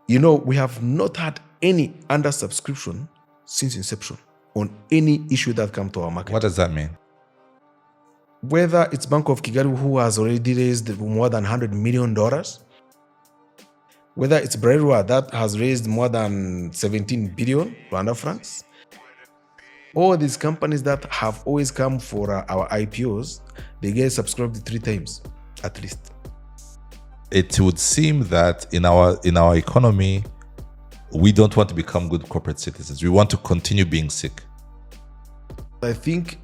We have not had any undersubscription since inception on any issue that come to our market. What does that mean? Whether it's Bank of Kigali, who has already raised more than $100 million, whether it's Brerwa that has raised more than 17 billion Rwanda francs, all these companies that have always come for our IPOs, they get subscribed 3 times at least. It would seem that in our economy, we don't want to become good corporate citizens. We want to continue being sick. I think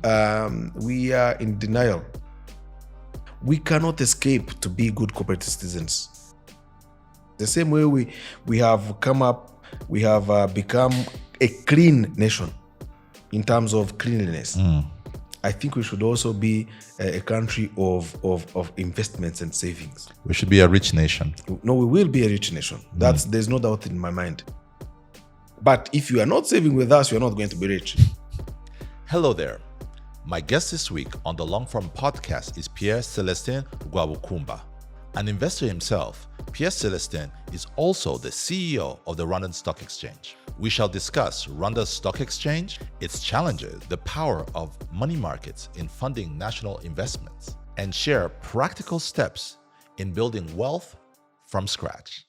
we are in denial. We cannot escape to be good corporate citizens. The same way we have become a clean nation in terms of cleanliness. I think we should also be a country of investments and savings. We should be a rich nation. No, we will be a rich nation. There's no doubt in my mind. But if you are not saving with us, you are not going to be rich. Hello there. My guest this week on the Long Form podcast is Pierre Celestin Rwabukumba. An investor himself, Pierre Celestin is also the CEO of the Rwandan Stock Exchange. We shall discuss Rwanda's stock exchange, its challenges, the power of money markets in funding national investments, and share practical steps in building wealth from scratch.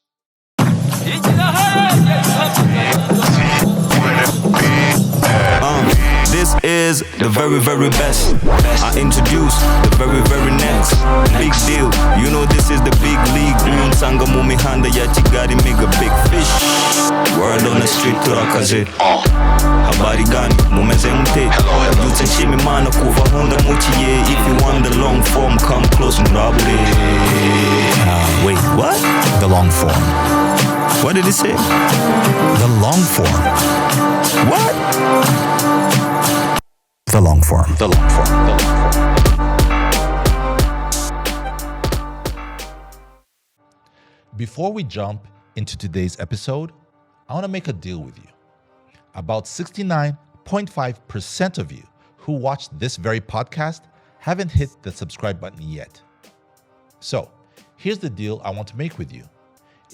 This is the very, very best. I introduce the very, very next. Big deal, you know this is the big league. Unsanga mu mihanda ya Kigali, mega big fish. Word on the street turakaze. Habari gani, mumeze mute. Yutse nshima Imana kuva hunda mukiye. If you want the long form, come close murabure. Wait, what? The long form. What did he say? The long form. What? The long form. The long form. The long form. Before we jump into today's episode, I want to make a deal with you. About 69.5% of you who watched this very podcast haven't hit the subscribe button yet. So, here's the deal I want to make with you.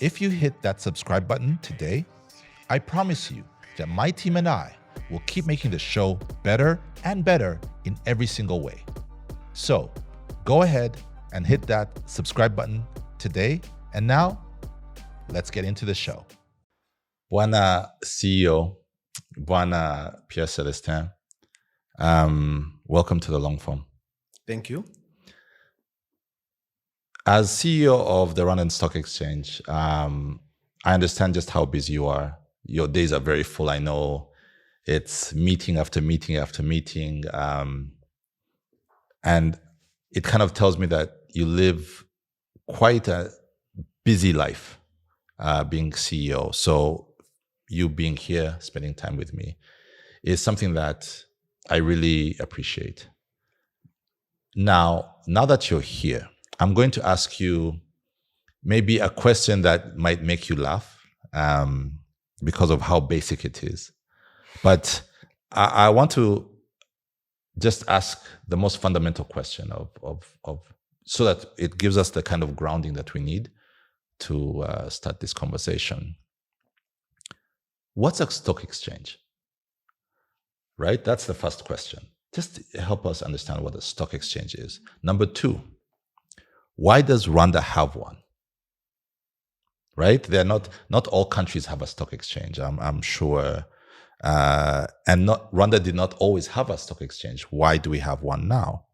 If you hit that subscribe button today, I promise you that my team and I will keep making the show better and better in every single way. So go ahead and hit that subscribe button today. And now, let's get into the show. Bwana CEO, Bwana Pierre Celestin, welcome to the Long Form. Thank you. As CEO of the Rwandan Stock Exchange, I understand just how busy you are. Your days are very full. I know it's meeting after meeting after meeting. And it kind of tells me that you live quite a busy life being CEO. So you being here, spending time with me is something that I really appreciate. Now that you're here, I'm going to ask you maybe a question that might make you laugh because of how basic it is. But I want to just ask the most fundamental question of so that it gives us the kind of grounding that we need to start this conversation. What's a stock exchange? Right? That's the first question. Just help us understand what a stock exchange is. Number 2, why does Rwanda have one? Right? They're not all countries have a stock exchange, I'm sure. Rwanda did not always have a stock exchange. Why do we have one now?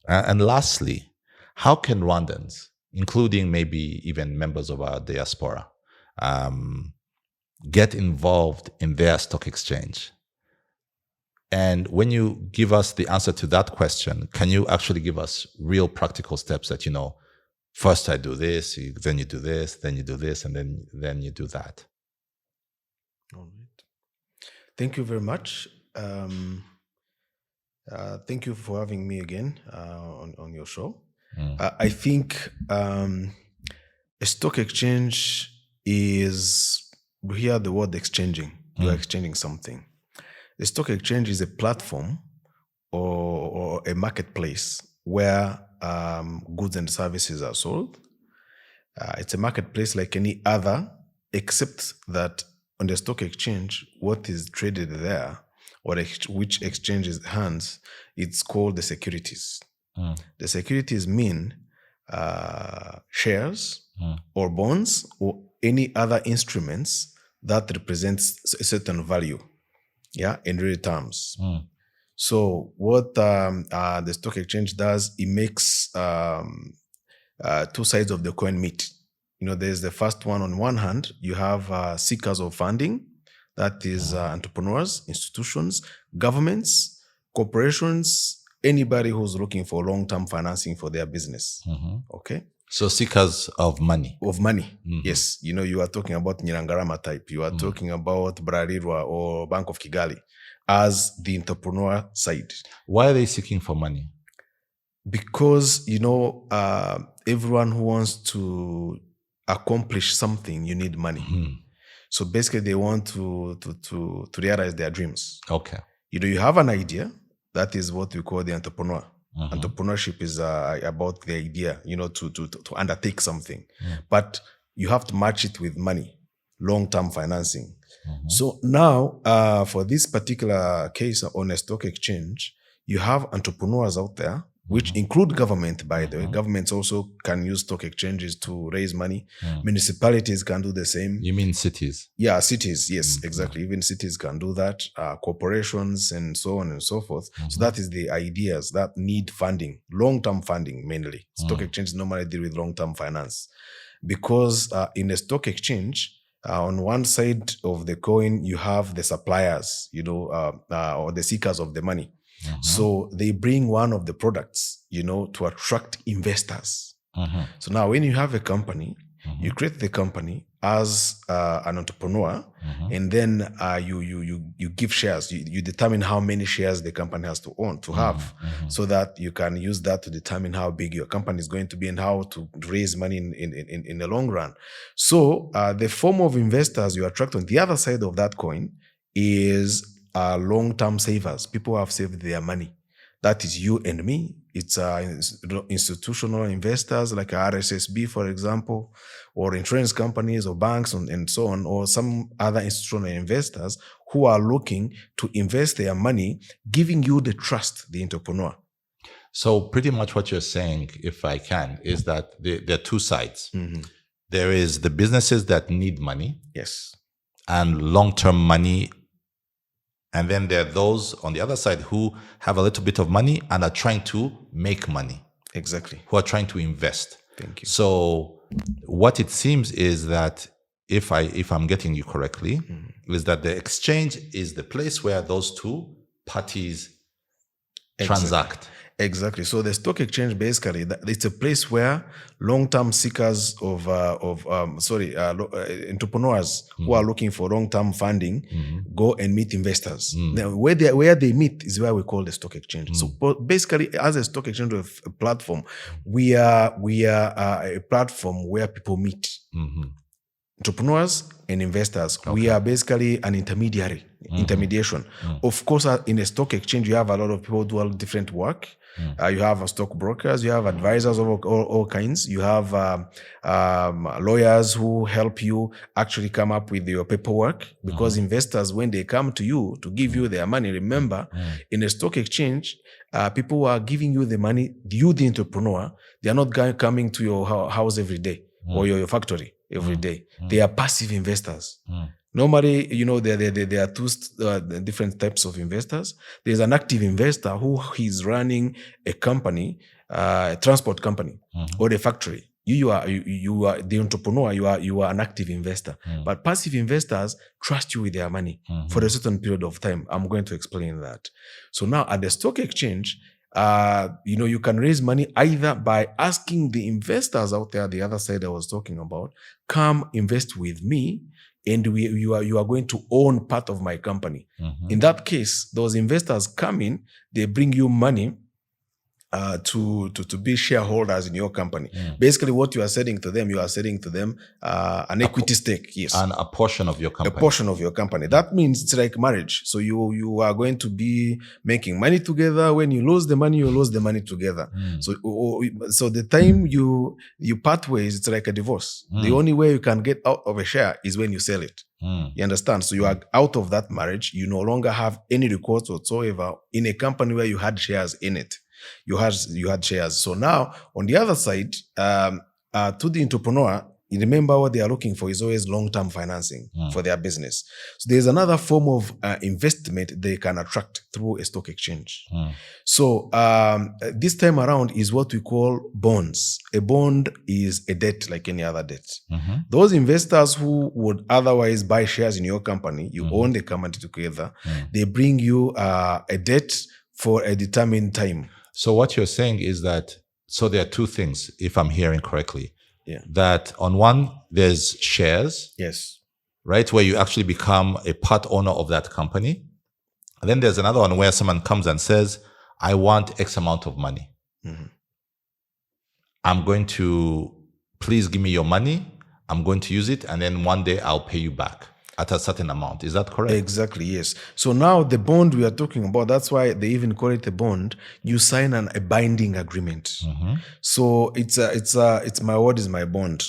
And lastly, how can Rwandans, including maybe even members of our diaspora, get involved in their stock exchange? And when you give us the answer to that question, can you actually give us real practical steps that, first I do this, then you do this, then you do this, and then you do that? All right. Thank you very much. Thank you for having me again on your show. I think a stock exchange is, we hear the word exchanging. You're exchanging something. A stock exchange is a platform or a marketplace where goods and services are sold. It's a marketplace like any other except that on the stock exchange, what is traded there, or which exchanges hands, it's called the securities. The securities mean shares or bonds or any other instruments that represents a certain value, in real terms. So what the stock exchange does, it makes two sides of the coin meet. There's the first one. On one hand, you have seekers of funding, that is entrepreneurs, institutions, governments, corporations, anybody who's looking for long-term financing for their business. Okay. So seekers of money. Yes. You are talking about Nyirangarama type. You are talking about Bralirwa or Bank of Kigali as the entrepreneur side. Why are they seeking for money? Because, everyone who wants to accomplish something, you need money. So basically they want to realize their dreams. Okay. You have an idea. That is what we call the entrepreneur. Entrepreneurship is about the idea, to undertake something. But you have to match it with money, long-term financing. So now, for this particular case on a stock exchange, you have entrepreneurs out there, which include government, by the way. Governments also can use stock exchanges to raise money. Municipalities can do the same. You mean cities? Yeah, cities. Yes, exactly. Even cities can do that. Corporations and so on and so forth. So that is the ideas that need funding, long-term funding mainly. Stock exchanges normally deal with long-term finance. Because in a stock exchange, on one side of the coin, you have the suppliers, or the seekers of the money. So they bring one of the products, to attract investors. So now when you have a company, you create the company as an entrepreneur, and then you give shares. You determine how many shares the company has to have, so that you can use that to determine how big your company is going to be and how to raise money in the long run. So the form of investors you attract on the other side of that coin is long-term savers, people who have saved their money. That is you and me. It's institutional investors like RSSB, for example, or insurance companies or banks and so on, or some other institutional investors who are looking to invest their money, giving you the trust, the entrepreneur. So pretty much what you're saying, if I can, is that there are two sides. There is the businesses that need money. Yes. And long-term money. And then there are those on the other side who have a little bit of money and are trying to make money. Exactly. Who are trying to invest. Thank you. So what it seems is that, if I'm getting you correctly, is that the exchange is the place where those two parties transact. Exactly. So the stock exchange, basically, it's a place where long-term seekers of entrepreneurs who are looking for long-term funding go and meet investors. Now, where they meet is where we call the stock exchange. So basically, as a stock exchange of a platform, we are a platform where people meet. Entrepreneurs and investors. Okay. We are basically an intermediation. Of course, in a stock exchange, you have a lot of people do all different work. You have stockbrokers, you have advisors of all kinds. You have lawyers who help you actually come up with your paperwork, because investors, when they come to you to give you their money, remember, in a stock exchange, people who are giving you the money, you, the entrepreneur, they are not coming to your house every day or your factory every day. They are passive investors. Normally, there are two different types of investors. There's an active investor who is running a company, a transport company, or a factory. You are the entrepreneur. You are an active investor. But passive investors trust you with their money for a certain period of time. I'm going to explain that. So now at the stock exchange, you can raise money either by asking the investors out there, the other side I was talking about, come invest with me, and you are going to own part of my company. In that case, those investors come in, they bring you money to be shareholders in your company. Basically, what you are selling to them, an equity stake. Yes, And a portion of your a company. portion of your company. That means it's like marriage. So you are going to be making money together. When you lose the money, you lose the money together. So the time you part ways, it's like a divorce. The only way you can get out of a share is when you sell it. You understand? So you are out of that marriage. You no longer have any recourse whatsoever in a company where you had shares in it. You had shares. So now on the other side, to the entrepreneur, you remember what they are looking for is always long-term financing for their business. So there's another form of investment they can attract through a stock exchange. So this time around is what we call bonds. A bond is a debt like any other debt. Those investors who would otherwise buy shares in your company, you own the company together, they bring you a debt for a determined time. So what you're saying is that, so there are two things, if I'm hearing correctly. Yeah. That on one, there's shares. Yes. Right? Where you actually become a part owner of that company. And then there's another one where someone comes and says, I want X amount of money. I'm going to, please give me your money. I'm going to use it. And then one day I'll pay you back at a certain amount. Is that correct? Exactly, yes. So now the bond we are talking about, that's why they even call it a bond. You sign a binding agreement. So it's my word is my bond.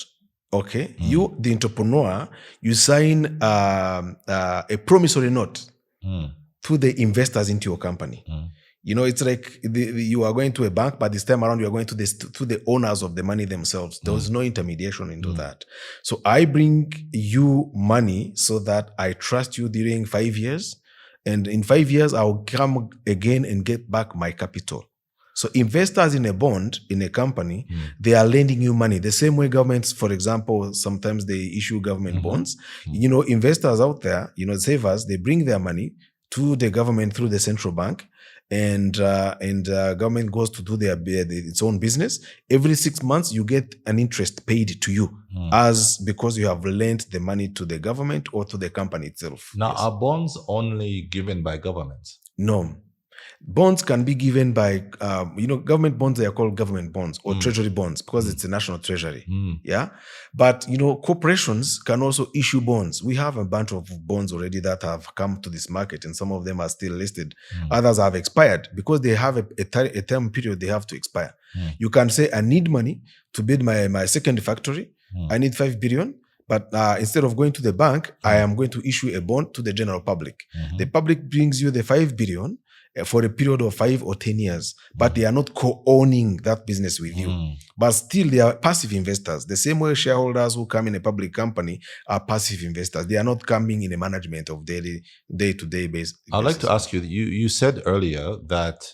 Okay. You, the entrepreneur, you sign a promissory note to the investors into your company. You know, it's like you are going to a bank, but this time around you are going to the owners of the money themselves. There was no intermediation into that. So I bring you money so that I trust you during 5 years. And in 5 years, I'll come again and get back my capital. So investors in a bond, in a company, they are lending you money. The same way governments, for example, sometimes they issue government bonds. You know, investors out there, you know, savers, they bring their money to the government through the central bank. And government goes to do its own business. Every 6 months, you get an interest paid to you because you have lent the money to the government or to the company itself. Now, are bonds only given by governments? No. Bonds can be given by, government bonds, they are called government bonds or treasury bonds because it's a national treasury. Yeah. But, corporations can also issue bonds. We have a bunch of bonds already that have come to this market and some of them are still listed. Others have expired because they have a term period they have to expire. You can say, I need money to build my second factory. I need 5 billion. But instead of going to the bank, I am going to issue a bond to the general public. The public brings you the 5 billion for a period of 5 or 10 years, but they are not co-owning that business with you. But still, they are passive investors. The same way shareholders who come in a public company are passive investors. They are not coming in a management of day-to-day basis. I'd like to ask you, you said earlier that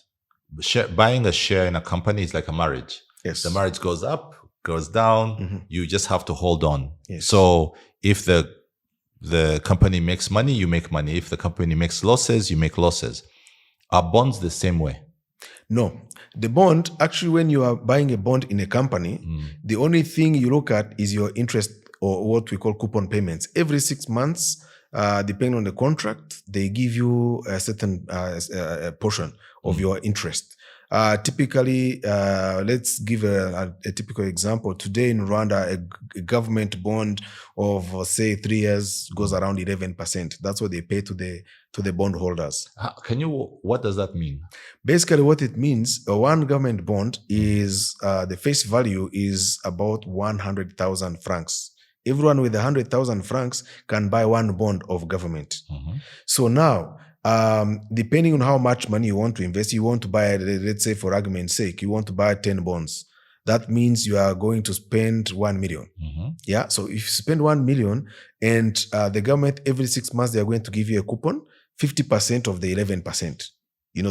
buying a share in a company is like a marriage. Yes. The marriage goes up, goes down. You just have to hold on. Yes. So if the company makes money, you make money. If the company makes losses, you make losses. Are bonds the same way? No. The bond, actually, when you are buying a bond in a company, the only thing you look at is your interest or what we call coupon payments. Every 6 months, depending on the contract, they give you a certain portion of your interest. Typically, let's give a typical example. Today in Rwanda, a government bond of say 3 years goes around 11%. That's what they pay to the bond holders. What does that mean? Basically, what it means, one government bond is the face value is about 100,000 francs. Everyone with 100,000 francs can buy one bond of government. So now, depending on how much money you want to invest, you want to buy, let's say for argument's sake, you want to buy 10 bonds. That means you are going to spend 1 million. Yeah. So if you spend 1 million and the government every 6 months, they are going to give you a coupon, 50% of the 11%.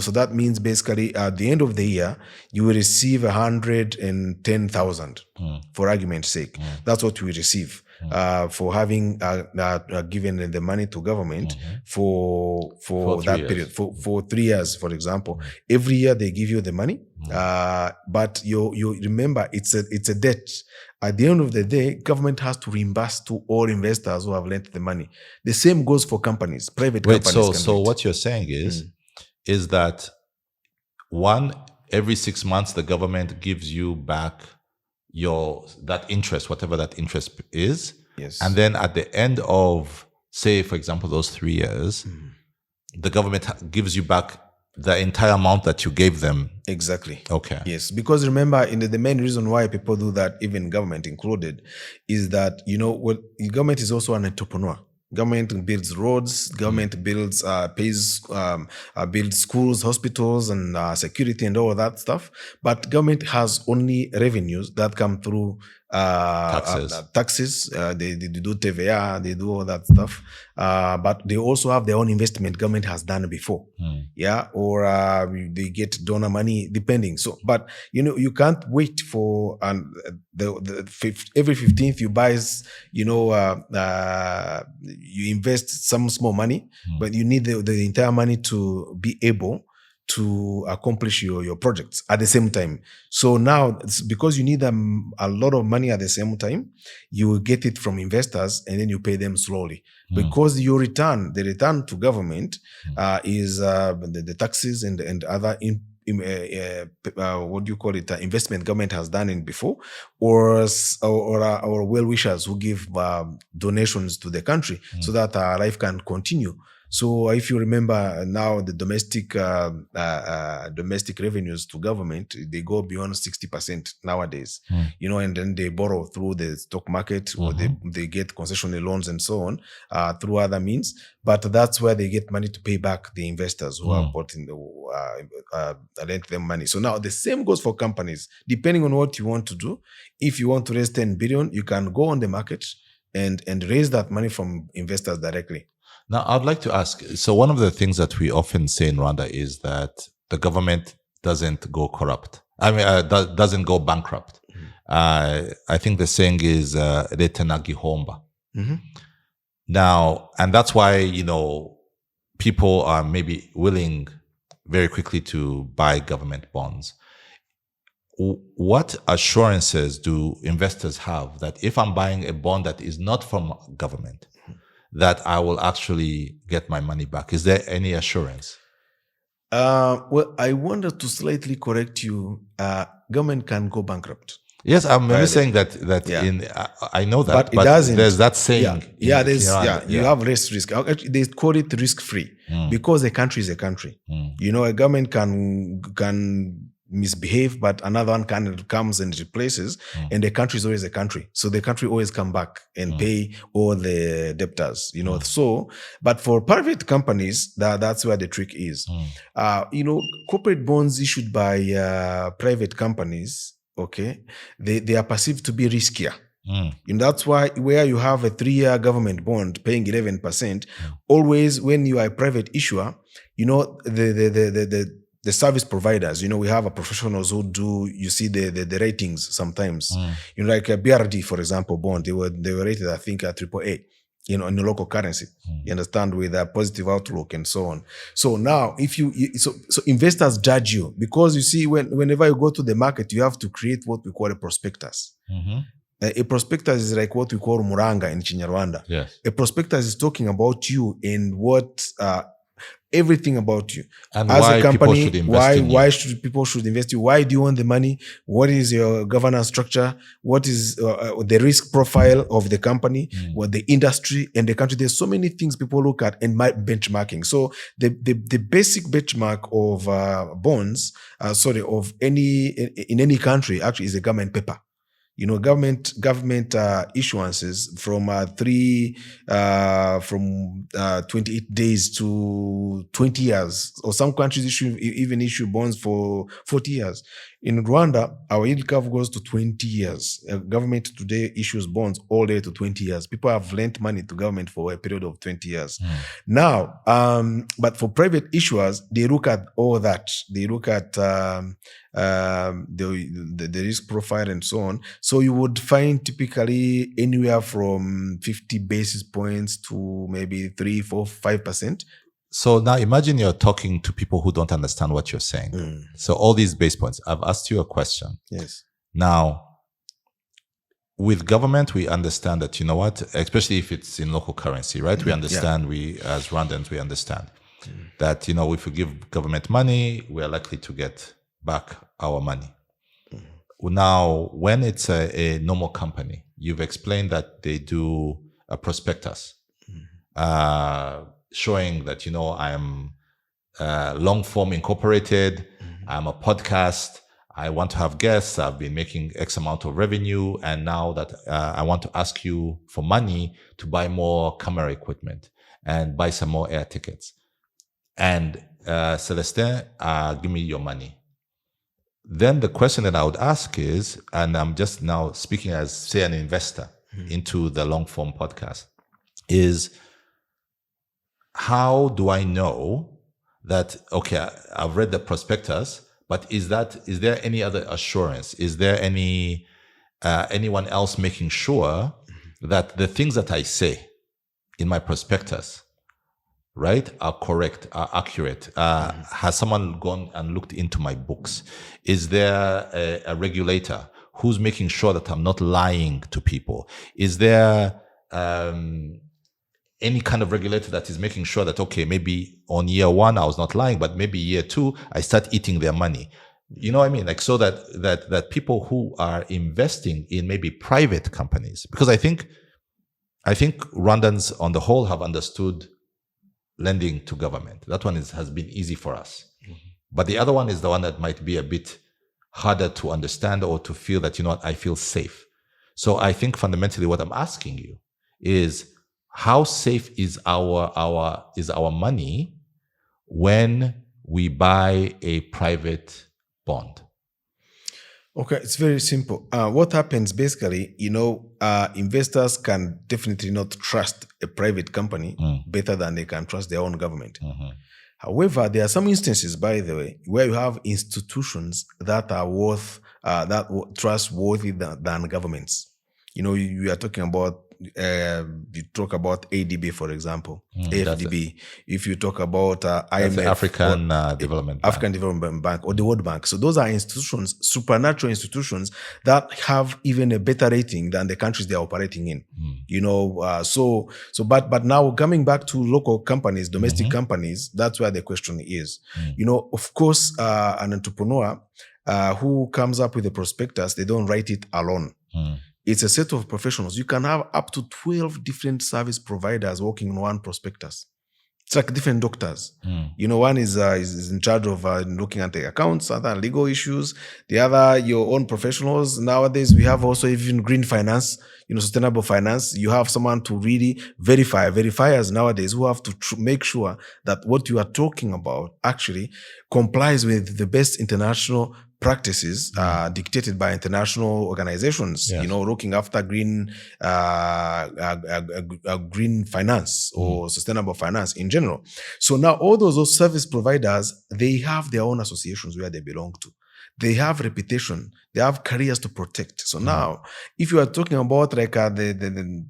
So that means basically at the end of the year, you will receive 110,000 for argument's sake. That's what we receive for having given the money to government for that period, for 3 years, for example. Every year they give you the money, but you remember it's a debt. At the end of the day, government has to reimburse to all investors who have lent the money. The same goes for companies, private companies. So what you're saying is that one, every 6 months the government gives you back that interest, whatever that interest is. Yes. And then at the end of, say, for example, those 3 years, the government gives you back the entire amount that you gave them. Exactly. Okay. Yes, because remember, the main reason why people do that, even government included, is that government is also an entrepreneur. Government builds roads. Government builds builds schools, hospitals, and security and all of that stuff. But government has only revenues that come through taxes. They do TVA, they do all that stuff. But they also have their own investment. Government has done before, or they get donor money, depending. So, but you can't wait for every 15th you buy, you invest some small money, but you need the entire money to be able to accomplish your projects at the same time. So now, because you need a lot of money at the same time, you get it from investors and then you pay them slowly. Because the return to government is the taxes and other what do you call it? Investment government has done it before, or well-wishers who give donations to the country so that our life can continue. So if you remember now, the domestic revenues to government, they go beyond 60% nowadays, and then they borrow through the stock market, or they get concessional loans and so on through other means. But that's where they get money to pay back the investors who have bought lent them money. So now the same goes for companies. Depending on what you want to do, if you want to raise 10 billion, you can go on the market and raise that money from investors directly. Now, I'd like to ask, so one of the things that we often say in Rwanda is that the government doesn't go corrupt. Doesn't go bankrupt. I think the saying is, Leta na gihomba. Now, and that's why, people are maybe willing very quickly to buy government bonds. What assurances do investors have that if I'm buying a bond that is not from government, that I will actually get my money back? Is there any assurance? Well, I wanted to slightly correct you. Government can go bankrupt. Yes, I'm saying that I know that, but it doesn't. There's that saying. You have risk. Actually, they call it risk-free because a country is a country. A government can misbehave, but another one comes and replaces, and the country is always a country. So the country always come back and pay all the debtors, So, but for private companies, that's where the trick is. Corporate bonds issued by private companies, okay, they are perceived to be riskier. And that's why where you have a 3-year government bond paying 11%, always when you are a private issuer, the service providers, we have professionals who do, the ratings sometimes. Like a BRD, for example, bond, they were rated, I think, at AAA, in the local currency. You understand, with a positive outlook and so on. So now, so investors judge you because whenever you go to the market, you have to create what we call a prospectus. A prospectus is like what we call Muranga in Kinyarwanda. Yes. A prospectus is talking about you and everything about you and as why a company. People should invest in why should people invest in you? Why do you want the money? What is your governance structure? What is the risk profile of the company? What the industry and the country? There's so many things people look at and benchmarking. So the basic benchmark of bonds, of in any country actually is a government paper. Government issuances from 28 days to 20 years, or some countries even issue bonds for 40 years. In Rwanda, our yield curve goes to 20 years. Government today issues bonds all the way to 20 years. People have lent money to government for a period of 20 years. Now, but for private issuers, they look at all that. They look at the risk profile and so on. So you would find typically anywhere from 50 basis points to maybe 3, 4, 5%. So now imagine you're talking to people who don't understand what you're saying. So all these base points, I've asked you a question. Yes. Now, with government, we understand that, especially if it's in local currency, right? We understand, we as Rwandans, we understand that, if we give government money, we are likely to get back our money. Now, when it's a normal company, you've explained that they do a prospectus showing that, I'm long form incorporated, I'm a podcast, I want to have guests, I've been making X amount of revenue, and now that I want to ask you for money to buy more camera equipment and buy some more air tickets. And Celestin, give me your money. Then the question that I would ask is, and I'm just now speaking as, say, an investor into the long form podcast, is how do I know that, okay, I've read the prospectus, but is there any other assurance? Is there anyone else making sure that the things that I say in my prospectus, right, are correct, are accurate? Has someone gone and looked into my books? Is there a regulator who's making sure that I'm not lying to people? Is there any kind of regulator that is making sure that, okay, maybe on year 1 I was not lying, but maybe year 2 I start eating their money? You know what I mean? Like, so that people who are investing in maybe private companies, because I think Rwandans on the whole have understood lending to government. That one has been easy for us. But the other one is the one that might be a bit harder to understand or to feel that, I feel safe. So I think fundamentally what I'm asking you is, how safe is our money when we buy a private bond? Okay, it's very simple. What happens basically, investors can definitely not trust a private company better than they can trust their own government. However, there are some instances, by the way, where you have institutions that are trustworthy than governments. You are talking about, you talk about ADB, for example, AFDB. If you talk about IMF, African Development Bank, or the World Bank. So those are institutions, supernatural institutions that have even a better rating than the countries they're operating in. But now coming back to local companies, domestic companies, that's where the question is. Of course, an entrepreneur who comes up with a prospectus, they don't write it alone. It's a set of professionals. You can have up to 12 different service providers working on one prospectus. It's like different doctors. One is in charge of looking at the accounts, other legal issues. The other, your own professionals. Nowadays, we have also even green finance, sustainable finance. You have someone to really verifiers nowadays who have to make sure that what you are talking about actually complies with the best international practices dictated by international organizations, yes. Looking after green finance or sustainable finance in general. So now all those service providers, they have their own associations where they belong to. They have reputation. They have careers to protect. So now, if you are talking about like the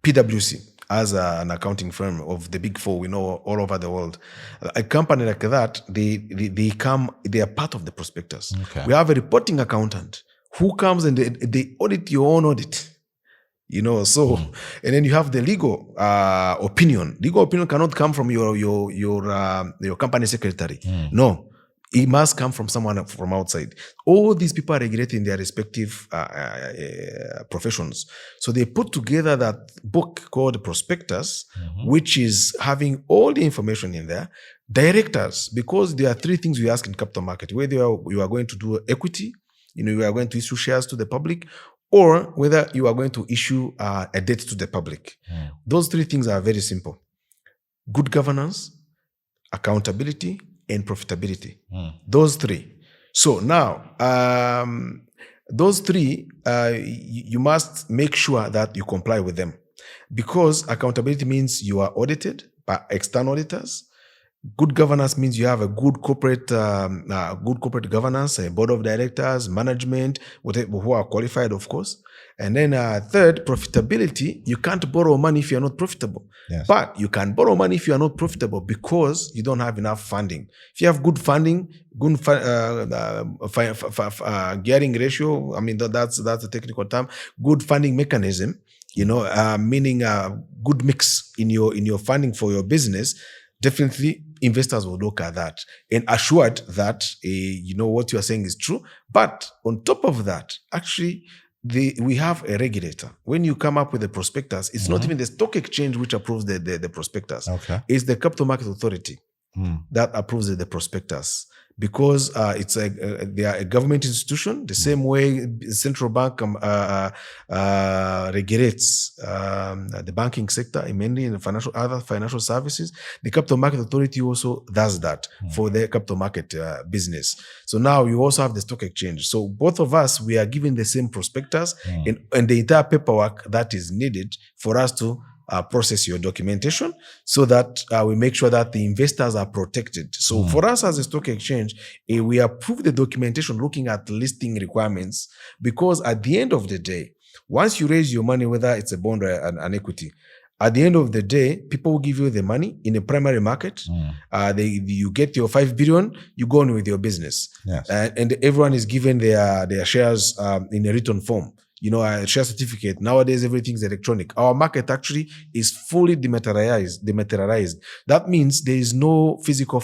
PwC, as an accounting firm of the big four, we know all over the world, a company like that, they are part of the prospectus. Okay. We have a reporting accountant who comes and they audit your own audit. And then you have the legal opinion. Legal opinion cannot come from your company secretary. No. It must come from someone from outside. All these people are regulated in their respective professions. So they put together that book called Prospectus, which is having all the information in there. Directors, because there are 3 things we ask in capital market, whether you are going to do equity, you are going to issue shares to the public, or whether you are going to issue a debt to the public. Those 3 things are very simple. Good governance, accountability, and profitability. Those 3. So now, those 3, you must make sure that you comply with them, because accountability means you are audited by external auditors. Good governance means you have a good corporate governance, a board of directors, management, who are qualified, of course. And then third, profitability. You can't borrow money if you're not profitable. Yes. But you can borrow money if you are not profitable because you don't have enough funding. If you have good funding, good gearing ratio, that's a technical term, good funding mechanism, meaning a good mix in your funding for your business, definitely investors will look at that and assured that what you are saying is true. But on top of that, actually, we have a regulator. When you come up with a prospectus, it's not even the stock exchange which approves the prospectus. Okay. It's the Capital Market Authority that approves the prospectus, because they are a government institution, the same way the central bank regulates the banking sector, mainly in the other financial services. The Capital Market Authority also does that for the capital market business. So now you also have the stock exchange. So both of us, we are given the same prospectus and the entire paperwork that is needed for us to process your documentation, so that we make sure that the investors are protected. So for us as a stock exchange, we approve the documentation looking at listing requirements, because at the end of the day, once you raise your money, whether it's a bond or an equity, at the end of the day, people will give you the money in a primary market. You get your 5 billion, you go on with your business. Yes. And everyone is given their shares in a written form. A share certificate. Nowadays, everything's electronic. Our market actually is fully dematerialized. That means there is no physical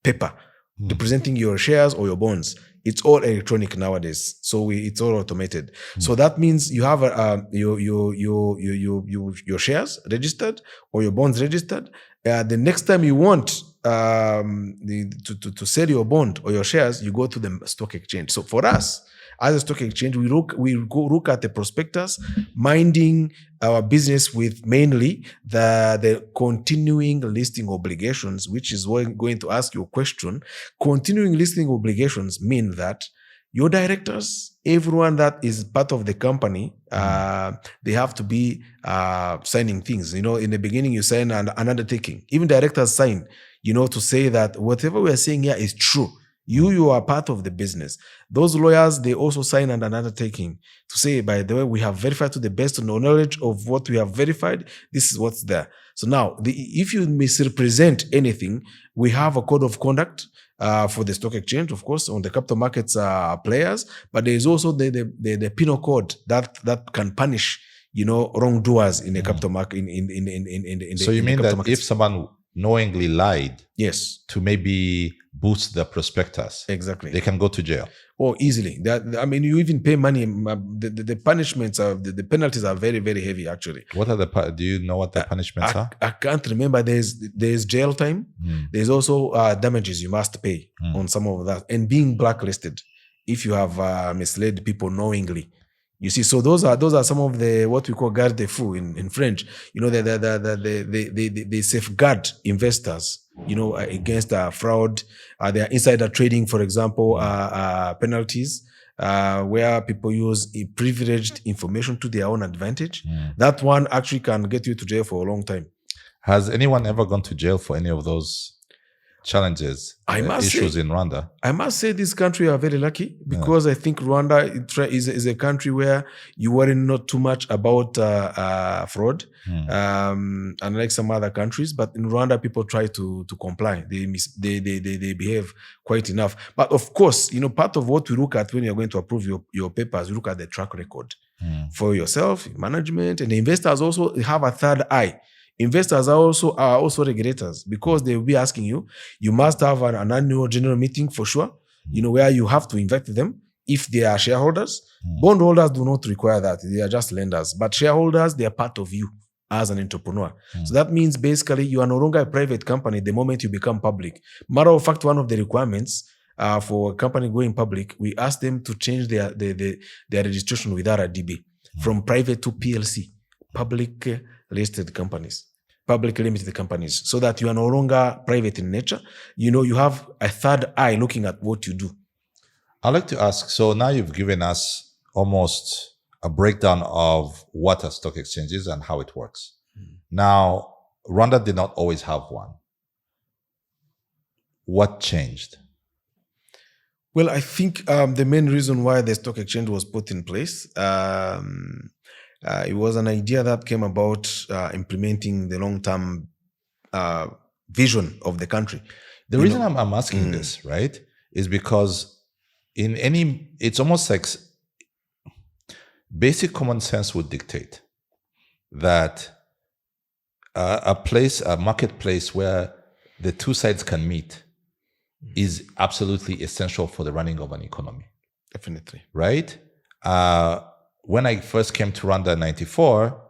paper representing your shares or your bonds. It's all electronic nowadays. So it's all automated. So that means you have your shares registered or your bonds registered. The next time you want to sell your bond or your shares, you go to the stock exchange. So for us, as a stock exchange, we look at the prospectus, minding our business with mainly the continuing listing obligations, which is what I'm going to ask you a question. Continuing listing obligations mean that your directors, everyone that is part of the company, they have to be signing things. In the beginning, you sign an undertaking. Even directors sign, to say that whatever we are saying here is true. You are part of the business. Those lawyers, they also sign an undertaking to say, by the way, we have verified to the best of knowledge of what we have verified. This is what's there. So now, if you misrepresent anything, we have a code of conduct for the stock exchange, of course, on the capital markets players. But there is also the penal code that can punish, wrongdoers in the capital market. So you mean that markets. If someone knowingly lied, yes, to maybe boost the prospectus, exactly, they can go to jail? Oh, easily. You even pay money. The punishments are, the penalties are very, very heavy, actually. What are do you know what the punishments are? I can't remember. There's jail time. There's also damages you must pay on some of that, and being blacklisted if you have misled people knowingly. You see, so those are some of the what we call garde-fous in French. They safeguard investors, against fraud. There are insider trading, for example, penalties where people use privileged information to their own advantage. That one actually can get you to jail for a long time. Has anyone ever gone to jail for any of those challenges, issues in Rwanda? I must say this country are very lucky, because I think Rwanda is a country where you worry not too much about fraud, unlike some other countries. But in Rwanda, people try to comply. They behave quite enough. But of course, part of what we look at when you're going to approve your papers, you look at the track record for yourself, management, and the investors also have a third eye. Investors are also regulators, because they will be asking you. You must have an annual general meeting for sure, where you have to invite them if they are shareholders. Bondholders do not require that. They are just lenders. But shareholders, they are part of you as an entrepreneur. So that means basically you are no longer a private company the moment you become public. Matter of fact, one of the requirements for a company going public, we ask them to change their registration with RDB from private to PLC, public listed companies, public limited companies, so that you are no longer private in nature. You have a third eye looking at what you do. I'd like to ask, so now you've given us almost a breakdown of what a stock exchange is and how it works. Now, Rwanda did not always have one. What changed? Well, I think the main reason why the stock exchange was put in place, it was an idea that came about implementing the long-term vision of the country. The reason I'm asking this, right, is because it's almost like basic common sense would dictate that a marketplace where the two sides can meet is absolutely essential for the running of an economy. Definitely. Right? When I first came to Rwanda in 94,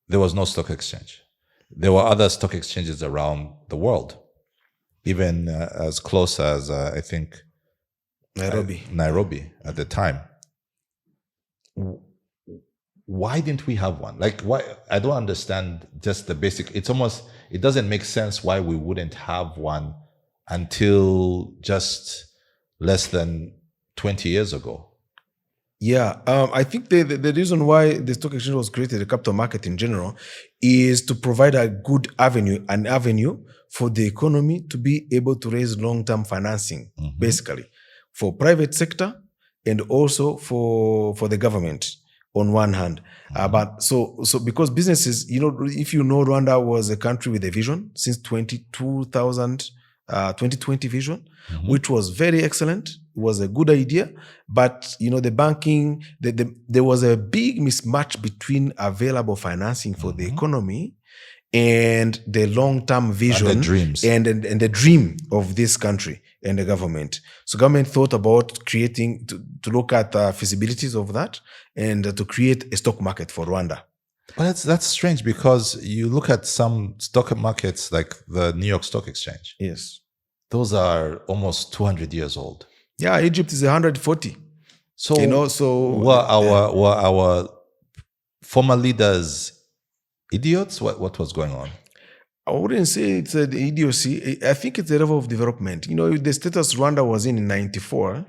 there was no stock exchange. There were other stock exchanges around the world, even as close as, I think, Nairobi at the time. Why didn't we have one? Like, why? I don't understand just the basic. It doesn't make sense why we wouldn't have one until just less than 20 years ago. Yeah, I think the reason why the stock exchange was created, the capital market in general, is to provide a good an avenue for the economy to be able to raise long-term financing, basically, for private sector and also for the government on one hand. But so because businesses, if Rwanda was a country with a vision since 2020 vision, which was very excellent. It was a good idea, but the banking, there was a big mismatch between available financing for the economy and the long-term vision and the dreams and the dream of this country and the government. So government thought about creating to look at feasibilities of that and to create a stock market for Rwanda. But that's strange because you look at some stock markets like the New York Stock Exchange. Yes. Those are almost 200 years old. Yeah, Egypt is 140. So were our former leaders idiots? What was going on? I wouldn't say it's an idiocy. I think it's a level of development. The status Rwanda was in 94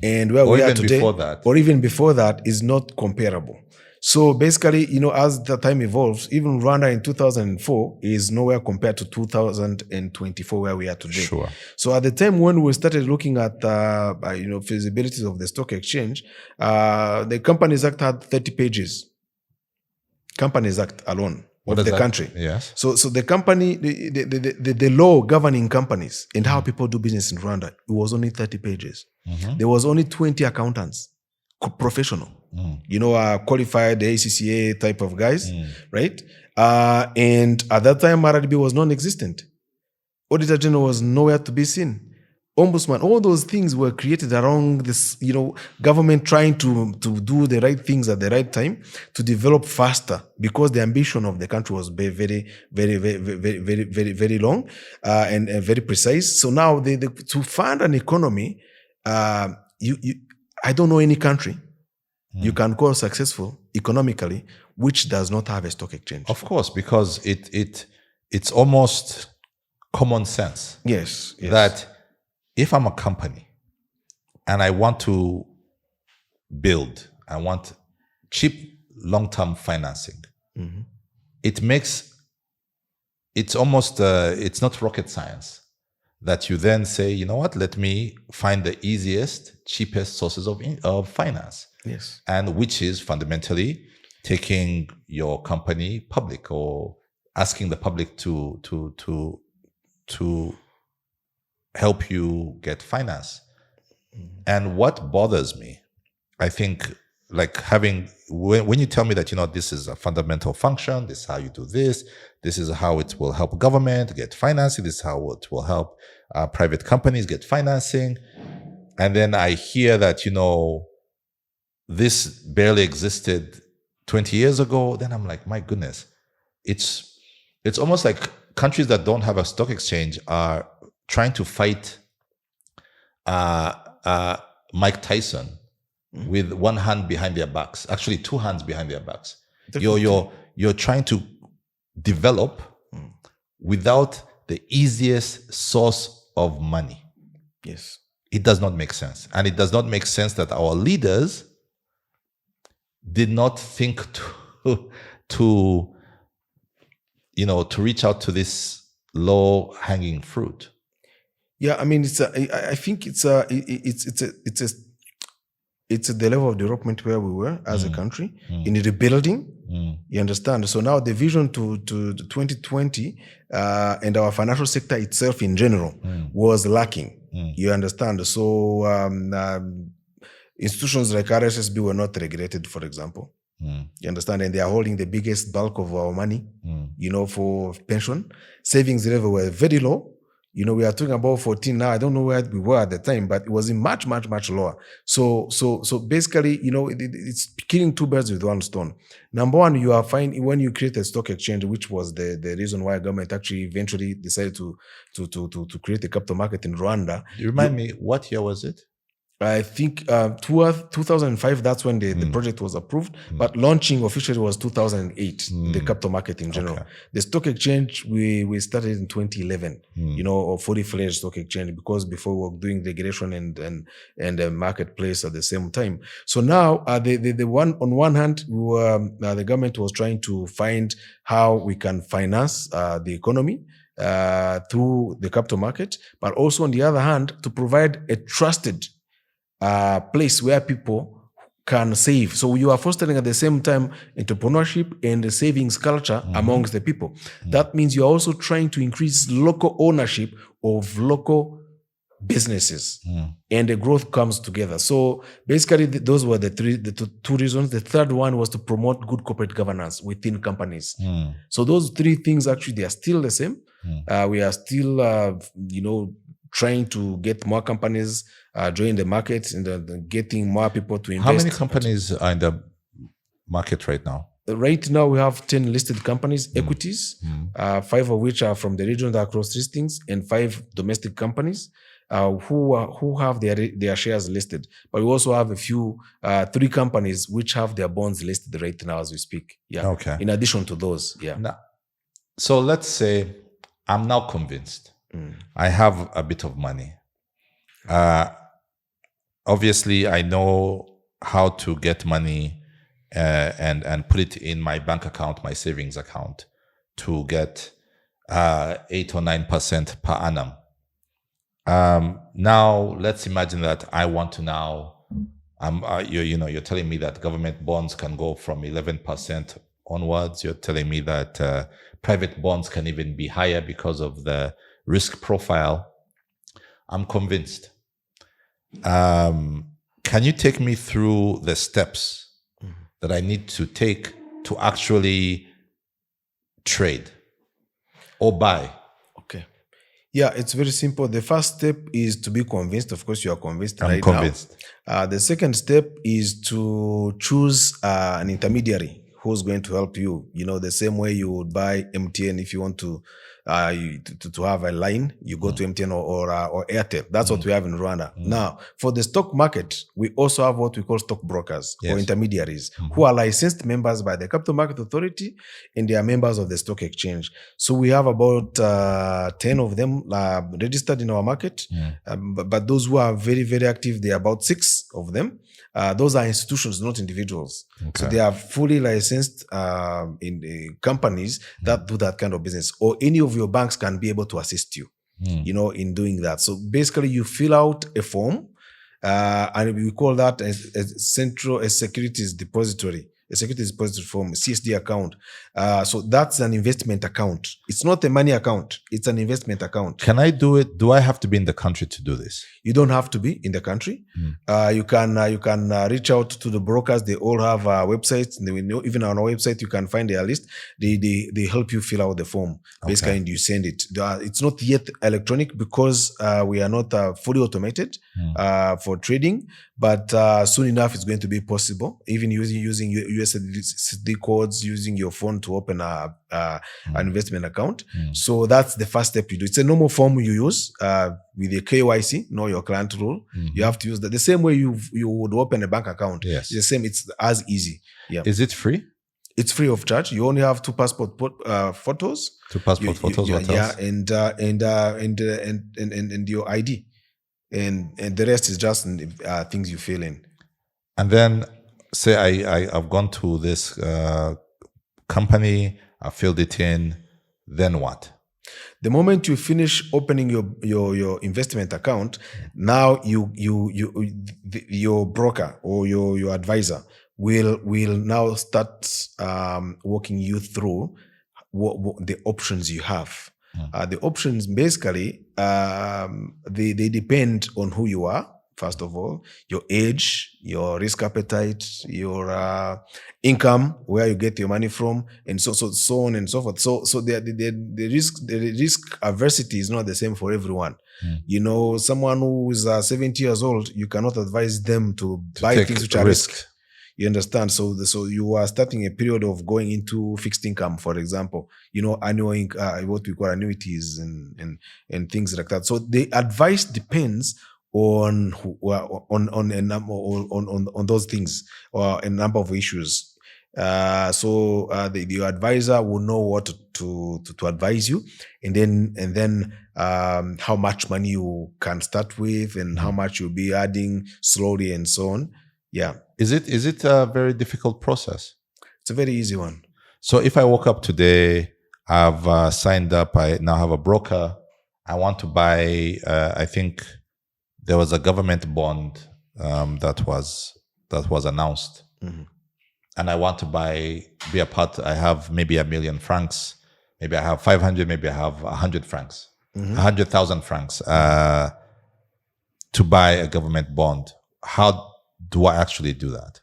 and where we are today, or even before that, is not comparable. So basically, as the time evolves, even Rwanda in 2004 is nowhere compared to 2024 where we are today. Sure. So at the time when we started looking at, feasibilities of the stock exchange, the Companies Act had 30 pages. Companies Act alone of the country. Yes. So the company, the law governing companies and how people do business in Rwanda, it was only 30 pages. There was only 20 accountants, professional. Qualified ACCA type of guys, right? And at that time, RRB was non-existent. Auditor General was nowhere to be seen. Ombudsman, all those things were created around this, government trying to do the right things at the right time to develop faster because the ambition of the country was very, very, very, very, very, very, very long and very precise. So now to fund an economy, I don't know any country you can call successful economically, which does not have a stock exchange. Of course, because it's almost common sense. Yes. That if I'm a company and I want to build, I want cheap long-term financing, it's not rocket science that you then say, you know what, let me find the easiest, cheapest sources of finance. Yes. And which is fundamentally taking your company public or asking the public to help you get finance. And what bothers me, I think, like when you tell me that, this is a fundamental function, this is how you do this is how it will help government get financing, this is how it will help private companies get financing. And then I hear that, this barely existed 20 years ago, then I'm like, my goodness, it's almost like countries that don't have a stock exchange are trying to fight Mike Tyson with one hand behind their backs, actually two hands behind their backs. You're trying to develop without the easiest source of money. Yes. It does not make sense. And it does not make sense that our leaders did not think to reach out to this low-hanging fruit. Yeah, I mean, I think it's the level of development where we were as a country in rebuilding. You understand? So now the vision to 2020 and our financial sector itself in general was lacking. You understand? So institutions like RSSB were not regulated, for example. You understand? And they are holding the biggest bulk of our money, for pension. Savings level were very low. We are talking about 14 now. I don't know where we were at the time, but it was in much, much, much lower. So basically, it's killing two birds with one stone. Number one, you are fine when you create a stock exchange, which was the reason why government actually eventually decided to create a capital market in Rwanda. You remind me, what year was it? I think 2005, that's when the project was approved, but launching officially was 2008, the capital market in general. Okay. The stock exchange, we started in 2011, a fully fledged stock exchange, because before we were doing regulation and the marketplace at the same time. So now, the one on one hand, we were, the government was trying to find how we can finance the economy through the capital market, but also on the other hand, to provide a trusted place where people can save. So you are fostering at the same time entrepreneurship and the savings culture amongst the people. That means you are also trying to increase local ownership of local businesses, and the growth comes together. So basically, those were the two reasons. The third one was to promote good corporate governance within companies. So those three things actually, they are still the same. We are still, trying to get more companies join the market and getting more people to invest. How many companies are in the market right now? Right now, we have 10 listed companies, equities, 5 of which are from the region that are cross listings, and 5 domestic companies who have their shares listed. But we also have a few, 3 companies which have their bonds listed right now as we speak. Yeah. Okay. In addition to those. Yeah. Now, so let's say I'm now convinced. I have a bit of money. Obviously, I know how to get money and put it in my bank account, my savings account, to get 8 or 9% per annum. Now, let's imagine that I want to now. You're telling me that government bonds can go from 11% onwards. You're telling me that private bonds can even be higher because of the risk profile. I'm convinced. Can you take me through the steps that I need to take to actually trade or buy? Okay. Yeah, it's very simple. The first step is to be convinced. Of course, you are convinced. I'm convinced. Now. The second step is to choose an intermediary who's going to help you. The same way you would buy MTN if you want to have a line, you go to MTN or Airtel. That's what we have in Rwanda. Now, for the stock market, we also have what we call stock brokers or intermediaries who are licensed members by the Capital Market Authority, and they are members of the stock exchange. So we have about 10 of them registered in our market. But those who are very, very active, there are about 6 of them. Those are institutions, not individuals. Okay. So they are fully licensed in companies that do that kind of business, or any of your banks can be able to assist you, in doing that. So basically, you fill out a form, and we call that a securities depository. A securities depository form, CSD account. So that's an investment account. It's not a money account. It's an investment account. Can I do it? Do I have to be in the country to do this? You don't have to be in the country. You can reach out to the brokers. They all have websites. Even on our website, you can find their list. They help you fill out the form. Basically, and you send it. It's not yet electronic because we are not fully automated for trading. But soon enough, it's going to be possible, even using USSD codes, using your phone to open an investment account. So that's the first step you do. It's a normal form you use with the KYC, know your client rule. You have to use that the same way you would open a bank account. Yes. It's the same. It's as easy. Yeah. Is it free? It's free of charge. You only have 2 passport photos. 2 passport photos. What else? And your ID. And the rest is just things you fill in. And then say I've gone to this company, I filled it in, then what? The moment you finish opening your investment account, now your broker or your advisor will now start walking you through what the options you have. The options basically they depend on who you are. first of all, your age, your risk appetite, your income, where you get your money from, and so on and so forth. So the risk aversity is not the same for everyone. You know, someone who is 70 years old, you cannot advise them to buy take things which are risk. risk. You understand? So you are starting a period of going into fixed income, for example, you know, annual what we call annuities and things like that. So the advice depends on those things or a number of issues. The advisor will know what to advise you, and then how much money you can start with, and how much you'll be adding slowly and so on. Yeah. Is it a very difficult process? It's a very easy one. So if I woke up today, I've signed up, I now have a broker, I want to buy, I think there was a government bond that was announced. And I want to be a part, I have maybe 1 million francs, maybe I have 500, maybe I have 100 francs, 100,000 francs to buy a government bond. How do I actually do that?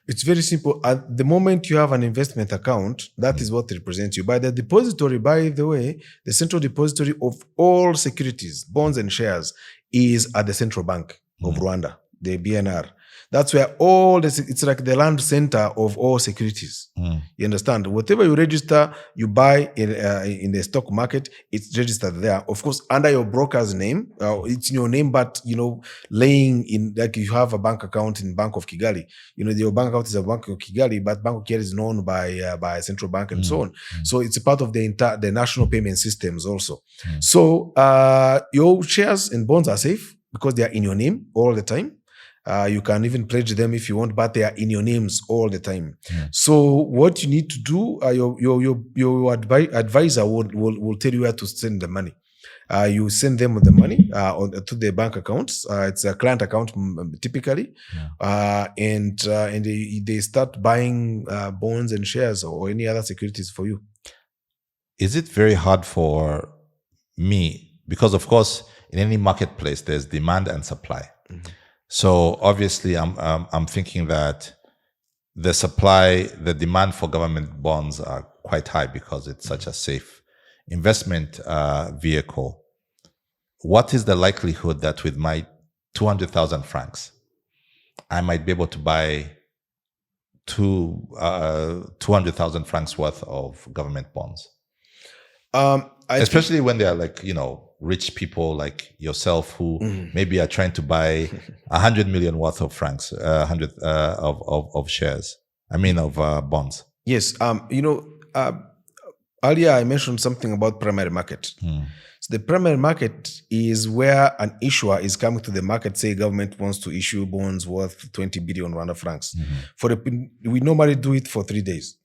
It's very simple. At the moment you have an investment account, that is what represents you. By the depository, by the way, the central depository of all securities, bonds and shares is at the Central Bank of Rwanda, the BNR. That's where it's like the land center of all securities. You understand? Whatever you register, you buy in the stock market, it's registered there. Of course, under your broker's name, it's in your name, but, you know, laying in, like you have a bank account in Bank of Kigali. You know, your bank account is a Bank of Kigali, but Bank of Kigali is known by Central Bank and so on. So it's a part of the national payment systems also. So your shares and bonds are safe because they are in your name all the time. You can even pledge them if you want, but they are in your names all the time. So what you need to do, your advisor will tell you where to send the money. You send them the money to the bank accounts. It's a client account typically, and they start buying bonds and shares or any other securities for you. Is it very hard for me? Because of course, in any marketplace, there's demand and supply. So obviously, I'm thinking that the demand for government bonds are quite high because it's such a safe investment vehicle. What is the likelihood that with my 200,000 francs, I might be able to buy 200,000 francs worth of government bonds? Especially when they are like, you know, rich people like yourself who maybe are trying to buy 100 million worth of francs, 100 of shares. I mean, of bonds. Yes. You know, earlier I mentioned something about primary market. So the primary market is where an issuer is coming to the market, say government wants to issue bonds worth 20 billion Rwanda francs. We normally do it for 3 days.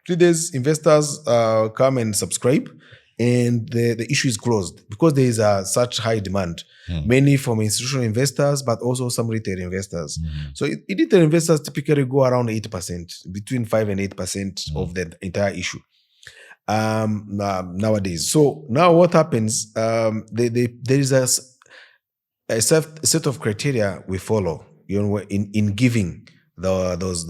3 days, investors come and subscribe, and the issue is closed because there is such high demand, mainly from institutional investors, but also some retail investors. So retail investors typically go around 8%, between 5 and 8% of the entire issue nowadays. So now what happens, there is a set of criteria we follow, you know, in giving those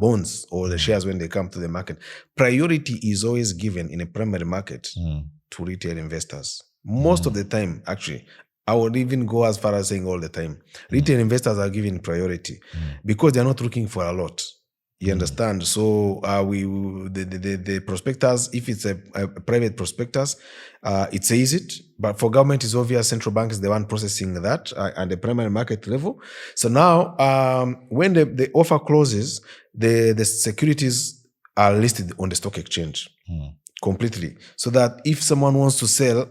bonds or the shares when they come to the market. Priority is always given in a primary market to retail investors. Most of the time, actually, I would even go as far as saying all the time, retail investors are given priority because they're not looking for a lot. You understand? So the prospectus, if it's a private prospectus, it says it. But for government, it's obvious. Central Bank is the one processing that at the primary market level. So now, when the offer closes, the securities are listed on the stock exchange completely. So that if someone wants to sell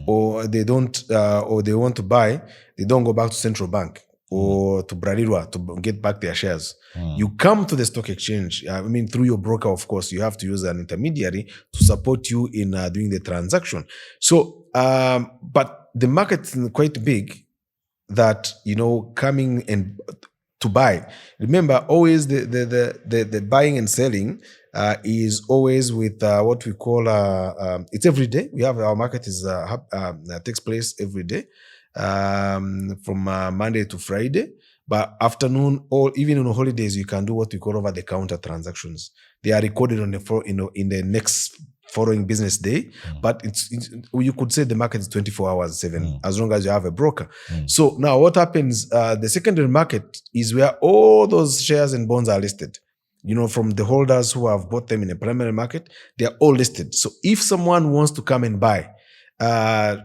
or they don't, or they want to buy, they don't go back to Central Bank or to Brarirwa to get back their shares. You come to the stock exchange, I mean, through your broker, of course, you have to use an intermediary to support you in doing the transaction. So, but the market is quite big that, you know, coming and to buy. Remember, always the buying and selling is always with what we call, it's every day. We have our market takes place every day. from Monday to Friday. But afternoon or even on holidays, you can do what we call over-the-counter transactions. They are recorded on in the next following business day, but it's you could say the market is 24 hours 7 as long as you have a broker. So now what happens? The secondary market is where all those shares and bonds are listed. From the holders who have bought them in the primary market, they are all listed. So if someone wants to come and buy,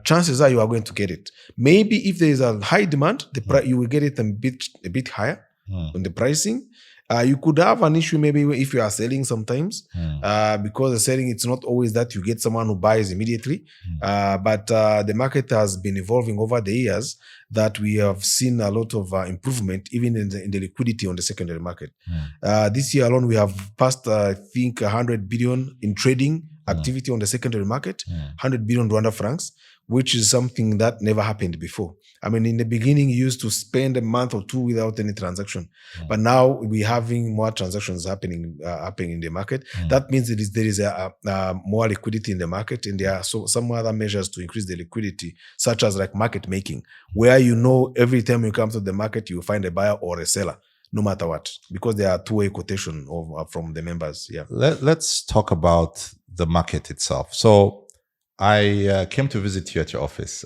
chances are you are going to get it. Maybe if there is a high demand, you will get it a bit higher on the pricing. You could have an issue maybe if you are selling sometimes, because the selling, it's not always that you get someone who buys immediately. But the market has been evolving over the years that we have seen a lot of improvement even in the liquidity on the secondary market. This year alone, we have passed, I think, 100 billion in trading activity on the secondary market, 100 billion Rwanda francs, which is something that never happened before. I mean, in the beginning, you used to spend a month or two without any transaction, but now we're having more transactions happening in the market. That means there is more liquidity in the market, and there are some other measures to increase the liquidity, such as like market making, where every time you come to the market, you find a buyer or a seller, no matter what, because there are two-way quotation from the members. Yeah. Let's talk about the market itself. So I came to visit you at your office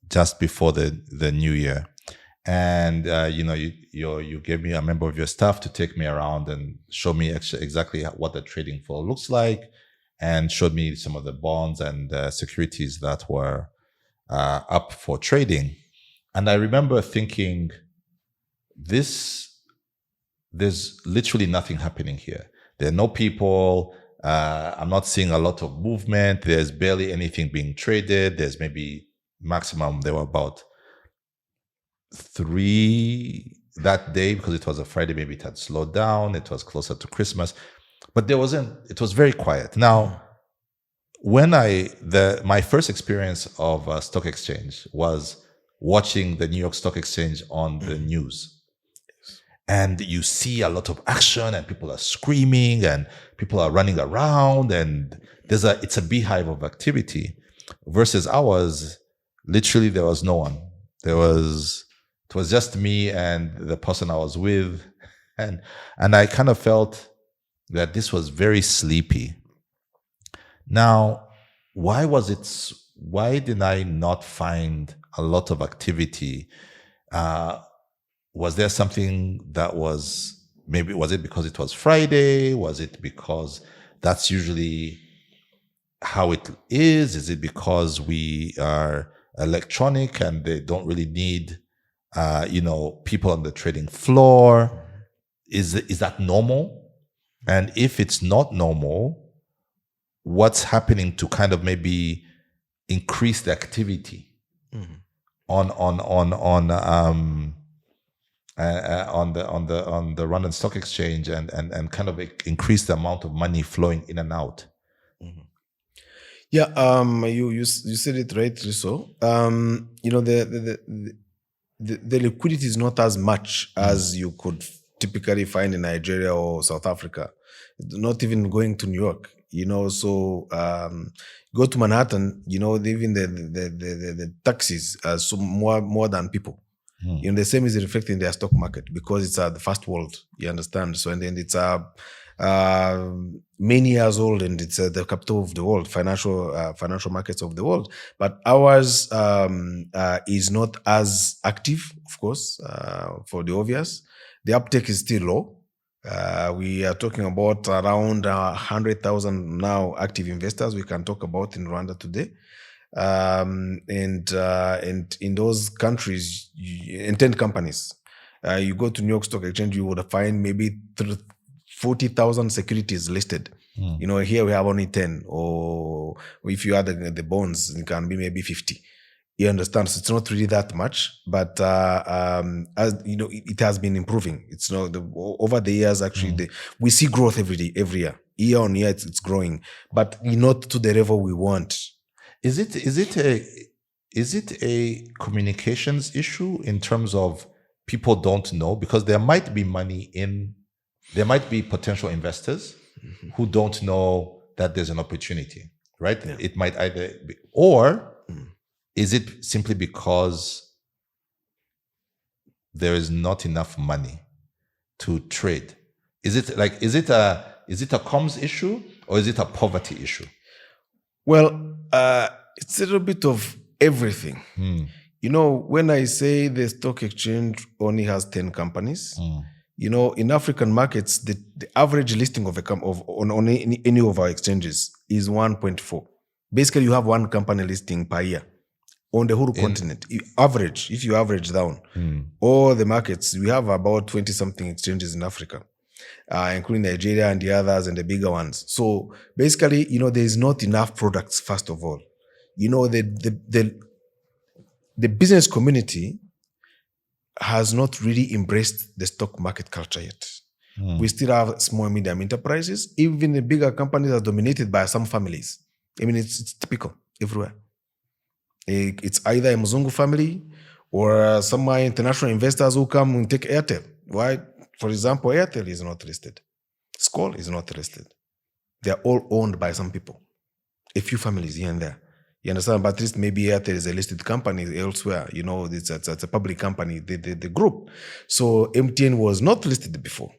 just before the new year, and you gave me a member of your staff to take me around and show me exactly what the trading floor looks like, and showed me some of the bonds and securities that were up for trading. And I remember thinking, there's literally nothing happening here. There are no people. I'm not seeing a lot of movement. There's barely anything being traded. There's maybe maximum, there were about 3 that day, because it was a Friday. Maybe it had slowed down. It was closer to Christmas, but it was very quiet. Now, when my first experience of a stock exchange was watching the New York Stock Exchange on the news. And you see a lot of action, and people are screaming, and people are running around, and it's a beehive of activity. Versus ours, literally there was no one. It was just me and the person I was with, and I kind of felt that this was very sleepy. Now, why did I not find a lot of activity? Was there something that was it because it was Friday? Was it because that's usually how it is? Is it because we are electronic and they don't really need, people on the trading floor? Is that normal? And if it's not normal, what's happening to kind of maybe increase the activity on the Rwandan Stock Exchange and kind of increase the amount of money flowing in and out? Yeah, you said it rightly so. The liquidity is not as much as you could typically find in Nigeria or South Africa. Not even going to New York. So go to Manhattan. Even the taxis are so more than people. The same is reflected in their stock market, because it's the first world, you understand. So, and then it's many years old, and it's the capital of the world, financial markets of the world. But ours is not as active, of course, for the obvious. The uptake is still low. We are talking about around 100,000 now active investors we can talk about in Rwanda today. And in those countries, in 10 companies, you go to New York Stock Exchange, you would find maybe 40,000 securities listed. Here we have only 10, or if you add the bonds, it can be maybe 50. You understand? So it's not really that much, but as it has been improving. It's not over the years. Actually, we see growth every year on year. It's growing, but not to the level we want. Is it a communications issue in terms of people don't know? Because there might be there might be potential investors who don't know that there's an opportunity, right? Yeah. It might either be, or is it simply because there is not enough money to trade? Is it a comms issue or is it a poverty issue? Well, it's a little bit of everything. You know, when I say the stock exchange only has 10 companies, you know, in African markets, the average listing of on any of our exchanges is 1.4. Basically, you have one company listing per year on the whole continent. If you average down all the markets, we have about 20-something exchanges in Africa, including Nigeria and the others and the bigger ones. So basically, you know, there is not enough products, first of all. You know, the business community has not really embraced the stock market culture yet. We still have small and medium enterprises. Even the bigger companies are dominated by some families. I mean, it's typical everywhere. It's either a Mzungu family or some international investors who come and take Airtel. Why? For example, Airtel is not listed. Skoll is not listed. They're all owned by some people. A few families here and there. You understand? But at least maybe Airtel is a listed company elsewhere. You know, it's a public company, the group. So MTN was not listed before.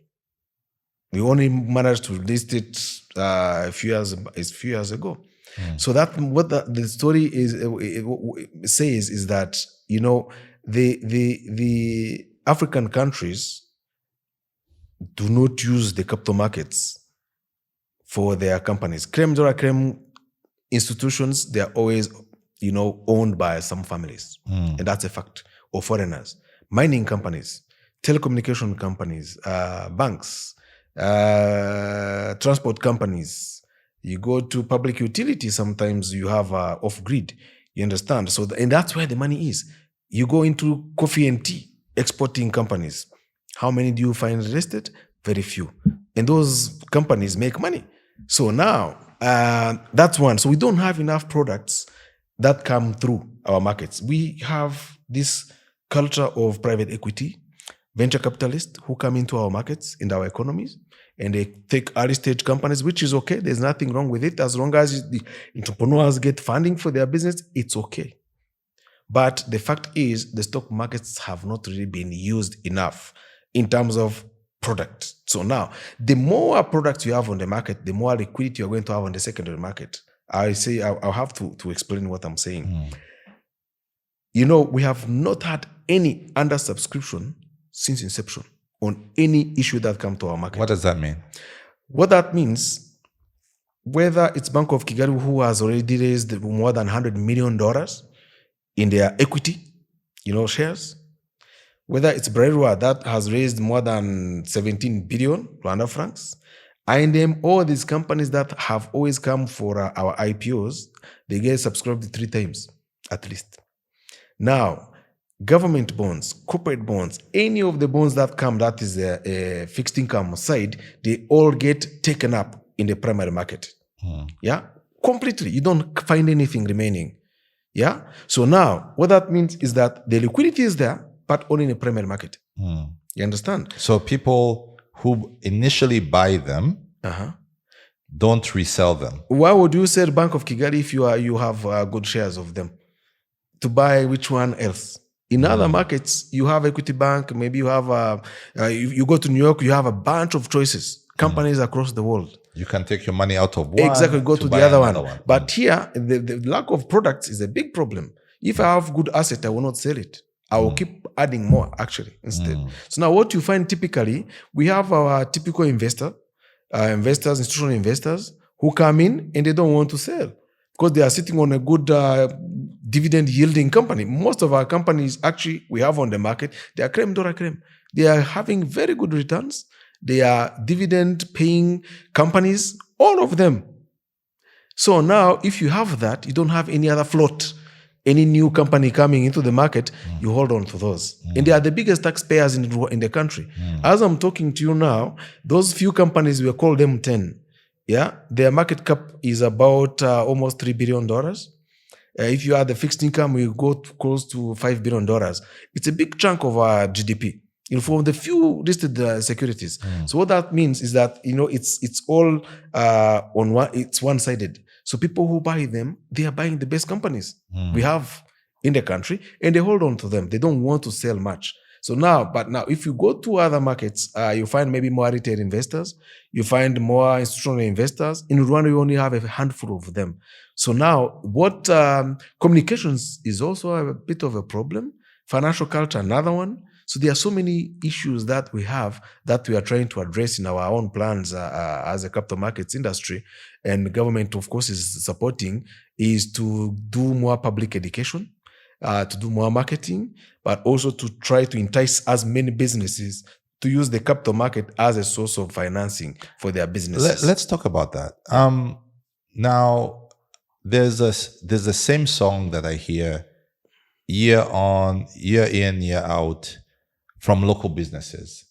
We only managed to list it a few years ago. So that what the story says is that, you know, the African countries do not use the capital markets for their companies. Creme de la creme institutions, they are always, you know, owned by some families. And that's a fact. Or foreigners. Mining companies, telecommunication companies, banks, transport companies. You go to public utility, sometimes you have off-grid. You understand? So, and that's where the money is. You go into coffee and tea, exporting companies. How many do you find listed? Very few. And those companies make money. So now, that's one. So we don't have enough products that come through our markets. We have this culture of private equity, venture capitalists who come into our markets and our economies, and they take early stage companies, which is okay. There's nothing wrong with it. As long as the entrepreneurs get funding for their business, it's okay. But the fact is, the stock markets have not really been used enough in terms of product. So now, the more products you have on the market, the more liquidity you're going to have on the secondary market. I'll have to explain what I'm saying. You know, we have not had any undersubscription since inception on any issue that come to our market. What does that mean? What that means, whether it's Bank of Kigali, who has already raised more than $100 million in their equity, you know, shares, whether it's Brerwa that has raised more than 17 billion Rwanda francs, and then all these companies that have always come for our IPOs, they get subscribed 3 times at least. Now, government bonds, corporate bonds, any of the bonds that come, that is a fixed income side, they all get taken up in the primary market. Yeah, completely. You don't find anything remaining. Yeah. So now, what that means is that the liquidity is there, but only in the primary market. You understand? So people who initially buy them don't resell them. Why would you sell Bank of Kigali if you have good shares of them? To buy which one else? In other markets, you have Equity Bank, maybe you have, you go to New York, you have a bunch of choices, companies across the world. You can take your money out of one. Exactly, go to the other one. But here, the lack of products is a big problem. If I have good asset, I will not sell it. I will keep adding more, actually, instead. So now what you find typically, we have our typical institutional investors, who come in and they don't want to sell because they are sitting on a good dividend yielding company. Most of our companies, actually, we have on the market, they are creme de la creme. They are having very good returns. They are dividend paying companies, all of them. So now, if you have that, you don't have any other float, any new company coming into the market, you hold on to those. And they are the biggest taxpayers in the country. As I'm talking to you now, those few companies, we call them 10. Yeah, their market cap is about almost $3 billion. If you add the fixed income, we go close to $5 billion. It's a big chunk of our GDP. You know, from the few listed securities. So what that means is that, you know, it's all it's one-sided. So people who buy them, they are buying the best companies. We have in the country, and they hold on to them. They don't want to sell much. So now, if you go to other markets, you find maybe more retail investors, you find more institutional investors. In Rwanda, you only have a handful of them. So now, what communications is also a bit of a problem. Financial culture, another one. So there are so many issues that we have that we are trying to address in our own plans as a capital markets industry, and the government, of course, is supporting, is to do more public education, to do more marketing, but also to try to entice as many businesses to use the capital market as a source of financing for their businesses. Let's talk about that. Now, there's the same song that I hear year in, year out from local businesses,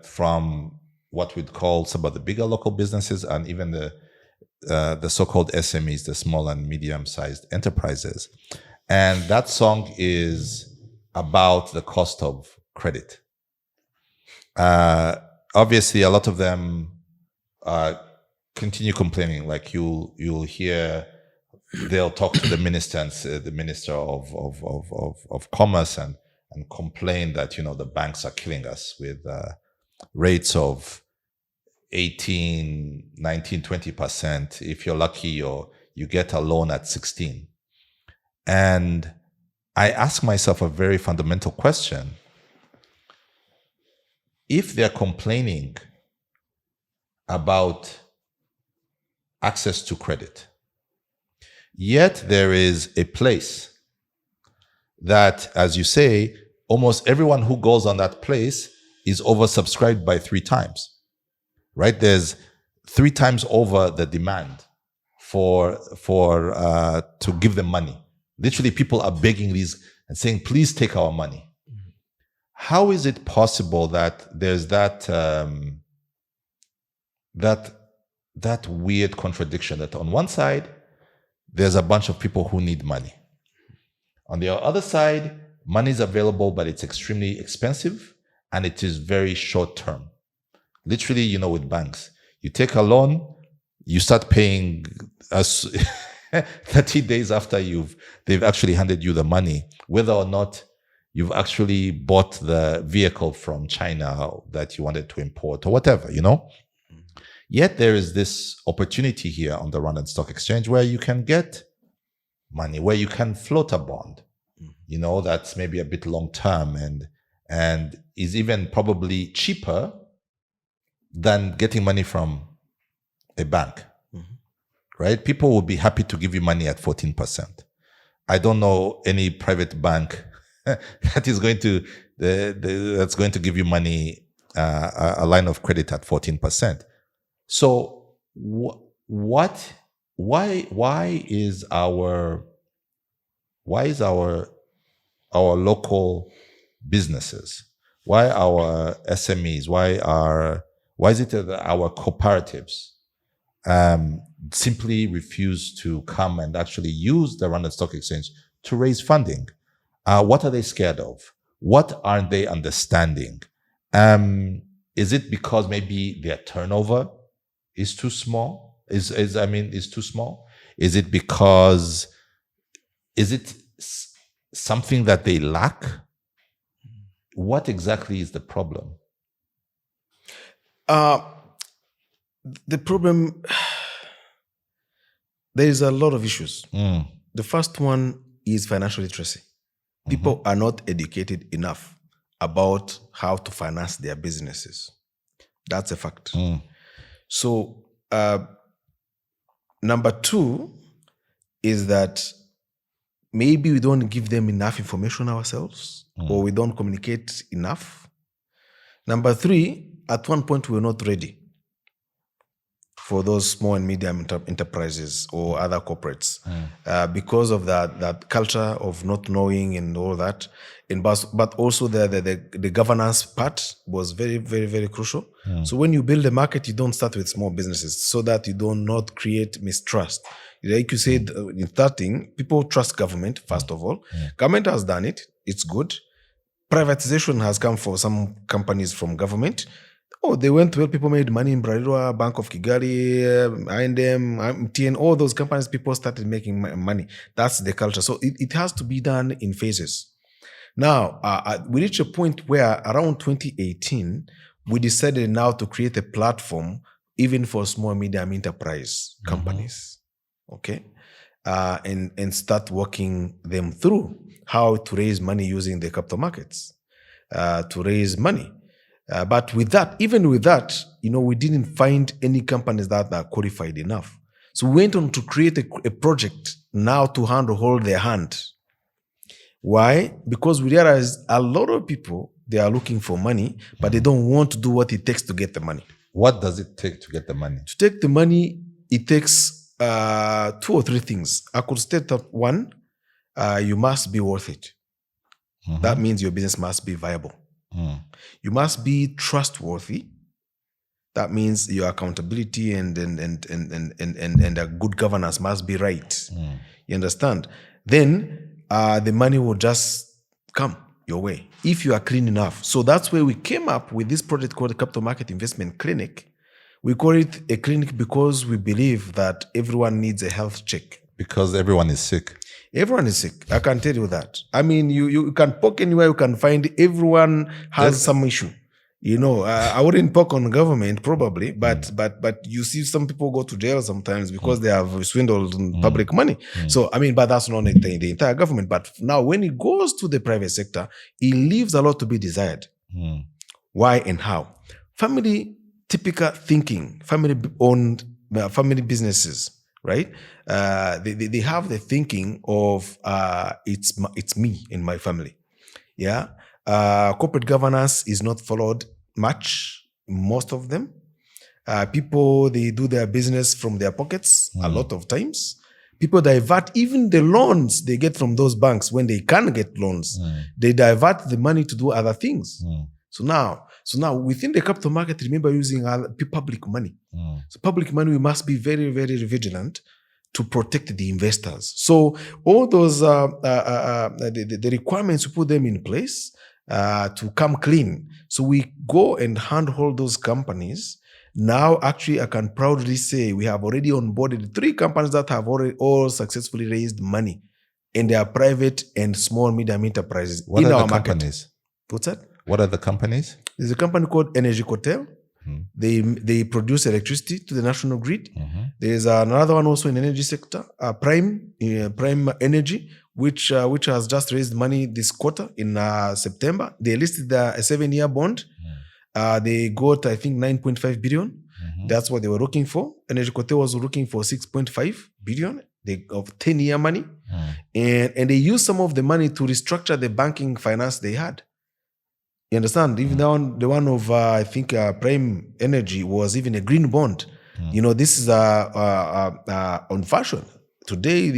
from what we'd call some of the bigger local businesses, and even the so-called SMEs, the small and medium-sized enterprises. And that song is about the cost of credit. Obviously, a lot of them continue complaining. Like you'll hear, they'll talk to the minister of commerce and complain that the banks are killing us with rates of 18, 19, 20%. If you're lucky, you get a loan at 16. And I ask myself a very fundamental question. If they're complaining about access to credit, yet there is a place that, as you say, almost everyone who goes on that place is oversubscribed by 3 times, right? There's 3 times over the demand for to give them money. Literally, people are begging these and saying, please take our money. How is it possible that there's that weird contradiction that on one side, there's a bunch of people who need money. On the other side, money is available, but it's extremely expensive and it is very short term. Literally, with banks, you take a loan, you start paying us 30 days after they've actually handed you the money, whether or not you've actually bought the vehicle from China that you wanted to import or whatever, Yet there is this opportunity here on the Rwandan Stock Exchange where you can get money, where you can float a bond, that's maybe a bit long term and is even probably cheaper than getting money from a bank, right? People will be happy to give you money at 14%. I don't know any private bank that is going to that's going to give you money, a line of credit at 14%. So why is our local businesses, why our SMEs, why is it that our cooperatives simply refuse to come and actually use the Rwandan Stock Exchange to raise funding? What are they scared of? What aren't they understanding? Is it because maybe their turnover is too small? Is too small? Is it because, is it something that they lack? What exactly is the problem? The problem, there is a lot of issues. The first one is financial literacy. People are not educated enough about how to finance their businesses. That's a fact. So, number 2 is that maybe we don't give them enough information ourselves, or we don't communicate enough. Number 3, at one point, we were not ready for those small and medium enterprises or other corporates because of that culture of not knowing and all that. But also the governance part was very, very, very crucial. So when you build a market, you don't start with small businesses so that you do not create mistrust. Like you said, in starting, people trust government, first of all. Government has done it. It's good. Privatization has come for some companies from government. Oh, they went well. People made money in Bralirwa, Bank of Kigali, I&M, MTN, all those companies, people started making money. That's the culture. So it has to be done in phases. Now, we reached a point where around 2018, we decided now to create a platform even for small, medium enterprise companies, okay? And start working them through how to raise money using the capital markets to raise money. But with that, even with that, we didn't find any companies that are qualified enough. So we went on to create a project now to hold their hand. Why? Because we realized a lot of people, they are looking for money, but they don't want to do what it takes to get the money. What does it take to get the money? To take the money, it takes 2 or 3 things. I could state that one, you must be worth it. That means your business must be viable. You must be trustworthy. That means your accountability and a good governance must be right. You understand? Then the money will just come your way if you are clean enough. So that's where we came up with this project called the Capital Market Investment Clinic. We call it a clinic because we believe that everyone needs a health check. Because everyone is sick. Everyone is sick. I can tell you that. I mean, you can poke anywhere, you can find everyone has some issue. I wouldn't poke on government probably, but you see some people go to jail sometimes because they have swindled public money. So, but that's not the entire government. But now when it goes to the private sector, it leaves a lot to be desired. Why and how? Family typical thinking, family-owned, family businesses, right? They have the thinking of it's me and my family. Yeah. Corporate governance is not followed much, most of them. People, they do their business from their pockets a lot of times. People divert even the loans they get from those banks when they can get loans. They divert the money to do other things. So now within the capital market, remember using public money. So public money, we must be very, very vigilant to protect the investors. So all those the requirements, we put them in place to come clean. So we go and handhold those companies. Now, actually, I can proudly say we have already onboarded 3 companies that have already all successfully raised money, and they are private and small, medium enterprises What in are our the market. companies? What's that? What are the companies? There's a company called Energy Cotel. They produce electricity to the national grid. There's another one also in the energy sector, Prime Energy, which has just raised money this quarter in September. They listed a 7-year bond. They got, I think, 9.5 billion. That's what they were looking for. Energy Cotel was looking for 6.5 billion of 10-year money. And they used some of the money to restructure the banking finance they had. You understand? Even the one of, I think, Prime Energy was even a green bond. This is on fashion. Today,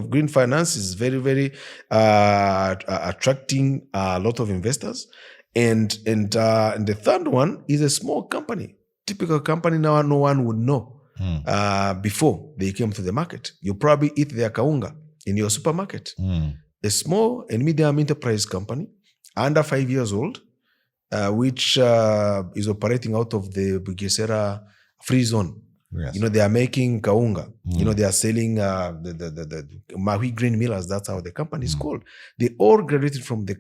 green finance is very, very attracting a lot of investors. And the third one is a small company. Typical company now no one would know before they came to the market. You probably eat their kaunga in your supermarket. A small and medium enterprise company, under 5 years old, which is operating out of the Bugesera free zone. Yes. They are making kaunga. They are selling the Mahui Green Millers. That's how the company is called. They all graduated from the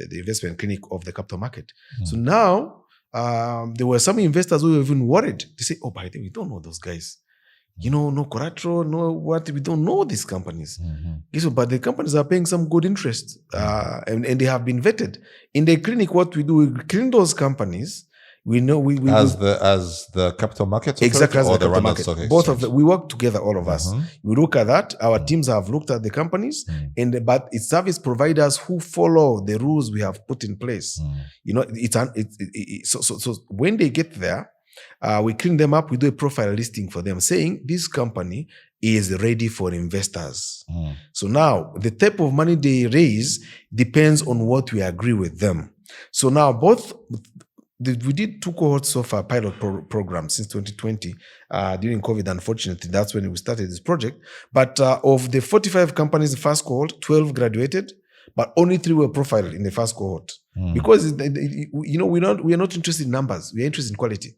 investment clinic of the capital market. So now there were some investors who were even worried. They say, "Oh, by the way, we don't know those guys. No collateral, no what. We don't know these companies." But the companies are paying some good interest, and they have been vetted. In the clinic, what we do, we clean those companies. We know we as the capital markets exactly as or the Rwandan market. Stock Exchange? Both of them. We work together, all of us. We look at that. Our teams have looked at the companies, but it's service providers who follow the rules we have put in place. So when they get there, we clean them up. We do a profile listing for them, saying this company is ready for investors. So now the type of money they raise depends on what we agree with them. So now we did 2 cohorts of a pilot program since 2020 during COVID. Unfortunately, that's when we started this project. But of the 45 companies, the first cohort, 12 graduated, but only 3 were profiled in the first cohort. Because we are not interested in numbers. We are interested in quality.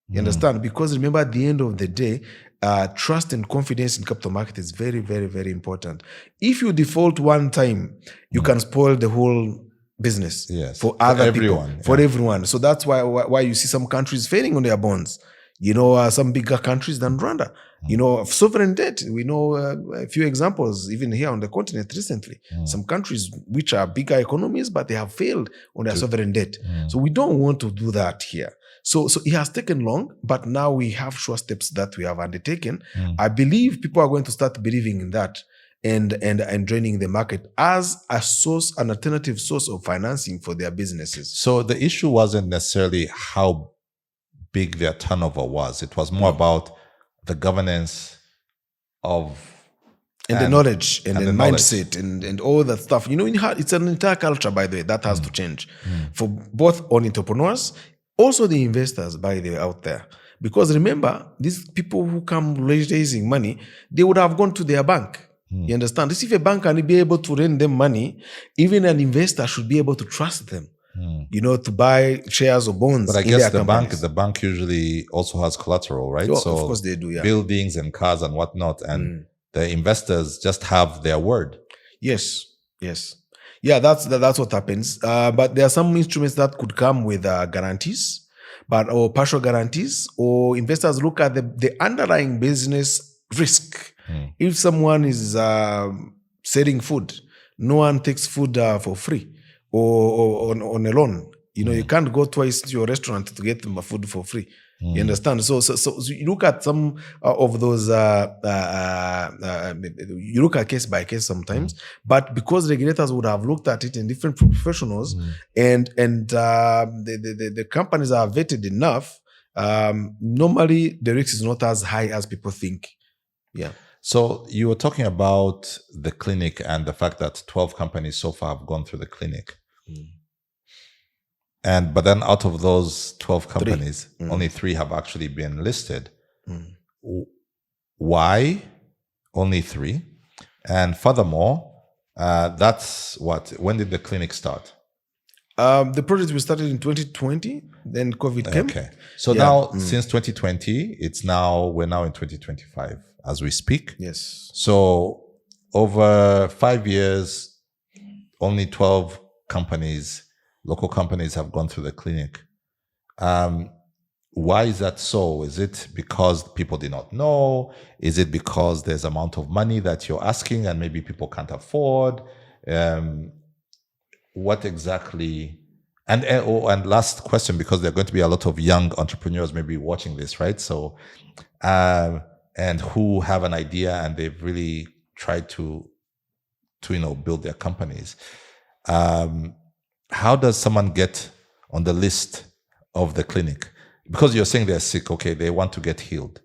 You understand? Because remember, at the end of the day, trust and confidence in capital market is very, very, very important. If you default one time, you can spoil the whole business for other people, for everyone. So that's why you see some countries failing on their bonds. Some bigger countries than Rwanda. Sovereign debt. We know a few examples, even here on the continent recently. Some countries which are bigger economies, but they have failed on their sovereign debt. So we don't want to do that here. So it has taken long, but now we have sure steps that we have undertaken. I believe people are going to start believing in that and joining the market as an alternative source of financing for their businesses. So the issue wasn't necessarily how big their turnover was. It was more about the governance of the knowledge and the mindset and all that stuff. It's an entire culture, by the way, that has to change for both on entrepreneurs, also the investors, by the way, out there. Because remember, these people who come raising money, they would have gone to their bank. You understand? If a bank can be able to lend them money, even an investor should be able to trust them. To buy shares or bonds. But I guess the bank usually also has collateral, right? So of course they do, yeah. Buildings and cars and whatnot, and the investors just have their word. Yes. Yeah, that's what happens. But there are some instruments that could come with guarantees, or partial guarantees, or investors look at the underlying business risk. If someone is selling food, no one takes food for free. Or on a loan. You can't go twice to your restaurant to get them food for free. You understand? So you look at some of those, you look at case by case sometimes, but because regulators would have looked at it in different professionals and the companies are vetted enough, normally the risk is not as high as people think. Yeah. So you were talking about the clinic and the fact that 12 companies so far have gone through the clinic. But then out of those 12 companies, only 3 have actually been listed. Why only 3? And furthermore, that's when did the clinic start? The project we started in 2020, then COVID came. Okay. So now since 2020, we're now in 2025 as we speak. Yes. So over 5 years, only 12 companies, local companies, have gone through the clinic. Why is that so? Is it because people did not know? Is it because there's amount of money that you're asking and maybe people can't afford? What exactly? And last question, because there are going to be a lot of young entrepreneurs maybe watching this, right? So, and who have an idea and they've really tried to build their companies. How does someone get on the list of the clinic? Because you're saying they're sick, okay, they want to get healed.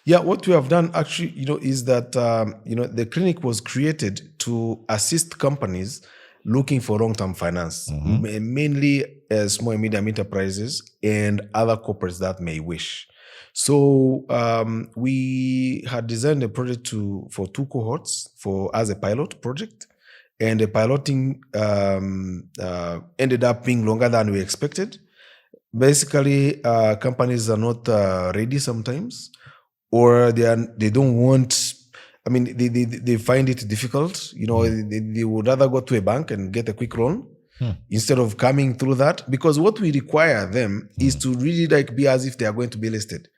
Yeah, what we have done actually, is that, the clinic was created to assist companies looking for long-term finance, mainly small and medium enterprises and other corporates that may wish. So we had designed a project for 2 cohorts as a pilot project, and the piloting ended up being longer than we expected. Basically, companies are not ready sometimes, or they don't want. I mean, they find it difficult. They would rather go to a bank and get a quick loan instead of coming through that. Because what we require them is to really be as if they are going to be listed.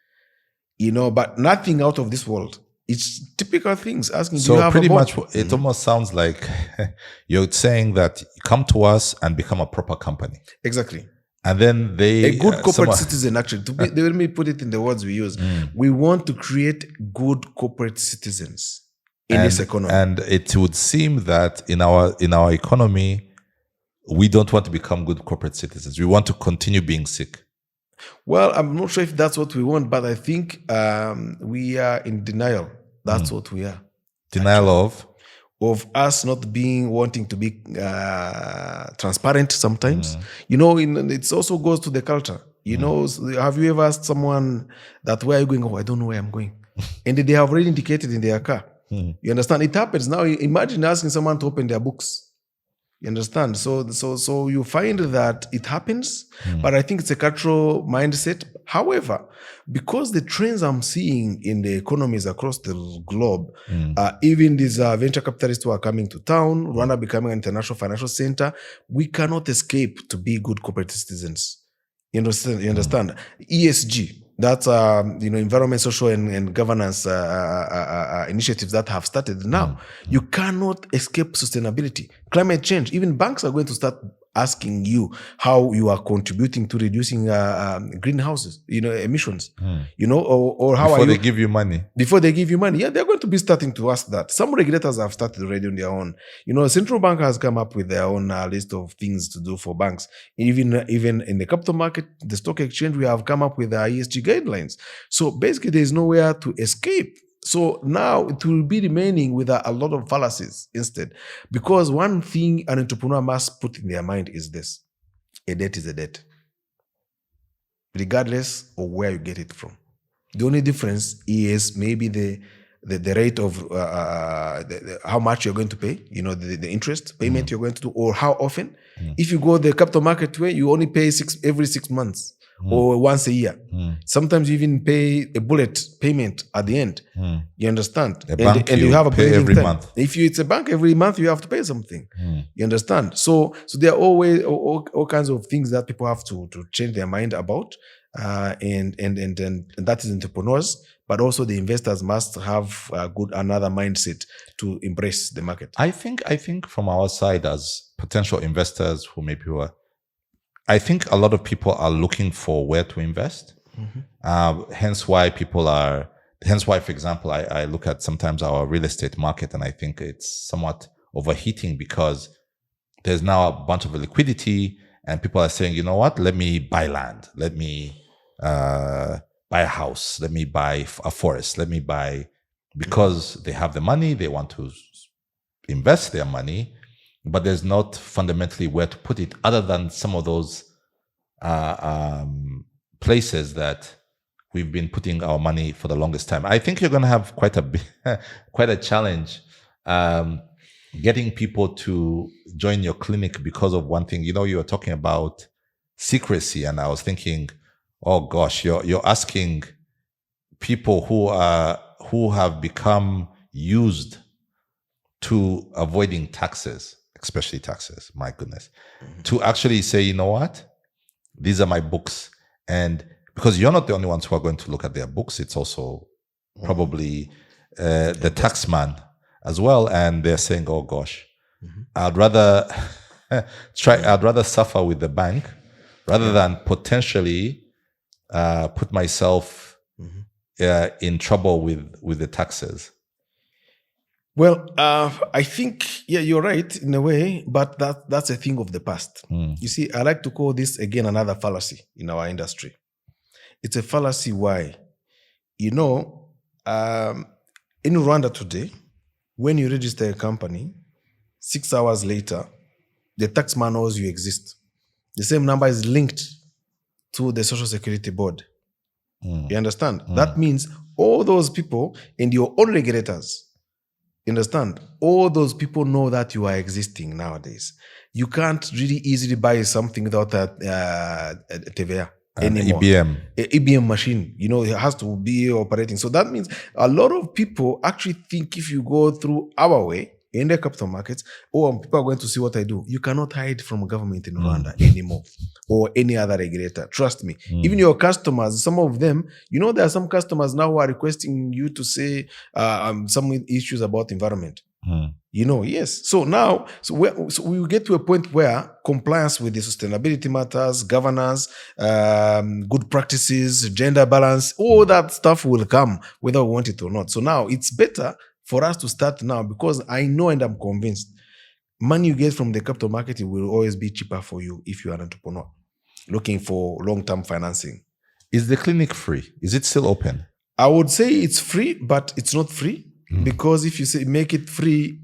But nothing out of this world. It's typical things. Asking, so do you have pretty much, it almost sounds like you're saying that come to us and become a proper company. Exactly. And then a good corporate citizen, actually. Let me put it in the words we use. We want to create good corporate citizens in this economy. And it would seem that in our economy, we don't want to become good corporate citizens. We want to continue being sick. Well, I'm not sure if that's what we want, but I think we are in denial. That's what we are. Denial of us not wanting to be transparent sometimes. It also goes to the culture. Have you ever asked someone that, where are you going? Oh, I don't know where I'm going. And they have already indicated in their car. You understand? It happens now. Imagine asking someone to open their books. You understand? So you find that it happens, but I think it's a cultural mindset. However, because the trends I'm seeing in the economies across the globe, even these venture capitalists who are coming to town, Rwanda becoming an international financial center, we cannot escape to be good corporate citizens. You understand? ESG. That's environment, social, and governance initiatives that have started now. You cannot escape sustainability. Climate change. Even banks are going to start asking you how you are contributing to reducing greenhouses, emissions. Or how Before they give you money. Before they give you money. Yeah, they're going to be starting to ask that. Some regulators have started already on their own. Central bank has come up with their own list of things to do for banks. Even in the capital market, the stock exchange, we have come up with our ESG guidelines. So basically, there's nowhere to escape. So now it will be remaining with a lot of fallacies instead. Because one thing an entrepreneur must put in their mind is this: a debt is a debt, regardless of where you get it from. The only difference is maybe the rate of how much you're going to pay, the interest payment you're going to do, or how often. If you go the capital market way, you only pay every 6 months. Or once a year. Sometimes you even pay a bullet payment at the end. You understand? And you have a pay every month. If it's a bank, every month you have to pay something. You understand? So there are always all kinds of things that people have to change their mind about. And that is entrepreneurs, but also the investors must have another mindset to embrace the market. I think from our side as potential investors who maybe were, I think a lot of people are looking for where to invest. Hence why, for example, I look at sometimes our real estate market and I think it's somewhat overheating because there's now a bunch of liquidity and people are saying, you know what, let me buy land. Let me buy a house. Let me buy a forest. Let me buy, because they have the money, they want to invest their money. But there's not fundamentally where to put it other than some of those places that we've been putting our money for the longest time. I think you're going to have quite a challenge getting people to join your clinic because of one thing. You were talking about secrecy, and I was thinking, oh gosh, you're asking people who have become used to avoiding taxes, especially taxes, my goodness, to actually say, you know what, these are my books. And because you're not the only ones who are going to look at their books, it's also probably the taxman as well. And they're saying, oh gosh, I'd rather suffer with the bank rather than potentially put myself in trouble with the taxes. Well, I think, you're right in a way, but that's a thing of the past. You see, I like to call this, again, another fallacy in our industry. It's a fallacy. Why? In Rwanda today, when you register a company, 6 hours later, the taxman knows you exist. The same number is linked to the Social Security Board. You understand? That means all those people and your own regulators, you understand? All those people know that you are existing nowadays. You can't really easily buy something without a TVA anymore. EBM. A EBM machine, it has to be operating. So that means a lot of people actually think if you go through our way in the capital markets, people are going to see what I do. You cannot hide from government in Rwanda anymore or any other regulator. Trust me. Even your customers, some of them, there are some customers now who are requesting you to say some issues about environment. Yes. So now, we will get to a point where compliance with the sustainability matters, governance, good practices, gender balance, all that stuff will come whether we want it or not. So now it's better for us to start now, because I know and I'm convinced money you get from the capital market, it will always be cheaper for you if you are an entrepreneur looking for long-term financing. Is the clinic free? Is it still open? I would say it's free, but it's not free because if you make it free,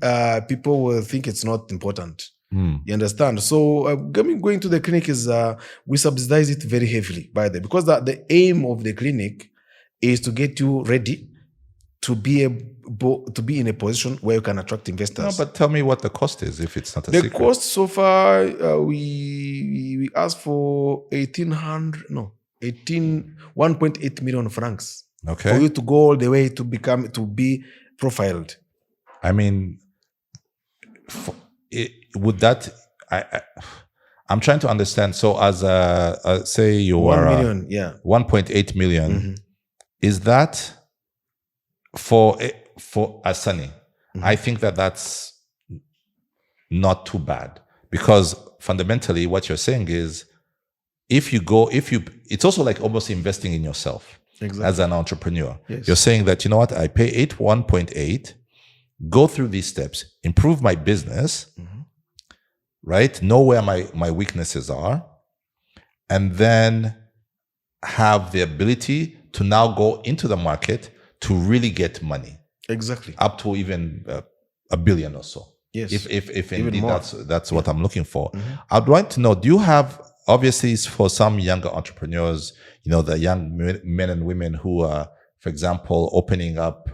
people will think it's not important. You understand? So going to the clinic is, we subsidize it very heavily by because the aim of the clinic is to get you ready to be in a position where you can attract investors. No, but tell me what the cost is if it's not a The secret. cost so far, we asked for 1.8 million francs. Okay. For you to go all the way to be profiled. I mean, would that? I'm trying to understand. So, as say you 1 are 1.8 million, Mm-hmm. is that for Asani? Mm-hmm. I think that's not too bad, because fundamentally what you're saying is, it's also like almost investing in yourself. Exactly. As an entrepreneur. Yes. You're saying that, you know what, I pay 1.8, go through these steps, improve my business, right? Know where my weaknesses are, and then have the ability to now go into the market to really get money. Exactly. Up to even $1 billion or so. Yes. If Even indeed more. that's what I'm looking for. I'd like to know, do you have, obviously for some younger entrepreneurs, the young men and women who are, for example, opening up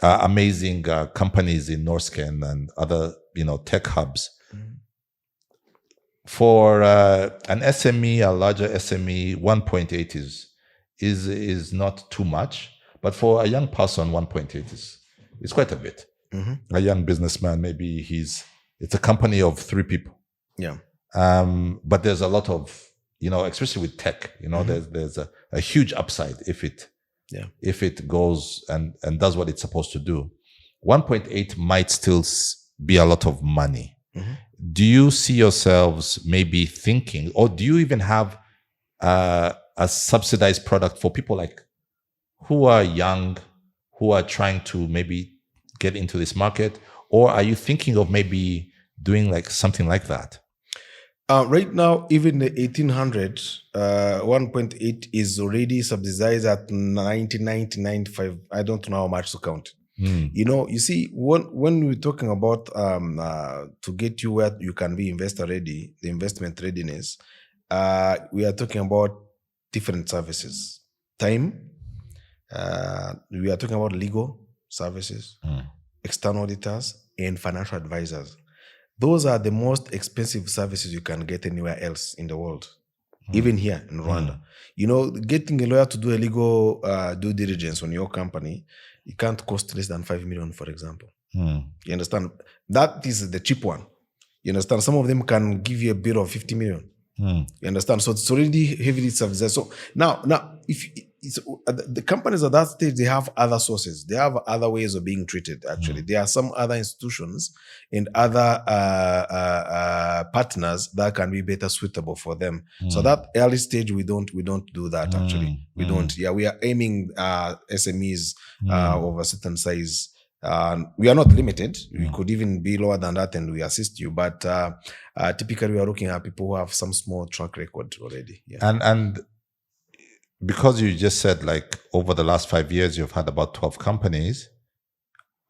amazing companies in Norsken and other, tech hubs. For an SME, a larger SME, 1.8 is not too much, but for a young person, 1.8 is quite a bit. A young businessman, maybe it's a company of 3 people. Yeah. But there's a lot of, especially with tech, there's a huge upside if it goes and does what it's supposed to do. 1.8 might still be a lot of money. Do you see yourselves maybe thinking, or do you even have a subsidized product for people like who are young, who are trying to maybe get into this market? Or are you thinking of maybe doing like something like that? Right now, even the 1800, 1.8 is already subsidized at 99.95. I don't know how much to count. You see, when we're talking about to get you where you can be investor ready, the investment readiness, we are talking about different services. Time, we are talking about legal services, external auditors, and financial advisors. Those are the most expensive services you can get anywhere else in the world, even here in Rwanda. Getting a lawyer to do a legal due diligence on your company, it can't cost less than 5 million, for example. You understand? That is the cheap one. You understand? Some of them can give you a bill of 50 million. You understand? So it's already heavily subsidized. So now, if the companies at that stage, they have other sources. They have other ways of being treated, actually. There are some other institutions and other partners that can be better suitable for them. So that early stage, we don't do that, actually. We don't. Yeah, we are aiming SMEs of a certain size. We are not limited. We could even be lower than that and we assist you. But typically, we are looking at people who have some small track record already. Yeah. And because you just said like over the last 5 years, you've had about 12 companies.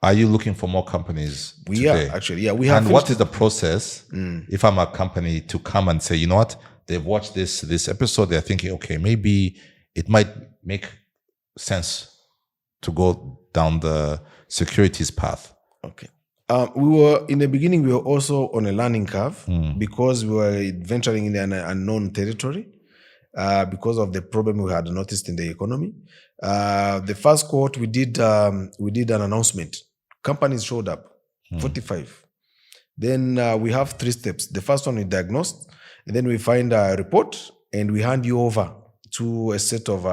Are you looking for more companies today? Are, actually. Yeah, we have. And what is the process if I'm a company to come and say, you know what, they've watched this episode, they're thinking, okay, maybe it might make sense to go down the securities path? Okay. In the beginning, we were also on a learning curve because we were venturing in an unknown territory because of the problem we had noticed in the economy. The first cohort we did an announcement. Companies showed up, 45. Then we have 3 steps. The first one we diagnosed, and then we find a report, and we hand you over to a set of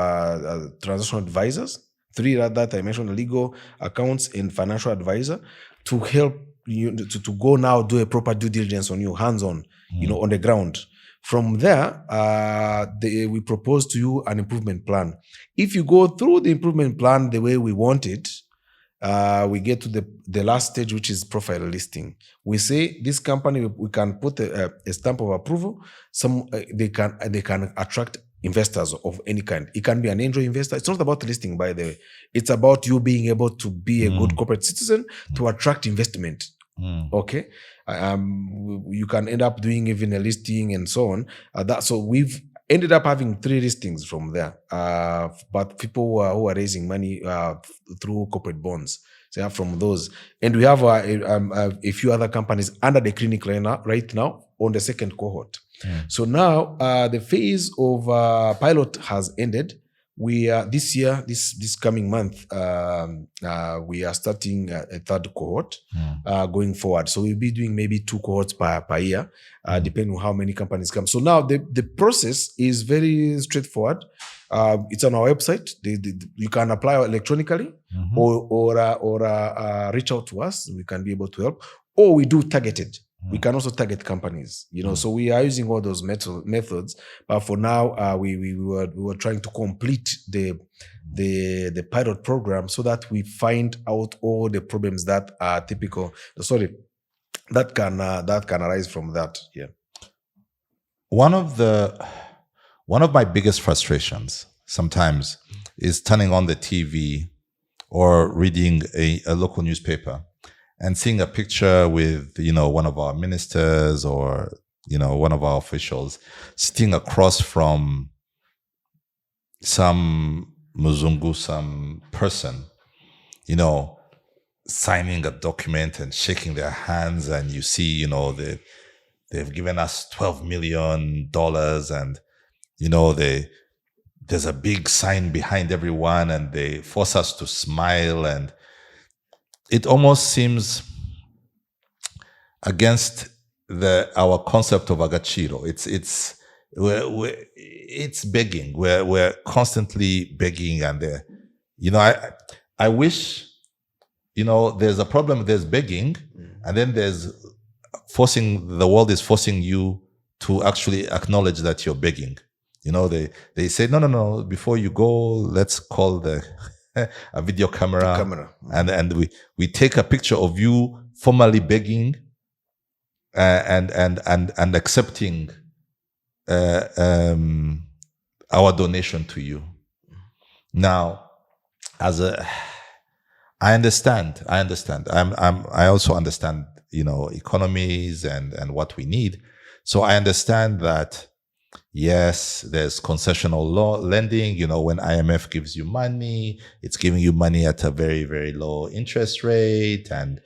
transaction advisors. 3 that I mentioned: legal, accounts, and financial advisor, to help you to go now do a proper due diligence on you, hands-on, on the ground. From there, we propose to you an improvement plan. If you go through the improvement plan the way we want it, we get to the last stage, which is profile listing. We say this company, we can put a stamp of approval. They can attract investors of any kind. It can be an angel investor. It's not about listing, by the way. It's about you being able to be a good corporate citizen to attract investment. Okay. You can end up doing even a listing and so on. So we've ended up having 3 listings from there. But people who are raising money through corporate bonds. So from those, and we have a few other companies under the clinic right now on the second cohort. So now the phase of pilot has ended. We this year, this coming month, we are starting a third cohort going forward. So we'll be doing maybe 2 cohorts per year, depending on how many companies come. So now the process is very straightforward. It's on our website. You can apply electronically or reach out to us. We can be able to help. Or we do targeted. We can also target companies, so we are using all those methods. But for now, we were trying to complete the pilot program so that we find out all the problems that are typical. That can arise from that. Yeah. One of my biggest frustrations sometimes is turning on the TV or reading a local newspaper and seeing a picture with, one of our ministers or, one of our officials sitting across from some Muzungu, some person, signing a document and shaking their hands, and you see, they've given us $12 million and, there's a big sign behind everyone and they force us to smile, and it almost seems against our concept of agaciro. It's begging. We're constantly begging, and I wish there's a problem. There's begging, and then there's the world is forcing you to actually acknowledge that you're begging. They say no. Before you go, let's call a video camera. And we take a picture of you formally begging and accepting our donation to you. Now, I understand. I also understand, economies and what we need. So I understand that. Yes, there's concessional lending. When IMF gives you money, it's giving you money at a very, very low interest rate. And,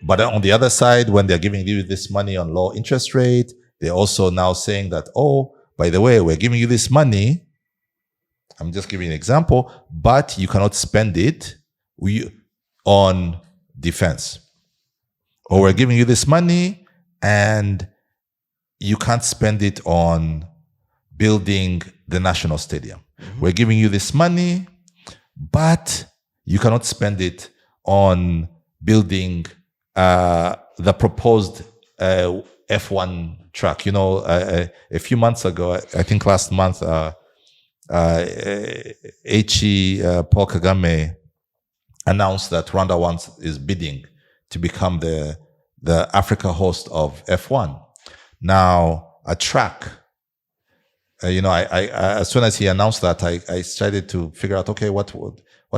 but on the other side, when they're giving you this money on low interest rate, they're also now saying that, oh, by the way, we're giving you this money. I'm just giving an example, but you cannot spend it on defense. Or we're giving you this money and you can't spend it on building the national stadium. We're giving you this money, but you cannot spend it on building the proposed F1 track. A few months ago, I think last month, Paul Kagame announced that Rwanda is bidding to become the Africa host of F1. Now, a track, I as soon as he announced that, I started to figure out, okay, what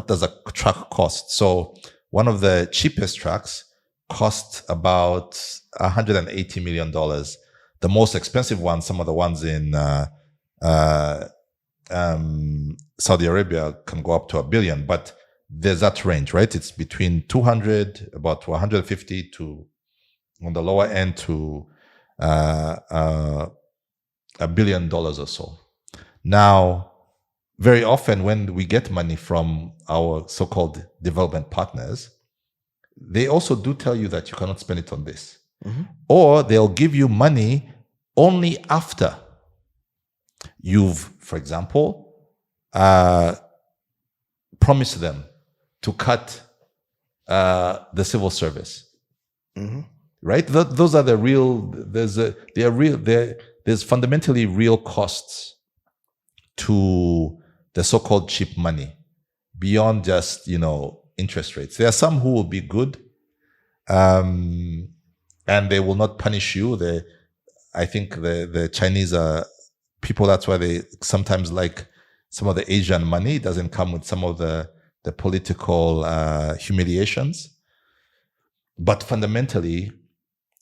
does a track cost? So one of the cheapest tracks cost about $180 million. The most expensive ones, some of the ones in Saudi Arabia can go up to $1 billion, but there's that range, right? It's between 200, about 150 to, on the lower end, to $1 billion or so. Now, very often when we get money from our so-called development partners, they also do tell you that you cannot spend it on this. Or they'll give you money only after you've, for example, promised them to cut the civil service. Right? Those are the real. There's fundamentally real costs to the so-called cheap money beyond just interest rates. There are some who will be good, and they will not punish you. I think the Chinese are people. That's why they sometimes like some of the Asian money. It doesn't come with some of the political humiliations, but fundamentally,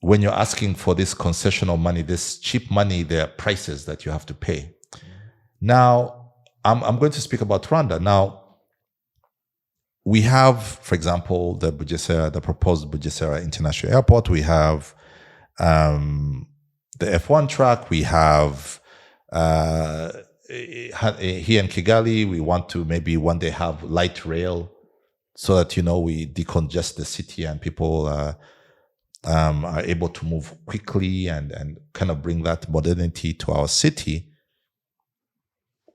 when you're asking for this concessional money, this cheap money, there are prices that you have to pay. Now, I'm going to speak about Rwanda. Now, we have, for example, the proposed Bugesera International Airport. We have the F1 track. We have here in Kigali, we want to maybe one day have light rail so that, we decongest the city and people are able to move quickly and kind of bring that modernity to our city.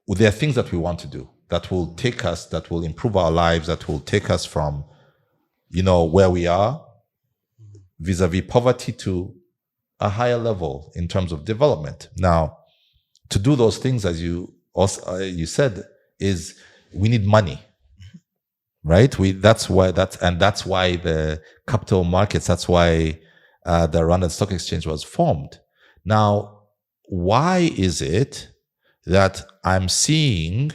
There are things that we want to do that will take us, that will improve our lives, that will take us from, where we are vis-a-vis poverty to a higher level in terms of development. Now, to do those things, as you said, is we need money, right? That's why the capital markets, that's why the Rwandan Stock Exchange was formed. Now, why is it that I'm seeing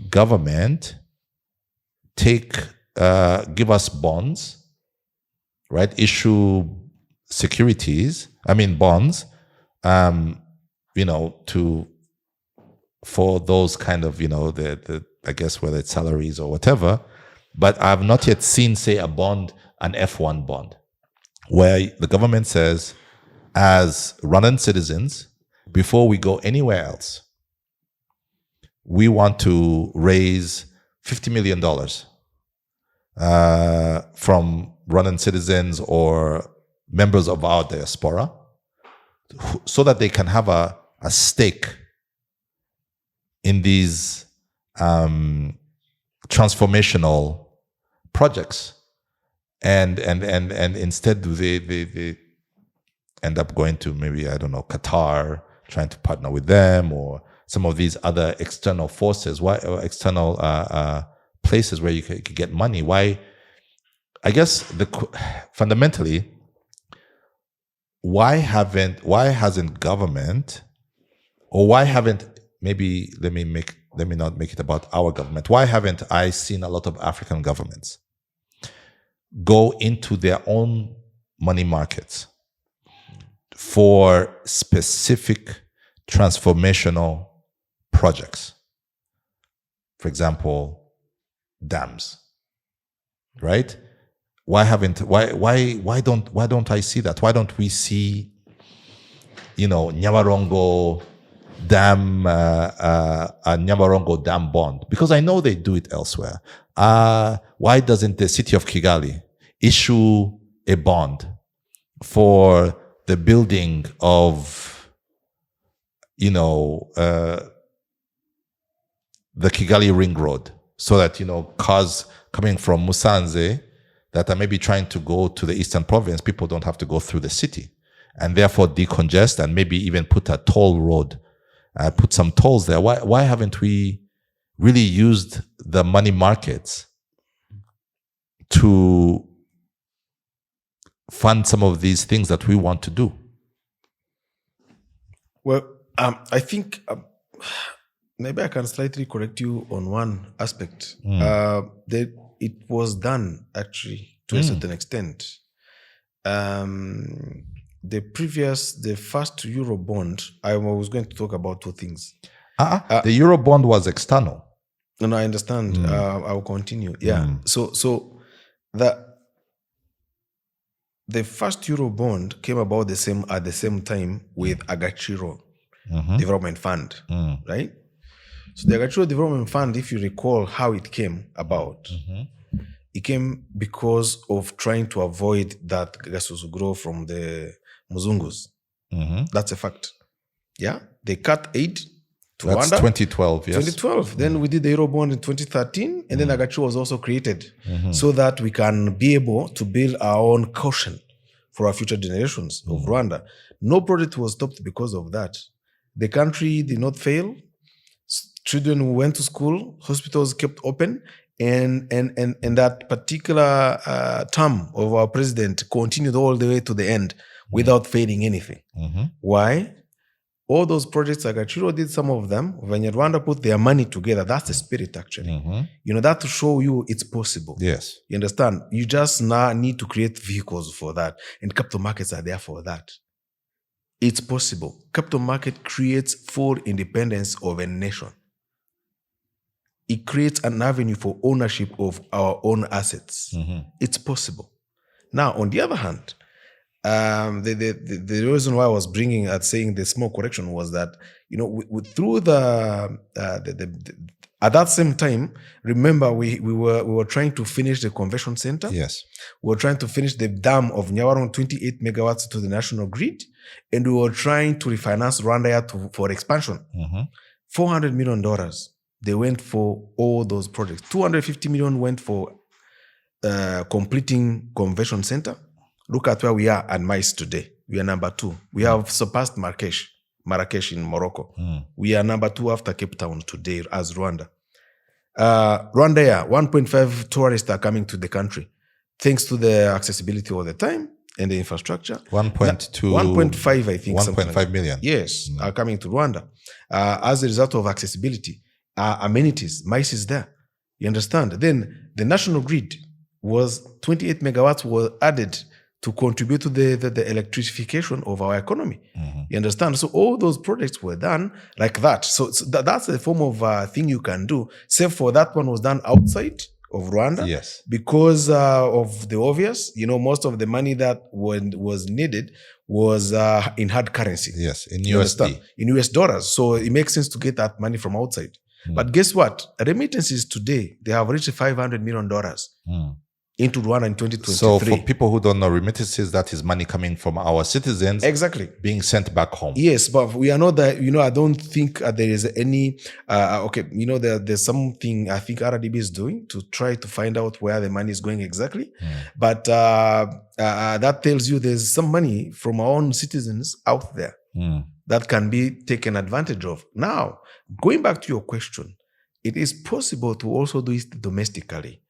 government give us bonds, right? Issue bonds, for those kind of, the I guess whether it's salaries or whatever, but I've not yet seen, say, an F1 bond, where the government says, as Rwandan citizens, before we go anywhere else, we want to raise $50 million from Rwandan citizens or members of our diaspora, so that they can have a stake in these transformational projects, and instead they end up going to maybe, I don't know, Qatar, trying to partner with them, or some of these other external forces, external places where you could get money. Why? I guess fundamentally, why hasn't government, or why haven't, maybe let me not make it about our government, why haven't I seen a lot of African governments go into their own money markets for specific transformational projects? For example, dams, right? Why don't I see that? Why don't we see, Nyabarongo dam, a Nyabarongo dam bond? Because I know they do it elsewhere. Why doesn't the city of Kigali issue a bond for the building of, the Kigali Ring Road, so that, cars coming from Musanze that are maybe trying to go to the Eastern Province, people don't have to go through the city, and therefore decongest, and maybe even put a toll road, put some tolls there. Why haven't we really used the money markets to fund some of these things that we want to do? Well, I think maybe I can slightly correct you on one aspect. It was done, actually, to a certain extent. The first Euro bond, I was going to talk about two things. The Euro bond was external. No, I understand. I will continue. Yeah. So the first Euro bond came about at the same time with Agachiro Development Fund, right? So the Agachiro Development Fund, if you recall how it came about, it came because of trying to avoid that Gasuzugro from the Muzungus. That's a fact. Yeah, they cut aid to Rwanda. That's 2012, yes. 2012. Then we did the Euro bond in 2013, and then Agachiro was also created so that we can be able to build our own caution for our future generations of Rwanda. No project was stopped because of that. The country did not fail. Children went to school, hospitals kept open, and that particular term of our president continued all the way to the end without failing anything. Why? all those projects, like Agaciro did some of them, when Rwanda put their money together, that's the spirit actually. That to show you it's possible. Yes. You understand? You just now need to create vehicles for that. And capital markets are there for that. It's possible. Capital market creates full independence of a nation. It creates an avenue for ownership of our own assets. It's possible. Now, on the other hand, the reason why I was bringing at saying the small correction was that through at that same time, remember we were trying to finish the convention center. Yes, we were trying to finish the dam of Nyawaron 28 megawatts to the national grid, and we were trying to refinance Rwanda for expansion. $400 million they went for all those projects. $250 million went for completing convention center. Look at where we are at MICE today. We are number 2. We have surpassed Marrakesh in Morocco. We are number 2 after Cape Town today as Rwanda. Rwanda, 1.5 tourists are coming to the country thanks to the accessibility all the time and the infrastructure. 1.5, I think. 1.5 million. Yes, are coming to Rwanda. As a result of accessibility, amenities, MICE is there. You understand? Then the national grid was 28 megawatts were added to contribute to the electrification of our economy. You understand? So all those projects were done like that. So that's a form of thing you can do. Save for that one was done outside of Rwanda. Yes. Because of the obvious, most of the money that was needed was in hard currency. Yes, in You USD. understand? In US dollars. So it makes sense to get that money from outside. But guess what? Remittances today, they have reached $500 million. Into Rwanda in 2023. So for people who don't know, remittances, that is money coming from our citizens being sent back home. Yes, but we are not that, I don't think there is any, there's something I think RDB is doing to try to find out where the money is going exactly. But that tells you there's some money from our own citizens out there that can be taken advantage of. Now, going back to your question, it is possible to also do it domestically.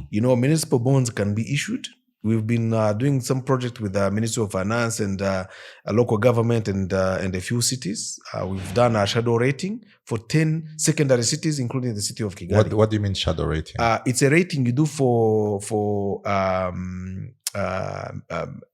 Municipal bonds can be issued. We've been doing some project with the Ministry of Finance and a local government and a few cities. We've done a shadow rating for 10 secondary cities, including the city of Kigali. What do you mean shadow rating? It's a rating you do for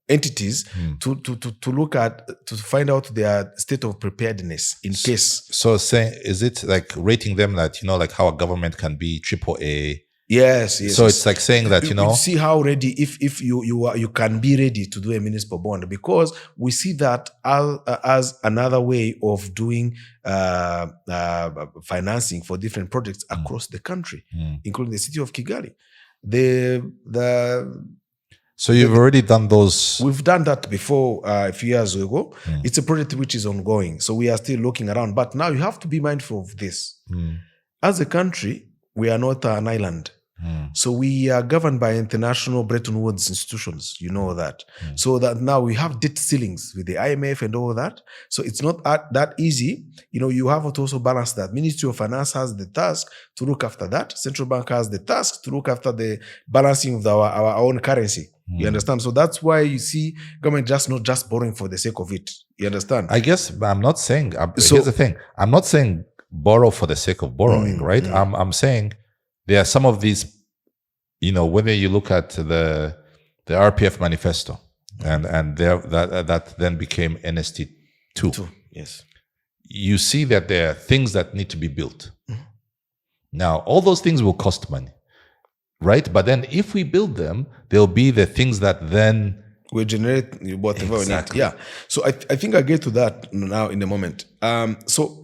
entities to look at, to find out their state of preparedness in case. So saying, is it like rating them that, like how a government can be AAA? Yes. So it's like saying that, you see how ready, if you can be ready to do a municipal bond, because we see that as another way of doing financing for different projects across the country, including the city of Kigali. So you've already done those? We've done that before a few years ago. It's a project which is ongoing. So we are still looking around. But now you have to be mindful of this. As a country, we are not an island. So we are governed by international Bretton Woods institutions. You know that. So that now we have debt ceilings with the IMF and all that. So it's not that easy. You have to also balance that. Ministry of Finance has the task to look after that. Central Bank has the task to look after the balancing of our own currency. You understand? So that's why you see government not just borrowing for the sake of it. You understand? I guess I'm not saying, here's the thing. I'm not saying borrow for the sake of borrowing, right? I'm saying there are some of these, whether you look at the RPF manifesto and that then became NST2. Yes. You see that there are things that need to be built. Now, all those things will cost money, right? But then if we build them, there'll be the things that then will generate whatever we need. Yeah. So I think I get to that now in a moment. So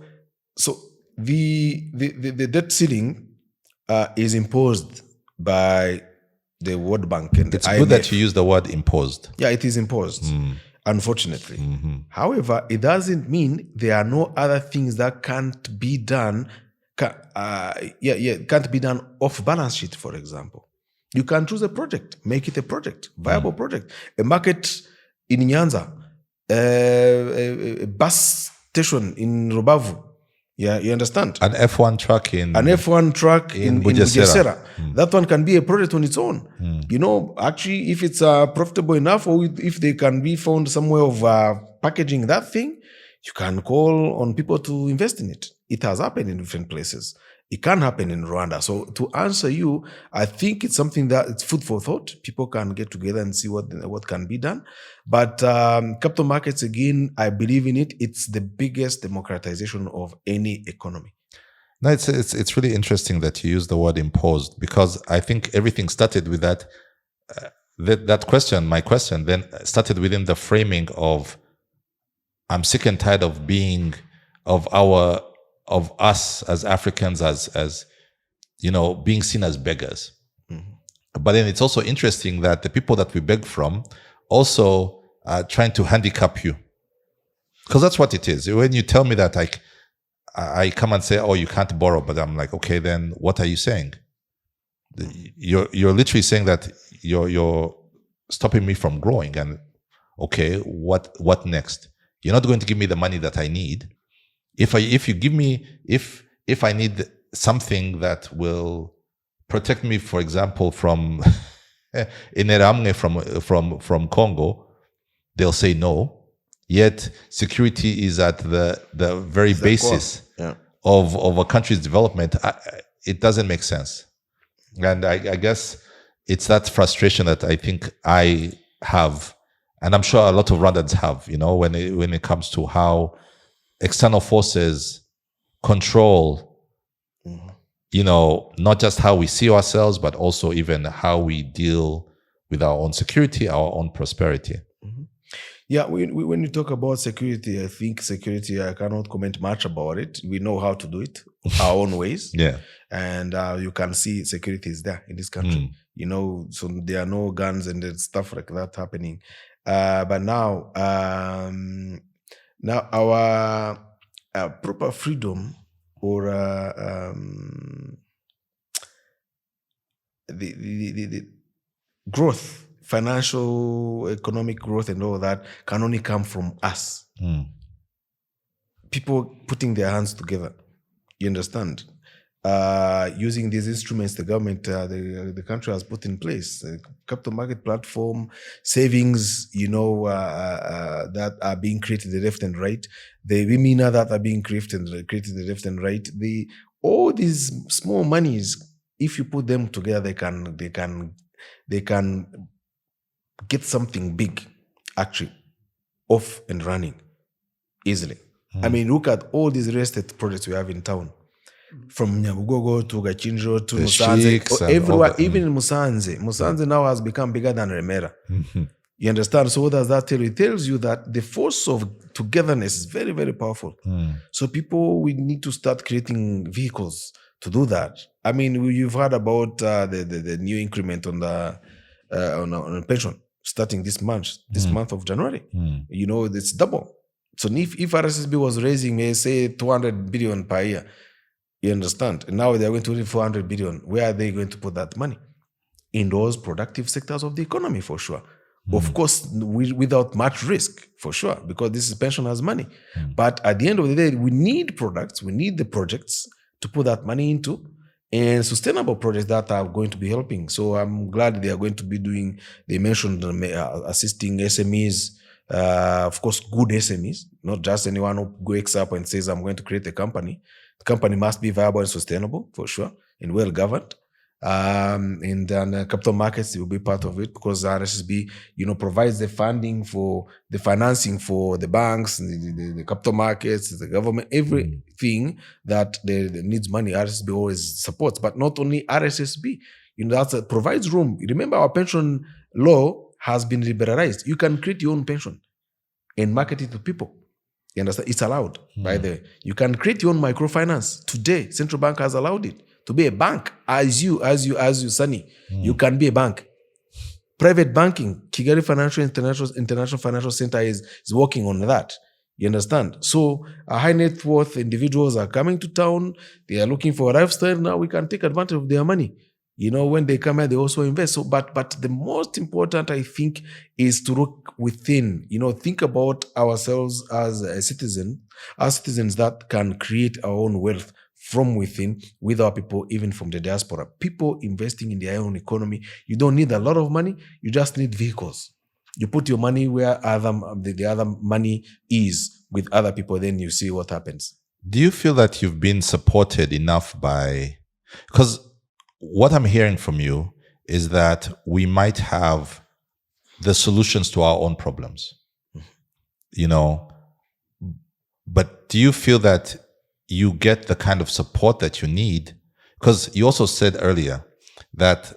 the debt ceiling is imposed by the World Bank and it's the IMF. good that you use the word imposed. Yeah, it is imposed, unfortunately. However, it doesn't mean there are no other things that can't be done. Can't be done off balance sheet, for example. You can choose a project, make it a project, viable project. A market in Nyanza, a bus station in Rubavu. Yeah, you understand? An F1 truck in Bugesera. That one can be a project on its own. Actually, if it's profitable enough, or if they can be found some way of packaging that thing, You can call on people to invest in it. It has happened in different places. It can happen in Rwanda. So to answer you, I think it's something that it's food for thought. People can get together and see what can be done. But capital markets, again, I believe in it. It's the biggest democratization of any economy. No, it's really interesting that you use the word imposed, because I think everything started with that that question. My question then started within the framing of, I'm sick and tired of being of us as Africans as being seen as beggars. Mm-hmm. But then it's also interesting that the people that we beg from also are trying to handicap you, because that's what it is. When you tell me that I come and say, oh, you can't borrow, but I'm like, okay, then what are you saying? You're literally saying that you're stopping me from growing. And okay, what next? You're not going to give me the money that I need. If you give me, if I need something that will protect me, for example, from from Congo, they'll say no. Yet security is at the very basis of a country's development. It doesn't make sense. And I guess it's that frustration that I think I have, and I'm sure a lot of Rwandans have, when it comes to how external forces control, not just how we see ourselves, but also even how we deal with our own security, our own prosperity. Mm-hmm. Yeah, when you talk about security, I think security, I cannot comment much about it. We know how to do it our own ways. Yeah. And you can see security is there in this country. So there are no guns and stuff like that happening. But now our proper freedom or the growth, financial, economic growth and all that can only come from us. People putting their hands together. You understand? Using these instruments the government, the country has put in place, capital market platform, savings, that are being created left and right, the women that are being created left and right, all these small monies, if you put them together, they can get something big, actually, off and running easily. I mean, look at all these real estate projects we have in town. From Nyabugogo to Gachinjo to Musanze, everywhere, even in Musanze. Musanze now has become bigger than Remera. Mm-hmm. You understand? So what does that tell you? It tells you that the force of togetherness is very, very powerful. So we need to start creating vehicles to do that. I mean, you've heard about the new increment on on pension starting this month of January. It's double. So if RSSB was raising, may say 200 billion per year, you understand? And now they're going to raise 400 billion. Where are they going to put that money? In those productive sectors of the economy, for sure. Of course, without much risk, for sure, because this is pensioners' money. But at the end of the day, we need products, we need the projects to put that money into, and sustainable projects that are going to be helping. So I'm glad they are going to be doing, they mentioned assisting SMEs, of course, good SMEs, not just anyone who wakes up and says, I'm going to create a company. The company must be viable and sustainable, for sure, and well-governed. And then capital markets will be part of it, because RSSB, provides the funding for the financing for the banks, the capital markets, the government, everything that needs money, RSSB always supports. But not only RSSB, that provides room. Remember, our pension law has been liberalized. You can create your own pension and market it to people. You understand? It's allowed by the. You can create your own microfinance today. Central Bank has allowed it to be a bank. As you, Sunny, you can be a bank. Private banking, Kigali International Financial Center is working on that. You understand? So high net worth individuals are coming to town. They are looking for a lifestyle. Now we can take advantage of their money. When they come here, they also invest. So, but the most important, I think, is to look within. Think about ourselves as citizens that can create our own wealth from within with our people, even from the diaspora. People investing in their own economy. You don't need a lot of money. You just need vehicles. You put your money where the other money is with other people, then you see what happens. Do you feel that you've been supported enough by, because what I'm hearing from you is that we might have the solutions to our own problems, but do you feel that you get the kind of support that you need? Because you also said earlier that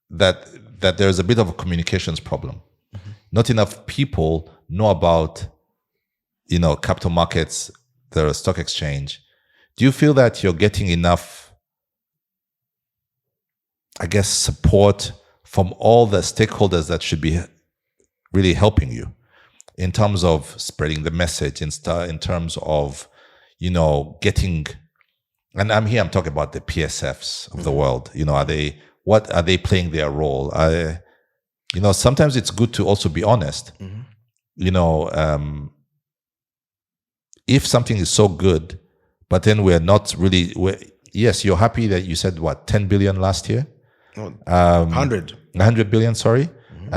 there's a bit of a communications problem. Mm-hmm. Not enough people know about, capital markets, the stock exchange. Do you feel that you're getting enough, I guess, support from all the stakeholders that should be really helping you in terms of spreading the message, in terms of, getting, and I'm talking about the PSFs of the world. What are they playing their role? Sometimes it's good to also be honest. Mm-hmm. If something is so good, but then we're not really, yes, you're happy that you said 10 billion last year? 100 billion, sorry. Mm-hmm.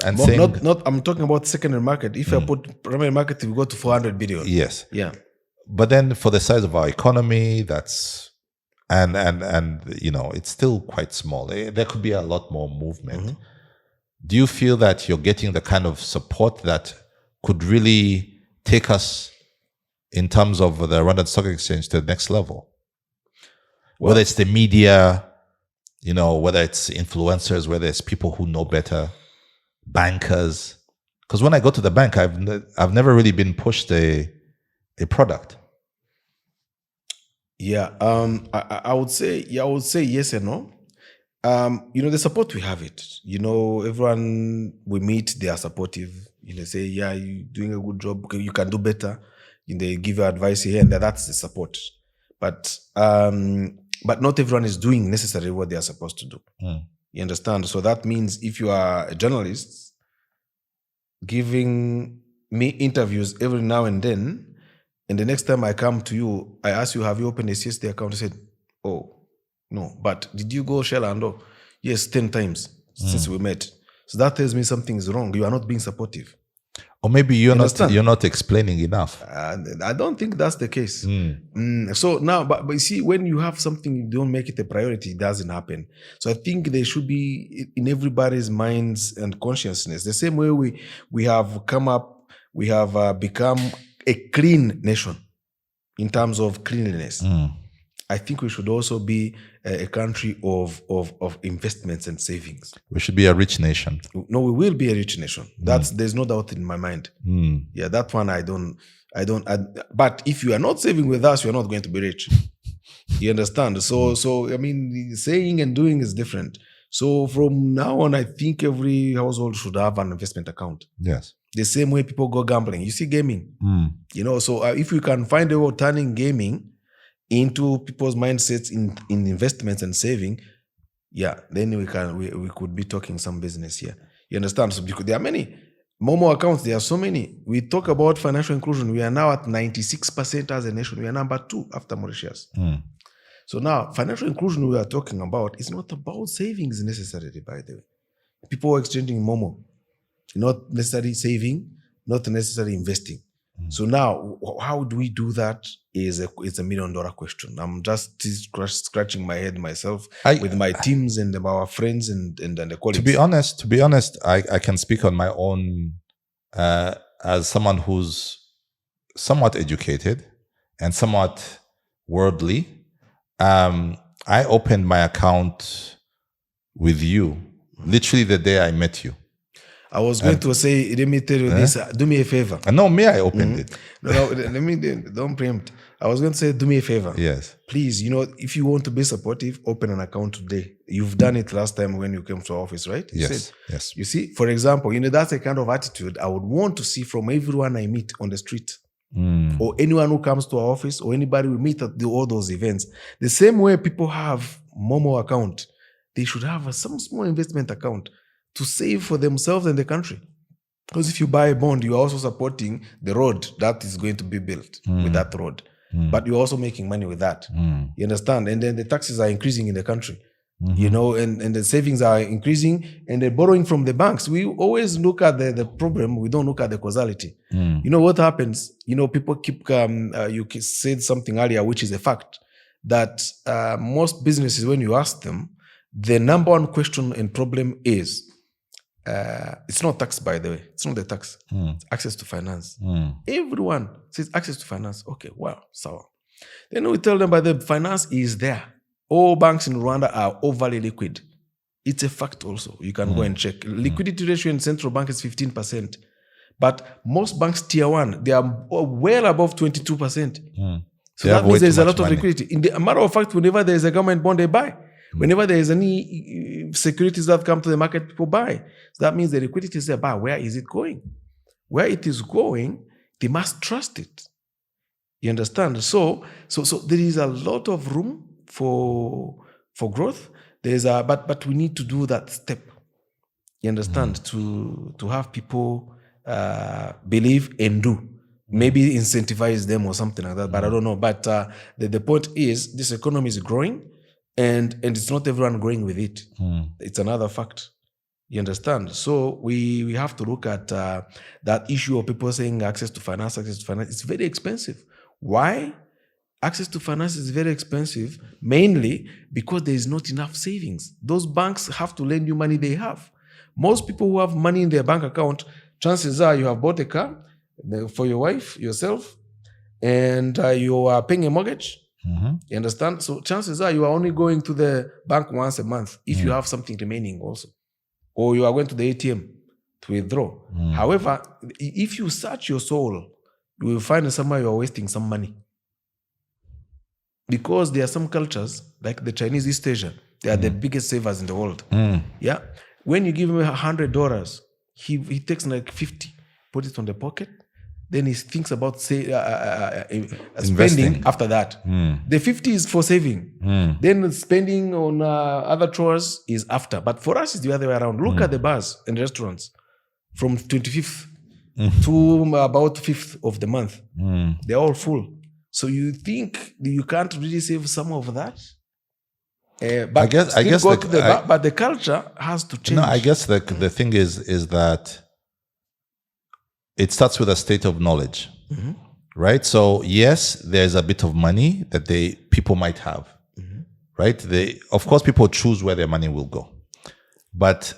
And well, saying, not I'm talking about secondary market. If I put primary market, we go to 400 billion. Yes. Yeah. But then for the size of our economy, that's, and it's still quite small. There could be a lot more movement. Mm-hmm. Do you feel that you're getting the kind of support that could really take us in terms of the Rwandan Stock Exchange to the next level? Well, whether it's the media, whether it's influencers, whether it's people who know better, bankers. Because when I go to the bank, I've never really been pushed a product. Yeah, I would say yes and no. The support, we have it. Everyone we meet, they are supportive. Say, yeah, you're doing a good job. You can do better. They give you advice here and there. That's the support. But not everyone is doing necessarily what they are supposed to do. Mm. You understand? So that means if you are a journalist giving me interviews every now and then, and the next time I come to you, I ask you, have you opened a CSD account? I said, oh, no. But did you go Shell and oh? Yes, 10 times since we met. So that tells me something is wrong. You are not being supportive. Or maybe you're not explaining enough. I don't think that's the case. So now, but you see, when you have something, you don't make it a priority, it doesn't happen. So I think there should be in everybody's minds and consciousness. The same way we have become a clean nation in terms of cleanliness. I think we should also be a country of investments and savings. We should be a rich nation. No, we will be a rich nation. There's no doubt in my mind. Yeah, that one I don't. But if you are not saving with us, you are not going to be rich. You understand? So I mean, saying and doing is different. So from now on, I think every household should have an investment account. Yes. The same way people go gambling. You see gaming. So if we can find a way of turning gaming into people's mindsets in investments and saving, then we could be talking some business here. You understand? So because there are many Momo accounts, there are so many. We talk about financial inclusion. We are now at 96% as a nation. We are number 2 after Mauritius. So now financial inclusion we are talking about is not about savings necessarily, by the way. People are exchanging Momo, not necessarily saving, not necessarily investing. So now, how do we do that is a $1 million question. I'm just scratching my head myself with my teams and our friends and the colleagues. To be honest, I can speak on my own as someone who's somewhat educated and somewhat worldly. I opened my account with you literally the day I met you. I was going to say, let me tell you this. Do me a favor. No, I opened it. No, let me, don't preempt. I was going to say, do me a favor. Yes. Please, if you want to be supportive, open an account today. You've done it last time when you came to our office, right? Yes. You see, for example, that's a kind of attitude I would want to see from everyone I meet on the street. Or anyone who comes to our office or anybody we meet at all those events. The same way people have Momo account, they should have some small investment account to save for themselves and the country. Because if you buy a bond, you are also supporting the road that is going to be built with that road. But you're also making money with that. You understand? And then the taxes are increasing in the country. you know, and the savings are increasing and they're borrowing from the banks. We always look at the problem. We don't look at the causality. You know what happens? You know, people keep, you said something earlier, which is a fact, that most businesses, when you ask them, the number one question and problem is, it's not tax, by the way. It's not the tax. It's access to finance. Everyone says access to finance. Okay, wow, so then we tell them, but the finance is there. All banks in Rwanda are overly liquid. It's a fact also. You can go and check. Liquidity ratio in central bank is 15%. But most banks, tier one, they are well above 22%. So that means there's a lot of liquidity. In the matter of fact, whenever there's a government bond, they buy. Whenever there is any securities that come to the market, people buy. So that means the liquidity is there. But where is it going? Where it is going, they must trust it. You understand? So there is a lot of room for growth. But we need to do that step. You understand? To have people believe and do. Maybe incentivize them or something like that. But I don't know. But the point is, this economy is growing. And it's not everyone growing with it. It's another fact. You understand? So we have to look at that issue of people saying access to finance. It's very expensive. Why? Access to finance is very expensive, mainly because there is not enough savings. Those banks have to lend you money they have. Most people who have money in their bank account, chances are you have bought a car for your wife, yourself, and you are paying a mortgage. You understand? So chances are you are only going to the bank once a month if you have something remaining also. Or you are going to the ATM to withdraw. However, if you search your soul, you will find somewhere you are wasting some money. Because there are some cultures, like the Chinese East Asia, they are the biggest savers in the world. Yeah. When you give him $100, he takes like 50, put it on the pocket. Then he thinks about spending after that. The 50 is for saving. Then spending on other chores is after. But for us, it's the other way around. Look at the bars and restaurants from 25th to about 5th of the month. They're all full. So you think you can't really save some of that? But but the culture has to change. No, I guess the thing is that it starts with a state of knowledge, right? So yes, there's a bit of money that people might have, right? Of course, people choose where their money will go, but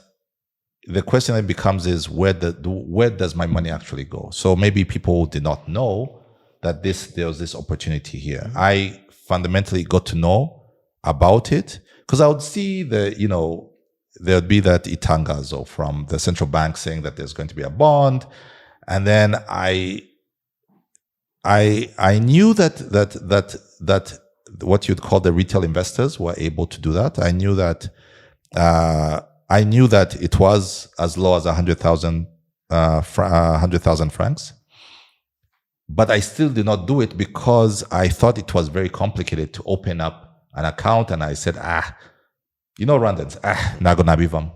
the question that becomes is where does my money actually go? So maybe people did not know that there was this opportunity here. I fundamentally got to know about it because I would see there would be that itangazo from the central bank saying that there's going to be a bond. And then I knew that what you'd call the retail investors were able to do that. I knew that it was as low as 100,000 francs, but I still did not do it because I thought it was very complicated to open up an account. And I said, Rwandans, nagonabivam.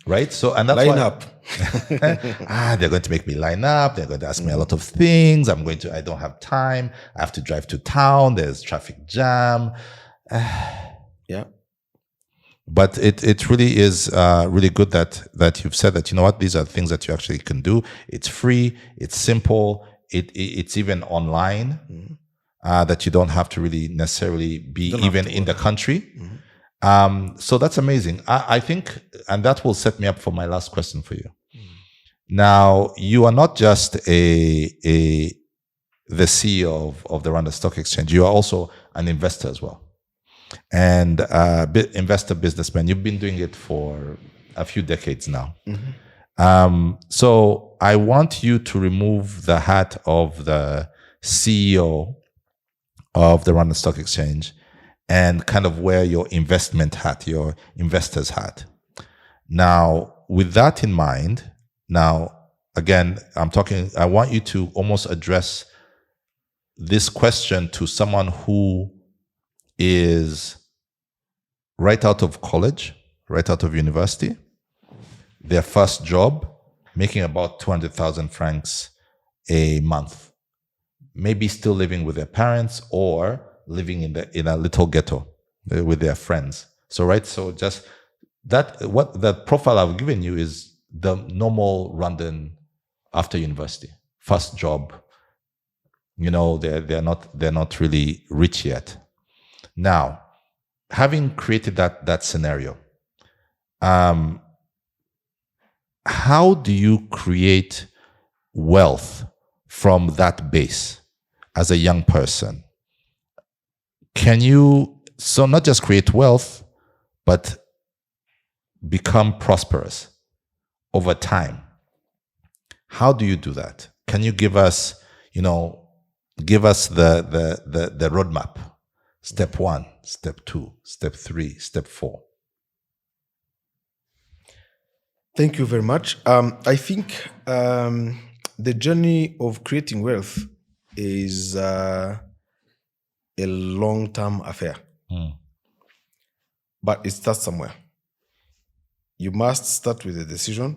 Right? So, and that's line up. They're going to make me line up. They're going to ask me a lot of things. I don't have time. I have to drive to town. There's traffic jam. Yeah. But it really is really good that you've said that, you know what, these are things that you actually can do. It's free. It's simple. It's even online that you don't have to really necessarily be even in the country. So that's amazing. I think, and that will set me up for my last question for you. Now, you are not just the CEO of the Rwandan Stock Exchange. You are also an investor as well. And investor businessman. You've been doing it for a few decades now. So I want you to remove the hat of the CEO of the Rwandan Stock Exchange and kind of wear your investment hat, your investor's hat. Now, with that in mind, again, I want you to almost address this question to someone who is right out of college, right out of university, their first job, making about 200,000 francs a month, maybe still living with their parents or living in a little ghetto with their friends. So, right. So just that, what the profile I've given you is the normal Rwandan after university, first job. They're not really rich yet. Now, having created that scenario, how do you create wealth from that base as a young person? Can you not just create wealth, but become prosperous over time? How do you do that? Can you give us the roadmap? Step 1, step 2, step 3, step 4. Thank you very much. I think the journey of creating wealth is a long-term affair. But it starts somewhere. You must start with a decision,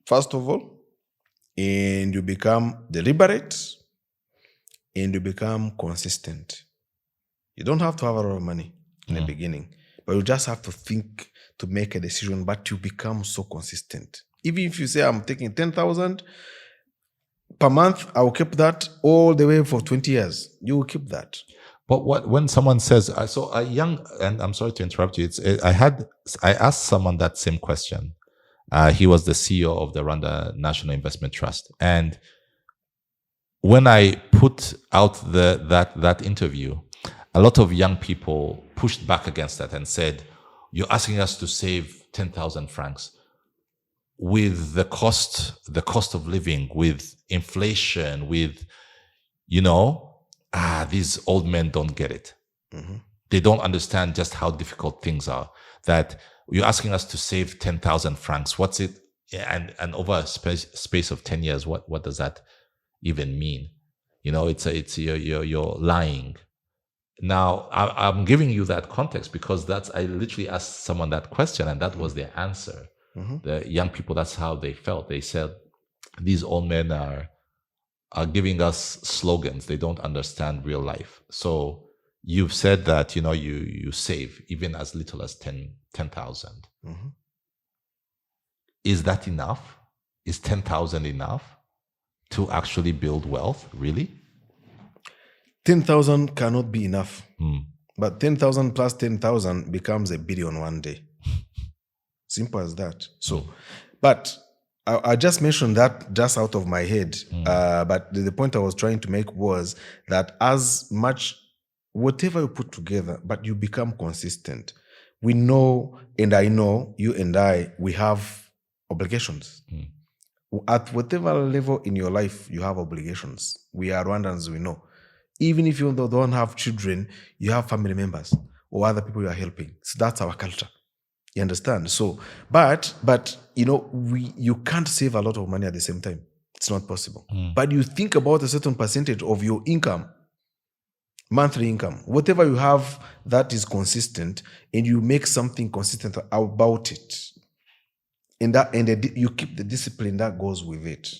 first of all, and you become deliberate, and you become consistent. You don't have to have a lot of money in the beginning, but you just have to think to make a decision, but you become so consistent. Even if you say, I'm taking 10,000 per month, I will keep that all the way for 20 years. You will keep that. But when someone says, so a young, and I'm sorry to interrupt you, I asked someone that same question. He was the CEO of the Rwanda National Investment Trust. And when I put out that interview, a lot of young people pushed back against that and said, you're asking us to save 10,000 francs with the cost of living, with inflation, with, these old men don't get it. They don't understand just how difficult things are. That you're asking us to save 10,000 francs. What's it? And over a space of 10 years, what does that even mean? You're lying. Now, I'm giving you that context because I literally asked someone that question, and that was their answer. The young people, that's how they felt. They said, these old men are giving us slogans. They don't understand real life. So you've said that, you save even as little as 10,000. Is that enough? Is 10,000 enough to actually build wealth, really? 10,000 cannot be enough. But 10,000 plus 10,000 becomes 1 billion one day. Simple as that. So, but I just mentioned that just out of my head. But the point I was trying to make was that as much, whatever you put together, but you become consistent. We know, and I know, you and I, we have obligations. At whatever level in your life, you have obligations. We are Rwandans, we know. Even if you don't have children, you have family members or other people you are helping. So that's our culture. You understand? So, but you can't save a lot of money at the same time. It's not possible. But you think about a certain percentage of your income, monthly income, whatever you have that is consistent, and you make something consistent about it. And you keep the discipline that goes with it.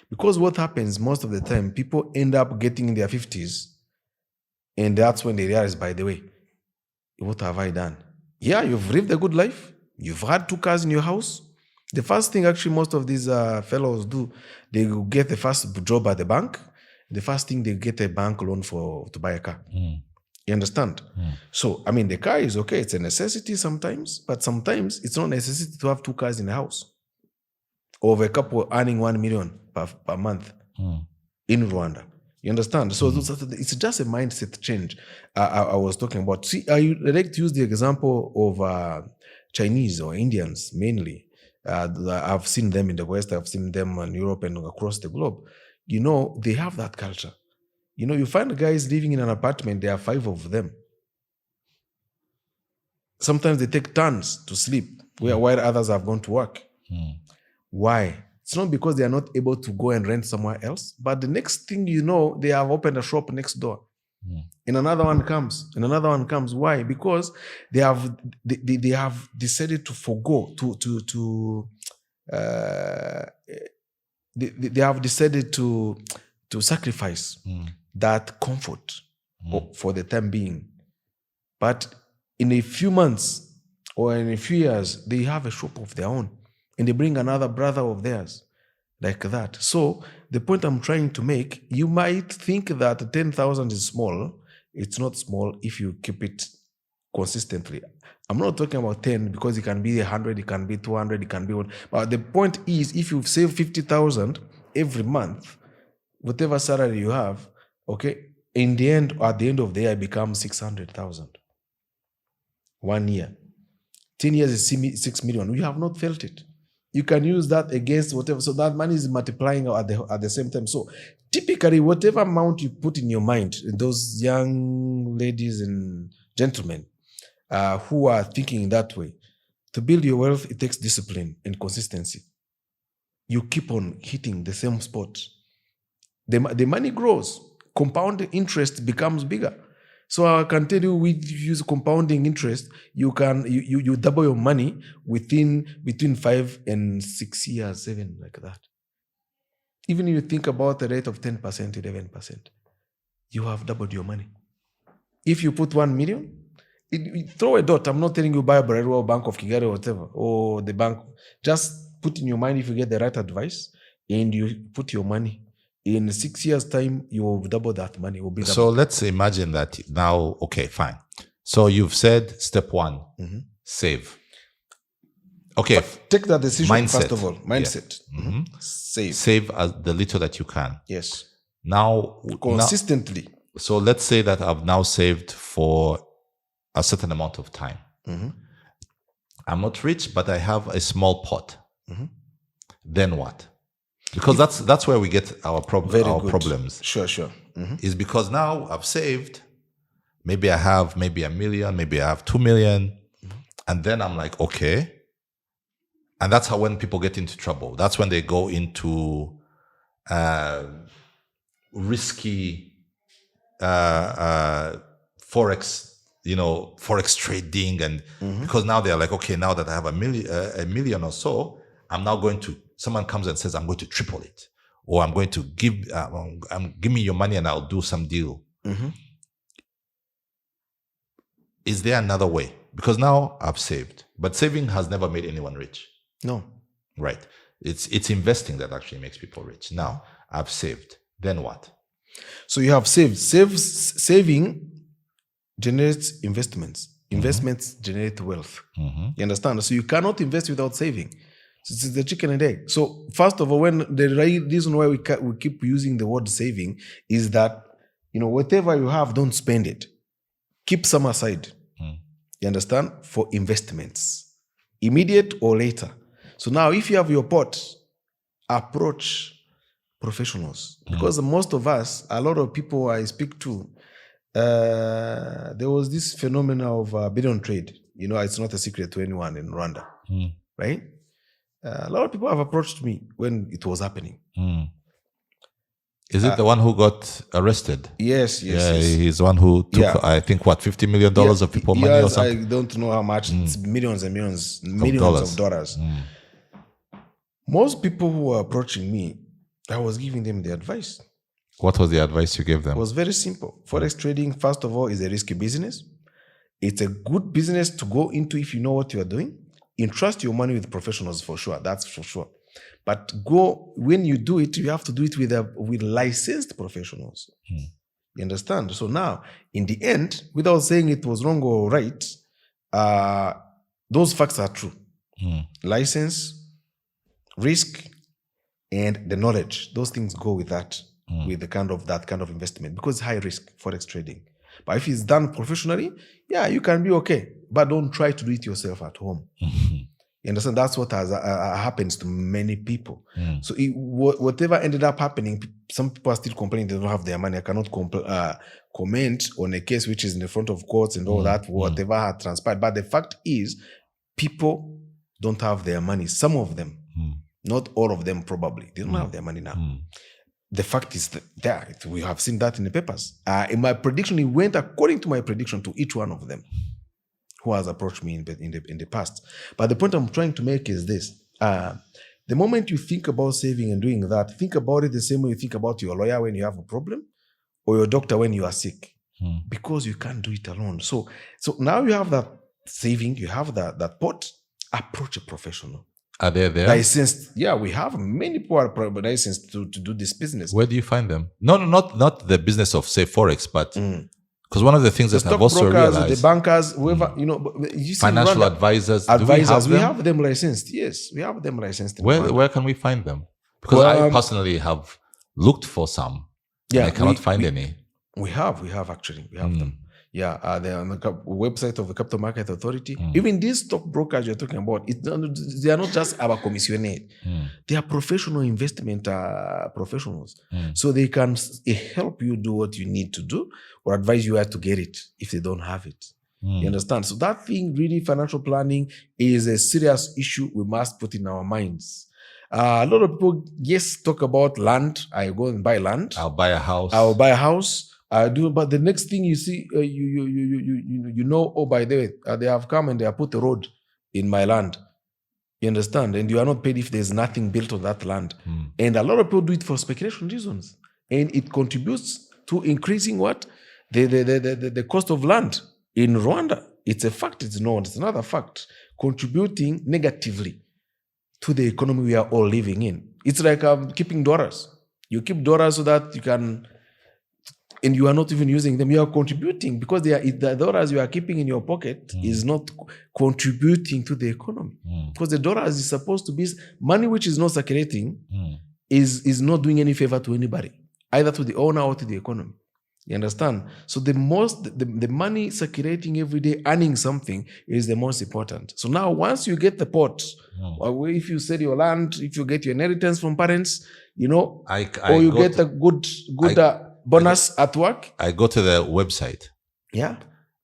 Because what happens most of the time, people end up getting in their 50s, and that's when they realize, by the way, what have I done? Yeah, you've lived a good life. You've had 2 cars in your house. The first thing actually most of these fellows do, they get the first job at the bank. The first thing they get a bank loan to buy a car. You understand? So, the car is okay. It's a necessity sometimes, but sometimes it's not a necessity to have 2 cars in the house. Or a couple earning 1 million per month in Rwanda. You understand? So it's just a mindset change I was talking about. See, I like to use the example of Chinese or Indians mainly. I've seen them in the West, I've seen them in Europe and across the globe. They have that culture. You find guys living in an apartment, there are 5 of them. Sometimes they take turns to sleep while others have gone to work. Why? It's not because they are not able to go and rent somewhere else, but the next thing you know, they have opened a shop next door. And another one comes, and another one comes. Why? Because they have decided to forgo, they have decided to sacrifice that comfort for the time being. But in a few months, or in a few years, they have a shop of their own and they bring another brother of theirs like that. So the point I'm trying to make, you might think that 10,000 is small. It's not small if you keep it consistently. I'm not talking about 10 because it can be 100, it can be 200, it can be 1. But the point is, if you save 50,000 every month, whatever salary you have, okay, in the end, at the end of the year, it becomes 600,000. 1 year. 10 years is 6 million. You have not felt it. You can use that against whatever. So that money is multiplying at the same time. So typically, whatever amount you put in your mind, those young ladies and gentlemen who are thinking that way, to build your wealth, it takes discipline and consistency. You keep on hitting the same spot. The money grows. Compound interest becomes bigger. So I can tell you, with use compounding interest, you can you double your money between 5 and 6 years, 7, like that. Even if you think about a rate of 10%, 11%, you have doubled your money. If you put 1 million, throw a dot. I'm not telling you buy a Barero or Bank of Kigali or whatever, or the bank. Just put in your mind, if you get the right advice and you put your money, in 6 years' time, you will double that money. Will be double. So let's imagine that now, okay, fine. So you've said step 1, save. Okay. But take that decision mindset. first of all. Mindset. Yeah. Save. Save the little that you can. Yes. Now, consistently. So let's say that I've now saved for a certain amount of time. I'm not rich, but I have a small pot. Then what? Because that's where we get our problems. Sure. Is because now I've saved, maybe I have maybe 1 million, maybe I have 2 million, and then I'm like, okay. And that's how when people get into trouble. That's when they go into risky forex, forex trading, and because now they're like, okay, now that I have a million or so, I'm now going to. Someone comes and says, I'm going to triple it, or I'm going to give me your money and I'll do some deal. Is there another way? Because now I've saved, but saving has never made anyone rich. No. Right. It's investing that actually makes people rich. Now I've saved. Then what? So you have saved. Saving generates investments. Investments generate wealth. You understand? So you cannot invest without saving. So it's the chicken and egg. So first of all, when the reason why we keep using the word saving is that, whatever you have, don't spend it. Keep some aside. You understand? For investments, immediate or later. So now if you have your pot, approach professionals. Because most of us, a lot of people I speak to, there was this phenomenon of billion trade. It's not a secret to anyone in Rwanda, right? A lot of people have approached me when it was happening. Is it the one who got arrested? Yes. He's the one who took, I think, $50 million of people money or something? I don't know how much. It's millions and millions of dollars. Most people who were approaching me, I was giving them the advice. What was the advice you gave them? It was very simple. Forex trading, first of all, is a risky business. It's a good business to go into if you know what you are doing. Entrust your money with professionals for sure. That's for sure. But when you do it, you have to do it with licensed professionals. You understand? So now, in the end, without saying it was wrong or right, those facts are true. License, risk, and the knowledge. Those things go with that, with that kind of investment, because it's high risk forex trading. But if it's done professionally, you can be okay. But don't try to do it yourself at home. You understand? That's what happens to many people. So whatever ended up happening, some people are still complaining they don't have their money. I cannot comment on a case which is in the front of courts and all that, whatever had transpired. But the fact is, people don't have their money. Some of them, not all of them probably, they don't have their money now. The fact is that we have seen that in the papers. In my prediction, it went according to my prediction to each one of them who has approached me in the past. But the point I'm trying to make is this. The moment you think about saving and doing that, think about it the same way you think about your lawyer when you have a problem or your doctor when you are sick, because you can't do it alone. So now you have that saving, you have that pot, approach a professional. Are they there? Licensed. Yeah, we have many people are licensed to do this business. Where do you find them? No, not the business of, say, Forex, but because one of the things that I've also realized, the bankers, whoever, you see financial Rwanda, advisors, we have them licensed. Yes, we have them licensed. Where can we find them? Because I personally have looked for some. Yeah, and I cannot find any. We have them. Yeah, they're on the website of the Capital Market Authority. Even these stock brokers you're talking about, they are not just our commissionaire. They are professional investment professionals. So they can help you do what you need to do or advise you how to get it if they don't have it. You understand? So that thing, really, financial planning is a serious issue we must put in our minds. A lot of people, talk about land. I go and buy land. I'll buy a house. I do, but the next thing you see, oh, by the way, they have come and they have put a road in my land. You understand? And you are not paid if there's nothing built on that land. And a lot of people do it for speculation reasons. And it contributes to increasing what? The cost of land in Rwanda. It's a fact, it's another fact. Contributing negatively to the economy we are all living in. It's like keeping dollars. You keep dollars so that you can... and you are not even using them, you are contributing because the dollars you are keeping in your pocket is not contributing to the economy. Because the dollars is supposed to be money which is not circulating, is not doing any favor to anybody, either to the owner or to the economy. You understand? So the money circulating every day, earning something is the most important. So now once you get the pot, or if you sell your land, if you get your inheritance from parents, or you get a good bonus at work. I go to the website. Yeah.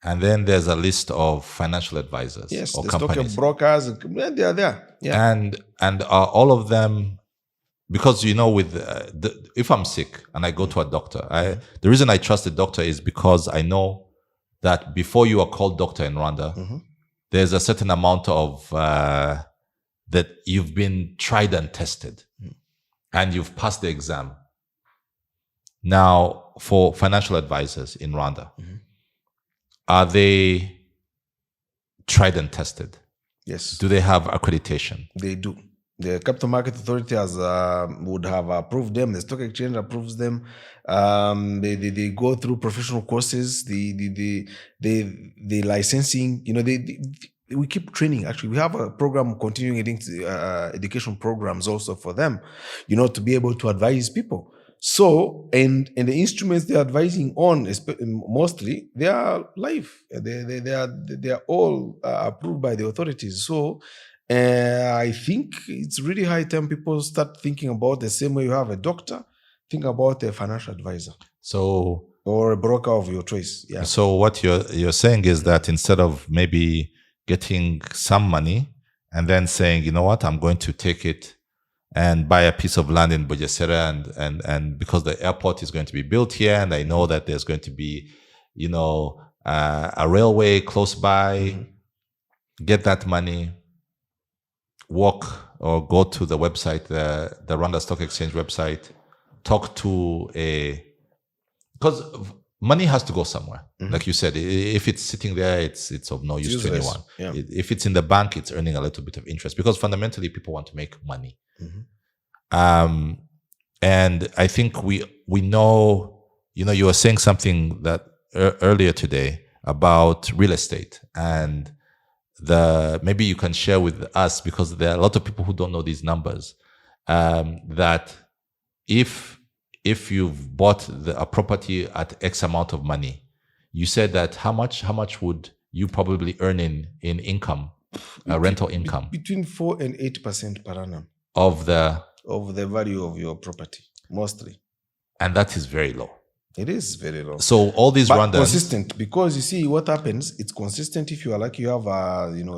And then there's a list of financial advisors. Yes, or the companies. stock brokers, they are there. Yeah. And all of them, because if I'm sick and I go to a doctor, the reason I trust the doctor is because I know that before you are called doctor in Rwanda, there's a certain amount of that you've been tried and tested, and you've passed the exam. Now, for financial advisors in Rwanda, are they tried and tested? Yes. Do they have accreditation? They do. The Capital Market Authority would have approved them. The Stock Exchange approves them. They go through professional courses. The licensing. We keep training. Actually, we have a program, continuing education programs also for them. To be able to advise people. So, and the instruments they're advising on, mostly, they are live. They are all approved by the authorities. So, I think it's really high time people start thinking about the same way you have a doctor, think about a financial advisor. So, or a broker of your choice. Yeah. So what you're saying is that instead of maybe getting some money and then saying, you know what, I'm going to take it and buy a piece of land in Bugesera and because the airport is going to be built here and I know that there's going to be, a railway close by, get that money, walk or go to the website, the Rwanda Stock Exchange website, talk to because money has to go somewhere. Like you said, if it's sitting there, it's of no use to anyone. Yeah. If it's in the bank, it's earning a little bit of interest because fundamentally people want to make money. And I think we know, you were saying something that earlier today about real estate and maybe you can share with us because there are a lot of people who don't know these numbers, that if you've bought a property at X amount of money, you said that how much would you probably earn in income, rental income? Between 4 and 8% per annum. Of the value of your property, mostly. And that is very low. It is very low. So all these Rwandans... consistent, because you see what happens, it's consistent if you are like you have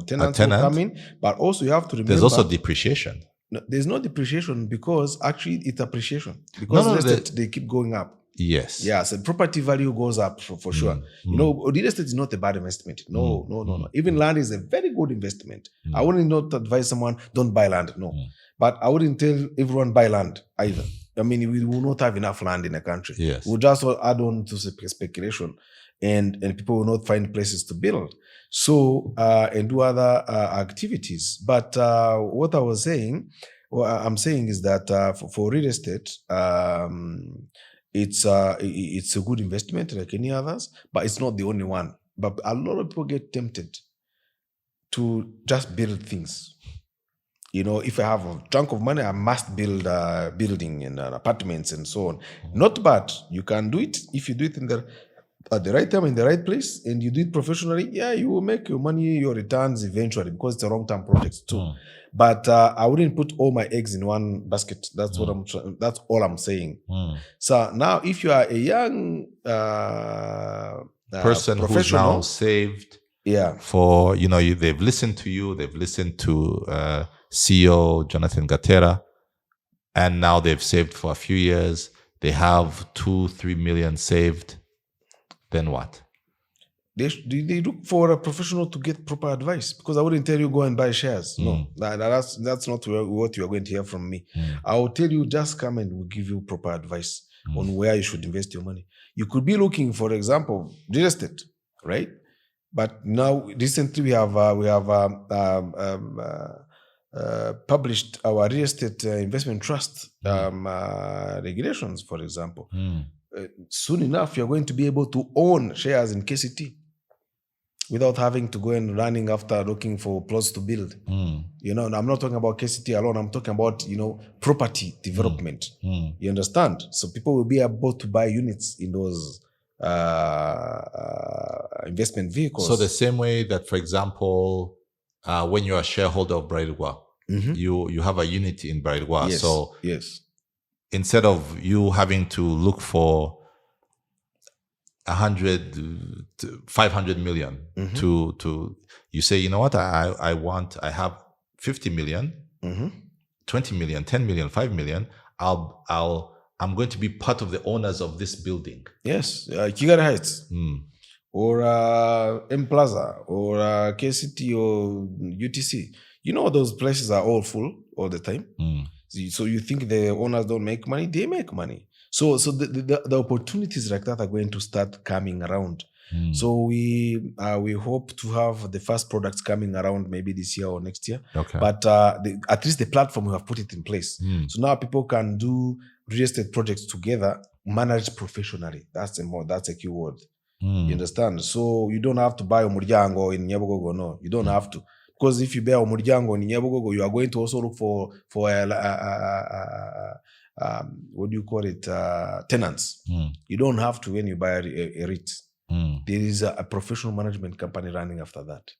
tenants who come in, but also you have to remember... There's also depreciation. No, there's no depreciation because actually it's appreciation. Because they keep going up. Yes. Yeah, so property value goes up for sure. Real estate is not a bad investment. No. Even land is a very good investment. I wouldn't not advise someone, don't buy land. No. But I wouldn't tell everyone buy land either. I mean, we will not have enough land in the country. Yes. We'll just add on to speculation, and people will not find places to build. So, and do other activities. But what I was saying, what I'm saying is that for real estate, it's a good investment like any others, but it's not the only one. But a lot of people get tempted to just build things. You know, if I have a chunk of money, I must build a building and apartments and so on. Not bad. You can do it if you do it at the right time, in the right place, and you do it professionally. Yeah, you will make your money, your returns eventually, because it's a long-term project too. But I wouldn't put all my eggs in one basket. That's what that's all I'm saying. So now, if you are a young person who's now saved, for they've listened to you, they've listened to CEO Jonathan Gatera, and now they've saved for a few years. They have 2-3 million saved. Then what? They look for a professional to get proper advice, because I wouldn't tell you go and buy shares. No, that's not what you are going to hear from me. I will tell you, just come and we'll give you proper advice on where you should invest your money. You could be looking, for example, real estate, right? But now recently we have published our real estate investment trust regulations, for example. Soon enough, you're going to be able to own shares in KCT without having to go and running after looking for plots to build. And I'm not talking about KCT alone. I'm talking about, property development. You understand? So people will be able to buy units in those investment vehicles. So the same way that, for example, when you're a shareholder of Bralirwa, you have a unit in Bralirwa. Yes. So yes. Instead of you having to look for 100 to 500 million to you say, you know what, I have 50 million, 20 million, 10 million, 5 million. I'm going to be part of the owners of this building. Yes, Kigali Heights, or M Plaza, or KCT, or UTC. Those places are all full all the time. So you think the owners don't make money? They make money. So the opportunities like that are going to start coming around. So we hope to have the first products coming around maybe this year or next year. Okay. But at least the platform, we have put it in place. So now people can do real estate projects together, managed professionally. That's a key word. You understand? So you don't have to buy a Muryango in Nyabugogo. No, you don't have to. Because if you buy a Muryango in Nyabugogo, you are going to also look for what do you call it? Tenants. You don't have to when you buy a REIT. There is a professional management company running after that.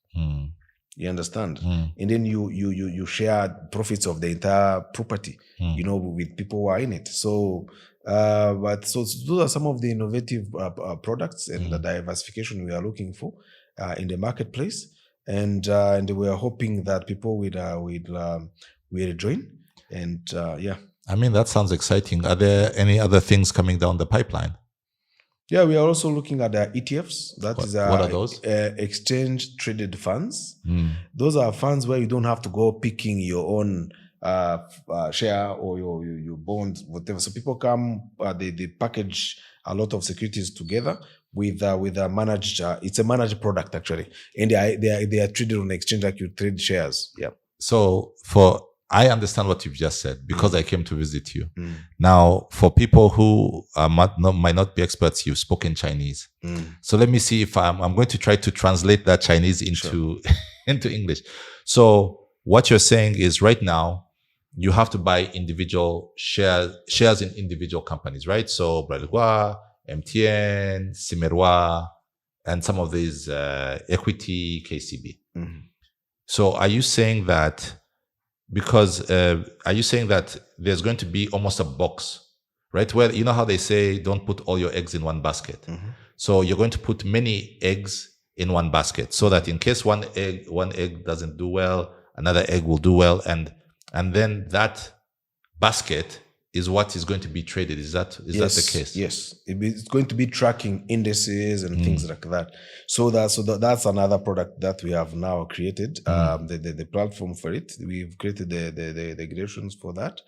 You understand? And then you share profits of the entire property, with people who are in it. So, so those are some of the innovative products and the diversification we are looking for in the marketplace. And we are hoping that people will join. And I mean, that sounds exciting. Are there any other things coming down the pipeline? Yeah, we are also looking at the ETFs. What are those? Exchange traded funds. Those are funds where you don't have to go picking your own share or your bonds, whatever. So people come, they package a lot of securities together with a managed. It's a managed product actually, and they are traded on the exchange like you trade shares. Yeah. So I understand what you've just said because I came to visit you. Now, for people who might not be experts, you've spoken Chinese. So let me see if I'm going to try to translate that Chinese into English. So what you're saying is right now, you have to buy individual shares in individual companies, right? So Bralirwa, MTN, Simerwa, and some of these equity KCB. So are you saying that there's going to be almost a box, right? Well, you know how they say, don't put all your eggs in one basket. So you're going to put many eggs in one basket so that in case one egg doesn't do well, another egg will do well. And then that basket is what is going to be traded. Is that the case? Yes. It's going to be tracking indices and things like that. So that's another product that we have now created. The platform for it. We've created the regulations for that,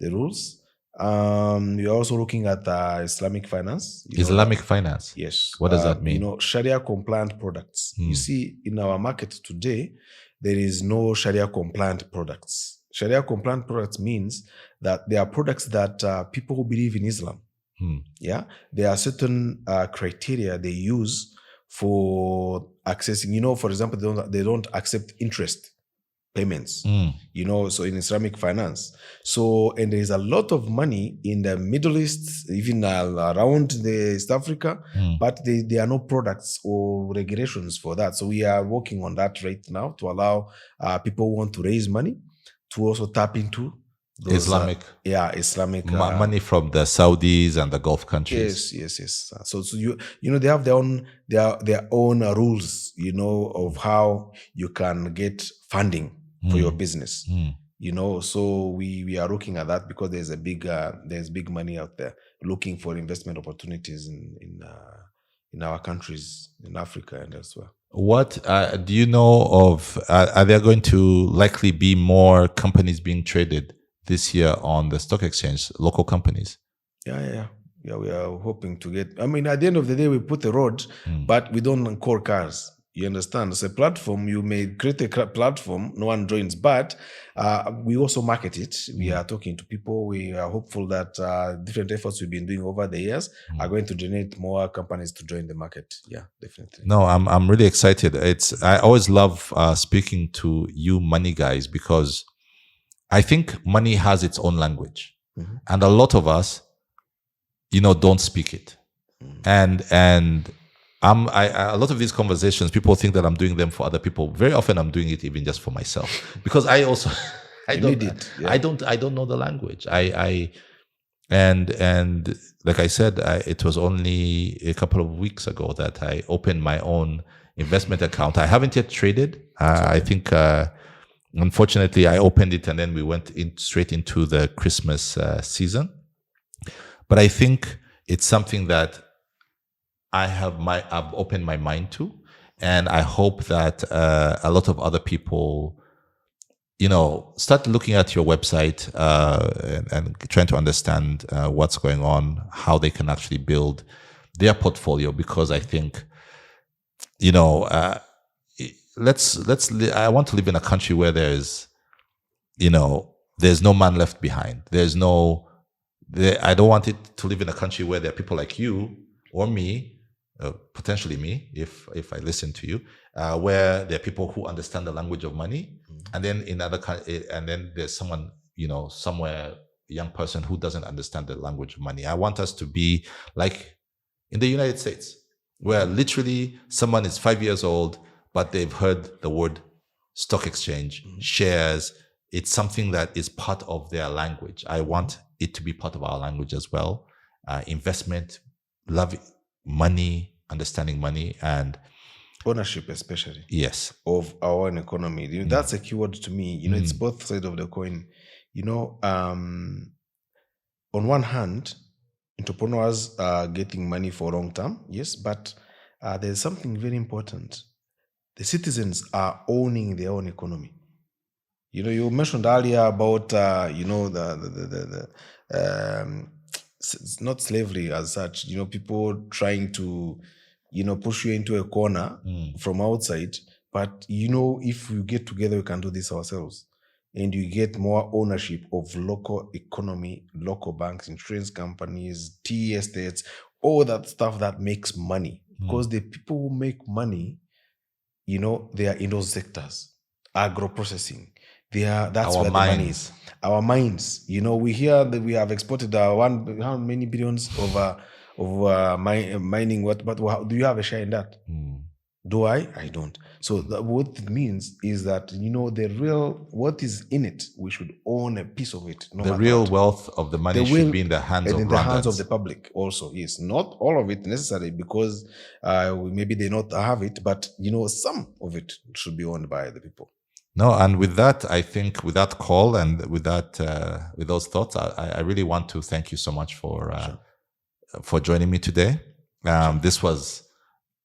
the rules. We're also looking at Islamic finance. Islamic finance. Yes. What does that mean? Sharia compliant products. You see, in our market today, there is no Sharia compliant products. Sharia compliant products means that they are products that people who believe in Islam, yeah, there are certain criteria they use for accessing. For example, they don't accept interest payments, so in Islamic finance. And there is a lot of money in the Middle East, even around the East Africa, but there are no products or regulations for that. So we are working on that right now to allow people who want to raise money to also tap into those, Islamic money from the Saudis and the Gulf countries. Yes. So they have their own rules, of how you can get funding for your business. So we are looking at that because there's big money out there looking for investment opportunities in our countries, in Africa and elsewhere. What do you know of? Are there going to likely be more companies being traded this year on the stock exchange, local companies? Yeah, we are hoping to get. At the end of the day, we put a road, but we don't call cars. You understand? It's a platform. You may create a platform, no one joins, but we also market it. We are talking to people. We are hopeful that different efforts we've been doing over the years are going to generate more companies to join the market. Yeah, definitely. No, I'm really excited. I always love speaking to you money guys because I think money has its own language, and a lot of us, don't speak it, and a lot of these conversations, people think that I'm doing them for other people. Very often, I'm doing it even just for myself because I also I don't know the language. And like I said, it was only a couple of weeks ago that I opened my own investment account. I haven't yet traded. I think. Unfortunately, I opened it and then we went straight into the Christmas season. But I think it's something that I've opened my mind to, and I hope that a lot of other people, start looking at your website and trying to understand what's going on, how they can actually build their portfolio. Because I think, I want to live in a country where there's no man left behind. I don't want it to live in a country where there are people like you or me, potentially me, if I listen to you, where there are people who understand the language of money, and then and then there's someone, somewhere, a young person who doesn't understand the language of money. I want us to be like in the United States, where literally someone is 5 years old, but they've heard the word stock exchange, shares. It's something that is part of their language. I want it to be part of our language as well. Investment, love money, understanding money, and ownership, especially. Yes. Of our own economy. That's a keyword to me. It's both sides of the coin. On one hand, entrepreneurs are getting money for long term, yes, but there's something very important. The citizens are owning their own economy. You mentioned earlier about it's not slavery as such. People trying to push you into a corner from outside. But if we get together, we can do this ourselves, and you get more ownership of local economy, local banks, insurance companies, tea estates, all that stuff that makes money. Because the people who make money, they are in those sectors, agro-processing. That's where the money is. Our mines. We hear that we have exported how many billions of mining. But do you have a share in that? Do I? I don't. So what it means is that what is in it, we should own a piece of it. The real wealth of the money should be in the hands of the hands of the public. Also, yes, not all of it necessarily, because maybe they not have it, but some of it should be owned by the people. No, and with that, I think with that call and with that, with those thoughts, I really want to thank you so much for joining me today. This was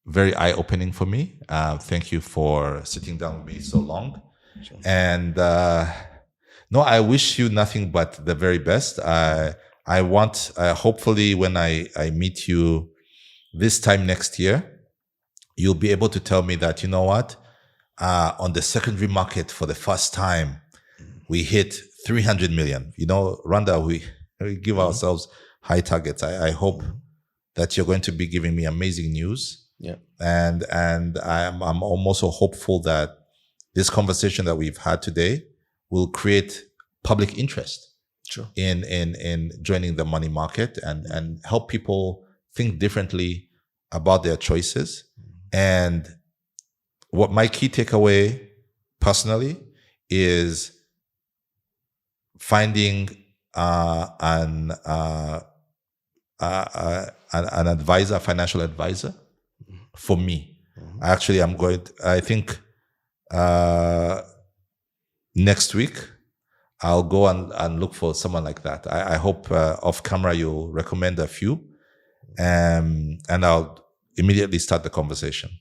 very eye-opening for me. Thank you for sitting down with me so long. Sure. And I wish you nothing but the very best. I want, hopefully when I meet you this time next year, you'll be able to tell me that, you know what, on the secondary market for the first time, we hit 300 million. You know, Rwanda, we give ourselves high targets. I hope that you're going to be giving me amazing news. Yeah. And I'm also hopeful that this conversation that we've had today will create public interest in joining the money market and help people think differently about their choices. And what my key takeaway personally is finding an advisor, financial advisor for me. Actually, I think next week I'll go and look for someone like that. I hope off camera you'll recommend a few, and I'll immediately start the conversation.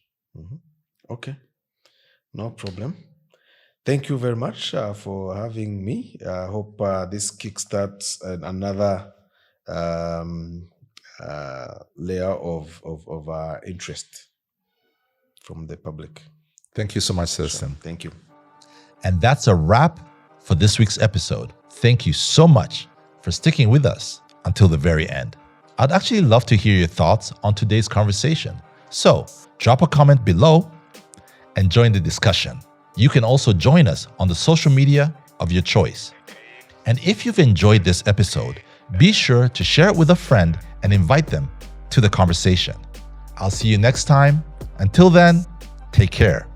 Okay, no problem. Thank you very much for having me. I hope this kickstarts another layer of interest from the public. Thank you so much, Celestin. Thank you. And that's a wrap for this week's episode. Thank you so much for sticking with us until the very end. I'd actually love to hear your thoughts on today's conversation. So drop a comment below and join the discussion. You can also join us on the social media of your choice. And if you've enjoyed this episode, be sure to share it with a friend and invite them to the conversation. I'll see you next time. Until then, take care.